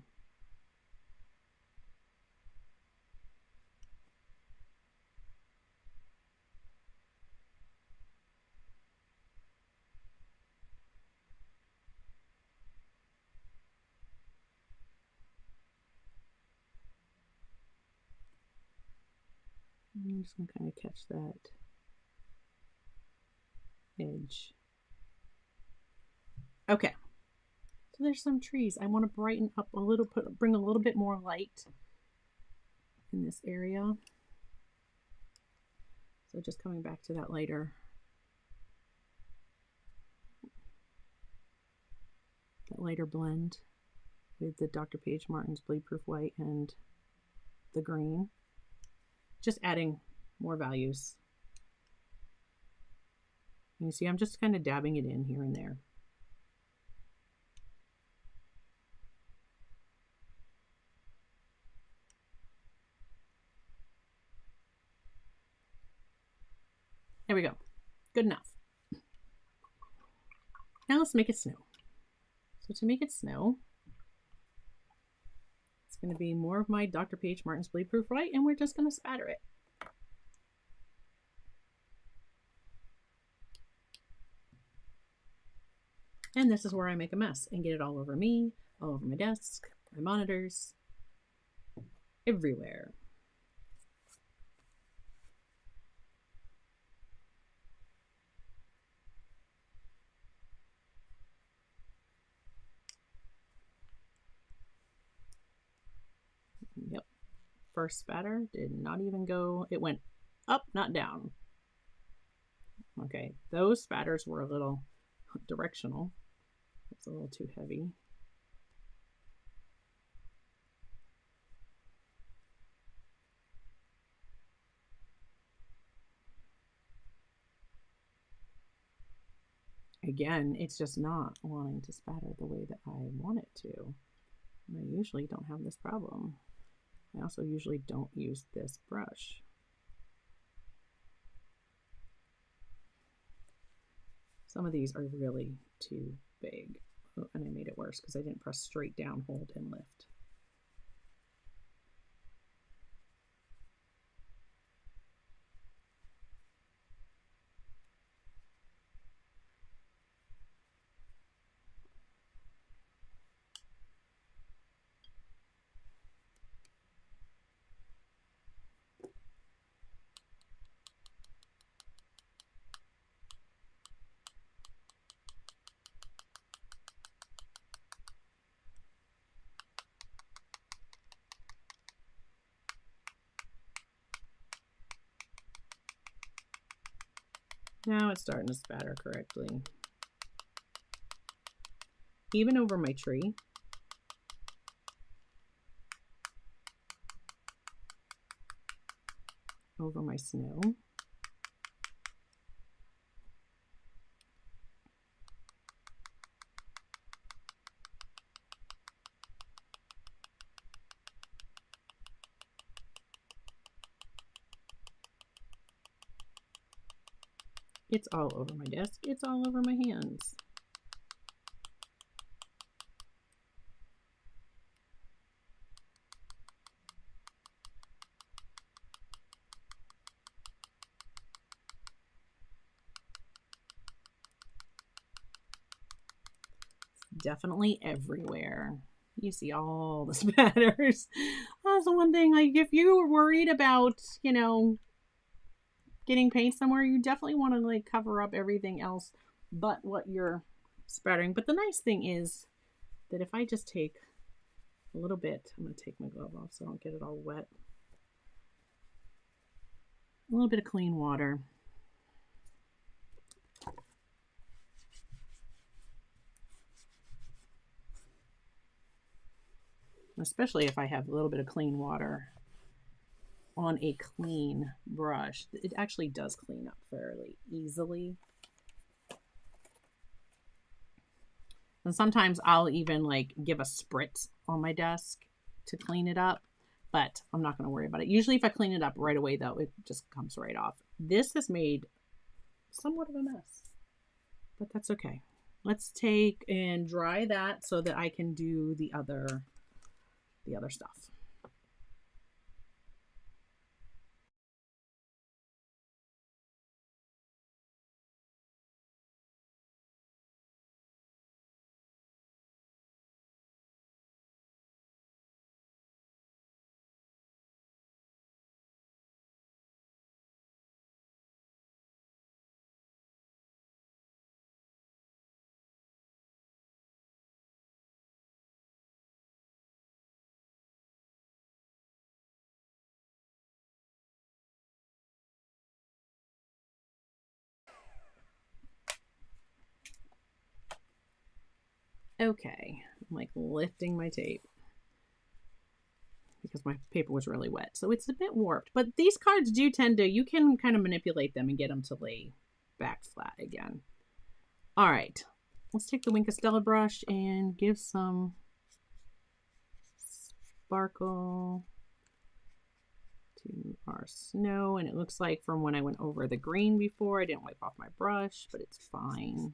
I'm just going to kind of catch that edge. Okay, so there's some trees. I want to brighten up a little, bring a little bit more light in this area. So just coming back to that lighter blend with the Dr. P.H. Martin's Bleed Proof White and the green. Just adding more values. You see, I'm just kind of dabbing it in here and there. There we go. Good enough. Now let's make it snow. So to make it snow, it's going to be more of my Dr. P.H. Martin's Bleed Proof White, and we're just going to spatter it. And this is where I make a mess and get it all over me, all over my desk, my monitors, everywhere. Yep. First spatter did not even go, it went up, not down. Okay, those spatters were a little directional. It's a little too heavy. Again, it's just not wanting to spatter the way that I want it to. And I usually don't have this problem. I also usually don't use this brush. Some of these are really too big. Oh, and I made it worse because I didn't press straight down, hold, and lift. Now it's starting to spatter correctly. Even over my tree. Over my snow. It's all over my desk. It's all over my hands. It's definitely everywhere. You see all the spatters. That's the one thing, like if you were worried about, you know, getting paint somewhere, you definitely want to like cover up everything else but what you're spattering. But the nice thing is that if I just take a little bit, I'm going to take my glove off so I don't get it all wet. A little bit of clean water. Especially if I have a little bit of clean water on a clean brush. It actually does clean up fairly easily. And sometimes I'll even like give a spritz on my desk to clean it up, but I'm not going to worry about it. Usually if I clean it up right away though, it just comes right off. This has made somewhat of a mess, but that's okay. Let's take and dry that so that I can do the other stuff. Okay, I'm like lifting my tape because my paper was really wet. So it's a bit warped, but these cards do tend to, you can kind of manipulate them and get them to lay back flat again. All right, let's take the Wink of Stella brush and give some sparkle to our snow. And it looks like from when I went over the green before, I didn't wipe off my brush, but it's fine.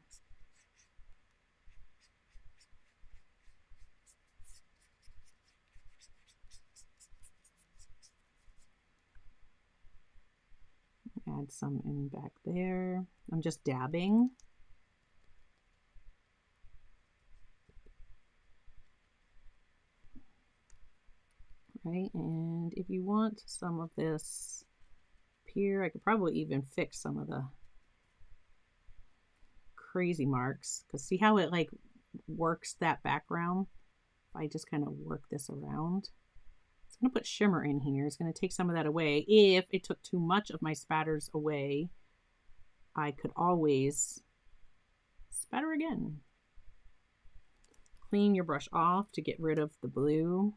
Add some in back there. I'm just dabbing. Right, and if you want some of this up here, I could probably even fix some of the crazy marks, because see how it like works that background? If I just kind of work this around. It's going to put shimmer in here. It's going to take some of that away. If it took too much of my spatters away, I could always spatter again. Clean your brush off to get rid of the blue.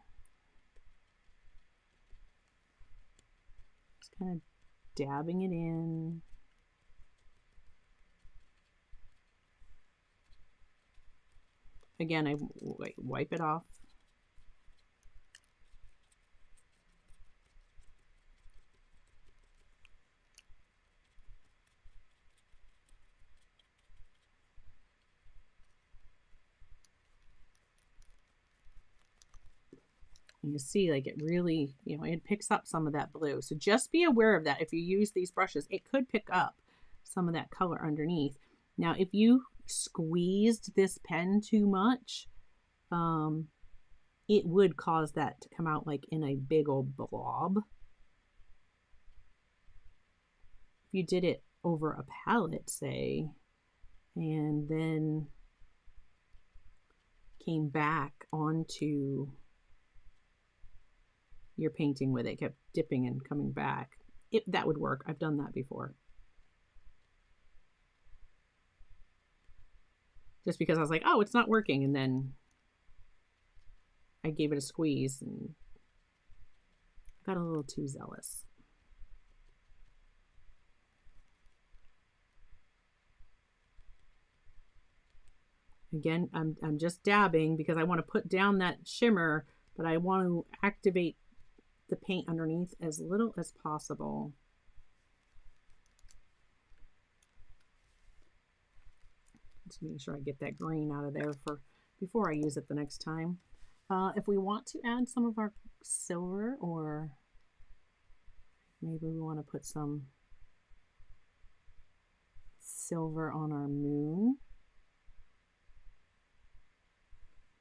Just kind of dabbing it in. Again, I wipe it off. You see, like it really, it picks up some of that blue. So just be aware of that. If you use these brushes, it could pick up some of that color underneath. Now, if you squeezed this pen too much, it would cause that to come out like in a big old blob. If you did it over a palette, say, and then came back onto your painting with it, kept dipping and coming back, that would work. I've done that before. Just because I was like, oh, it's not working, and then I gave it a squeeze and got a little too zealous. Again, I'm just dabbing because I want to put down that shimmer, but I want to activate the paint underneath as little as possible. Just making sure I get that green out of there before I use it the next time. If we want to add some of our silver, or maybe we want to put some silver on our moon,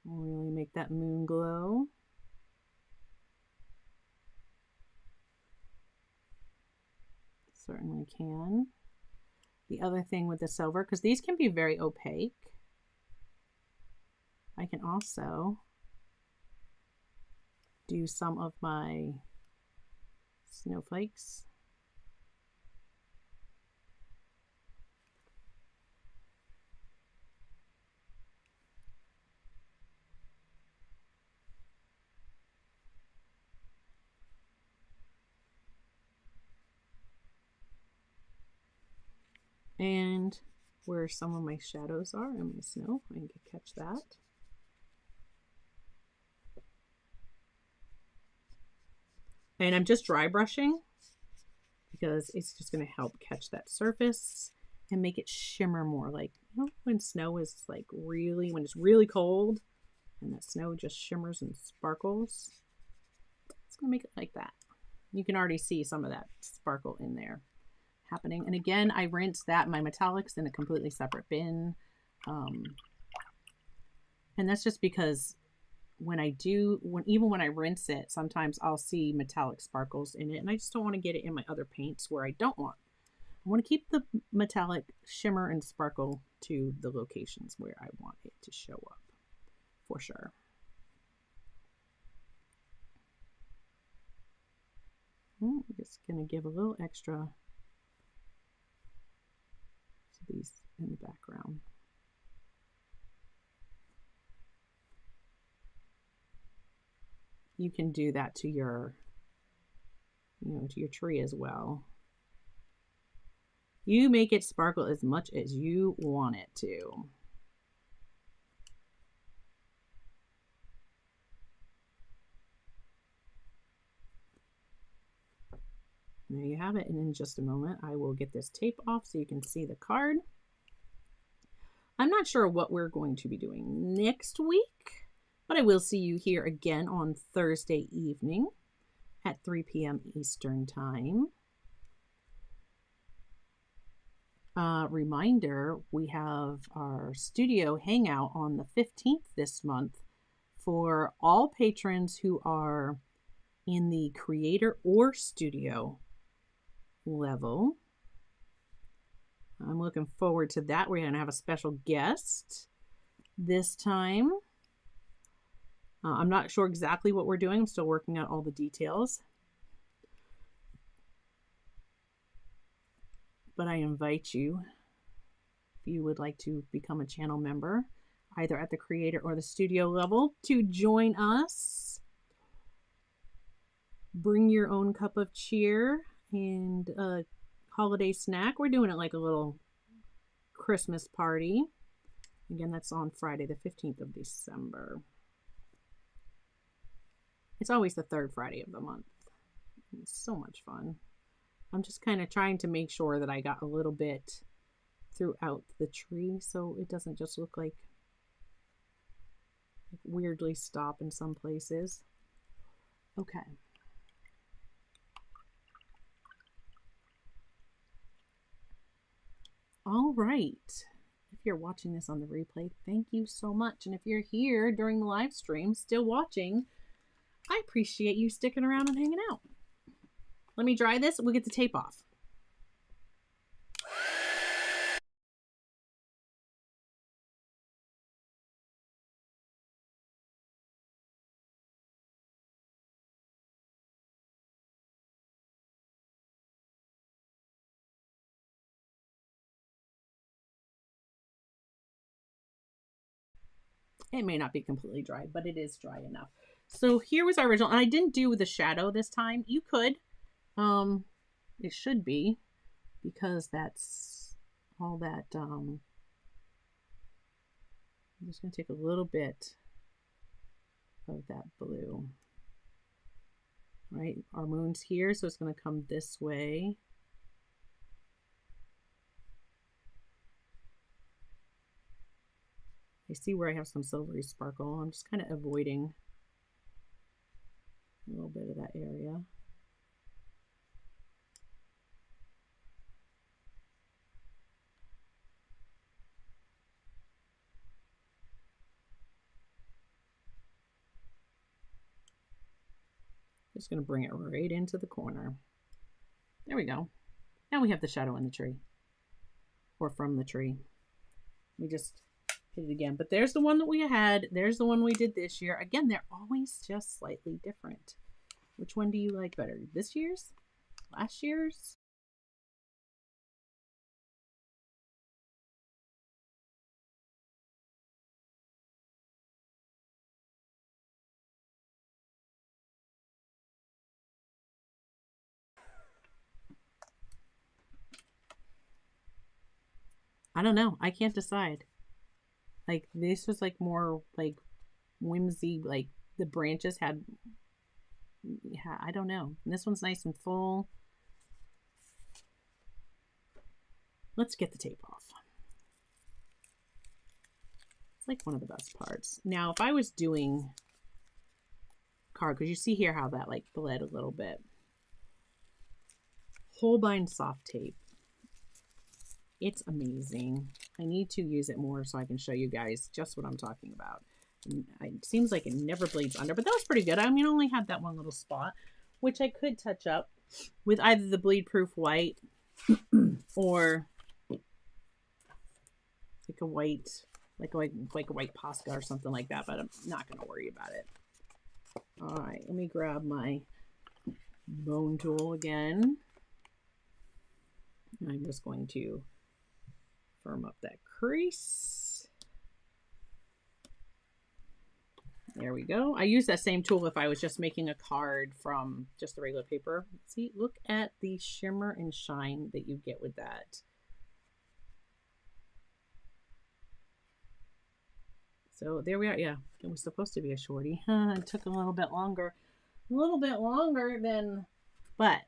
really make that moon glow. Certainly can. The other thing with the silver, because these can be very opaque, I can also do some of my snowflakes. And where some of my shadows are and my snow, I can catch that. And I'm just dry brushing because it's just going to help catch that surface and make it shimmer more. Like, you know, when snow is like really, when it's really cold and that snow just shimmers and sparkles, it's going to make it like that. You can already see some of that sparkle in there happening. And again, I rinse that, my metallics, in a completely separate bin. And that's just because when I do, even when I rinse it, sometimes I'll see metallic sparkles in it, and I just don't want to get it in my other paints where I don't want. I want to keep the metallic shimmer and sparkle to the locations where I want it to show up, for sure. I'm just going to give a little extra to these in the background. You can do that to your, to your tree as well. You make it sparkle as much as you want it to. There you have it. And in just a moment, I will get this tape off so you can see the card. I'm not sure what we're going to be doing next week, but I will see you here again on Thursday evening at 3 p.m. Eastern Time. Reminder, we have our studio hangout on the 15th this month for all patrons who are in the creator or studio level. I'm looking forward to that. We're going to have a special guest this time. I'm not sure exactly what we're doing. I'm still working out all the details. But I invite you, if you would like to become a channel member, either at the creator or the studio level, to join us. Bring your own cup of cheer and a holiday snack. We're doing it like a little Christmas party. Again, that's on Friday, the 15th of December. It's always the third Friday of the month. It's so much fun. I'm just kind of trying to make sure that I got a little bit throughout the tree so it doesn't just look like weirdly stop in some places. Okay. All right. If you're watching this on the replay, thank you so much. And if you're here during the live stream still watching, I appreciate you sticking around and hanging out. Let me dry this. We'll get the tape off. It may not be completely dry, but it is dry enough. So here was our original, and I didn't do the shadow this time. You could. It should be, because that's all that. I'm just going to take a little bit of that blue. All right, our moon's here, so it's going to come this way. I see where I have some silvery sparkle. I'm just kind of avoiding a little bit of that area. Just going to bring it right into the corner. There we go. Now we have the shadow in the tree, or from the tree. We just hit it again. But there's the one that we had. There's the one we did this year. Again, they're always just slightly different. Which one do you like better? This year's? Last year's? I don't know. I can't decide. Like this was like more like whimsy, like the branches had, yeah, I don't know. And this one's nice and full. Let's get the tape off. It's like one of the best parts. Now, if I was doing card, because you see here how that like bled a little bit. Holbein soft tape. It's amazing. I need to use it more so I can show you guys just what I'm talking about. It seems like it never bleeds under, but that was pretty good. I mean, I only had that one little spot, which I could touch up with either the bleed proof white or like a white, like a white Posca or something like that, but I'm not going to worry about it. All right, let me grab my bone tool again. I'm just going to firm up that crease. There we go. I use that same tool if I was just making a card from just the regular paper. See, look at the shimmer and shine that you get with that. So there we are. Yeah, it was supposed to be a shorty. It took a little bit longer than, but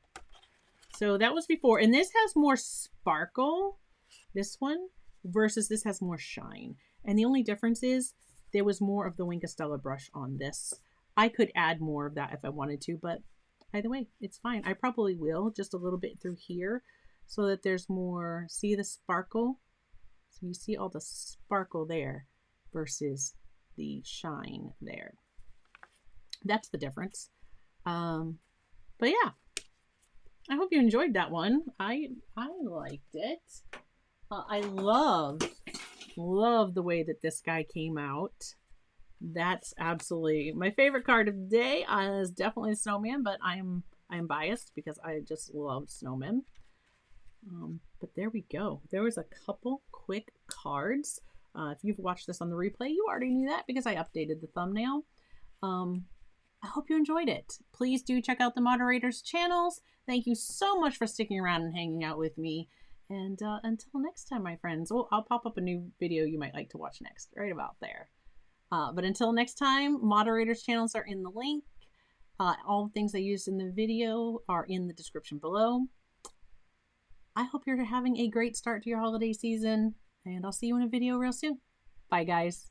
so that was before. And this has more sparkle, this one, versus this has more shine. And the only difference is there was more of the Wink of Stella brush on this. I could add more of that if I wanted to, but either way, it's fine. I probably will just a little bit through here so that there's more, see the sparkle? So you see all the sparkle there versus the shine there. That's the difference. But yeah, I hope you enjoyed that one. I liked it. I love the way that this guy came out. That's absolutely my favorite card of the day. Is definitely Snowman, but I'm biased because I just love Snowman. But there we go. There was a couple quick cards. If you've watched this on the replay, you already knew that because I updated the thumbnail. I hope you enjoyed it. Please do check out the moderators' channels. Thank you so much for sticking around and hanging out with me. And until next time, my friends, I'll pop up a new video you might like to watch next, right about there. But until next time, moderators' channels are in the link. All the things I used in the video are in the description below. I hope you're having a great start to your holiday season, and I'll see you in a video real soon. Bye, guys.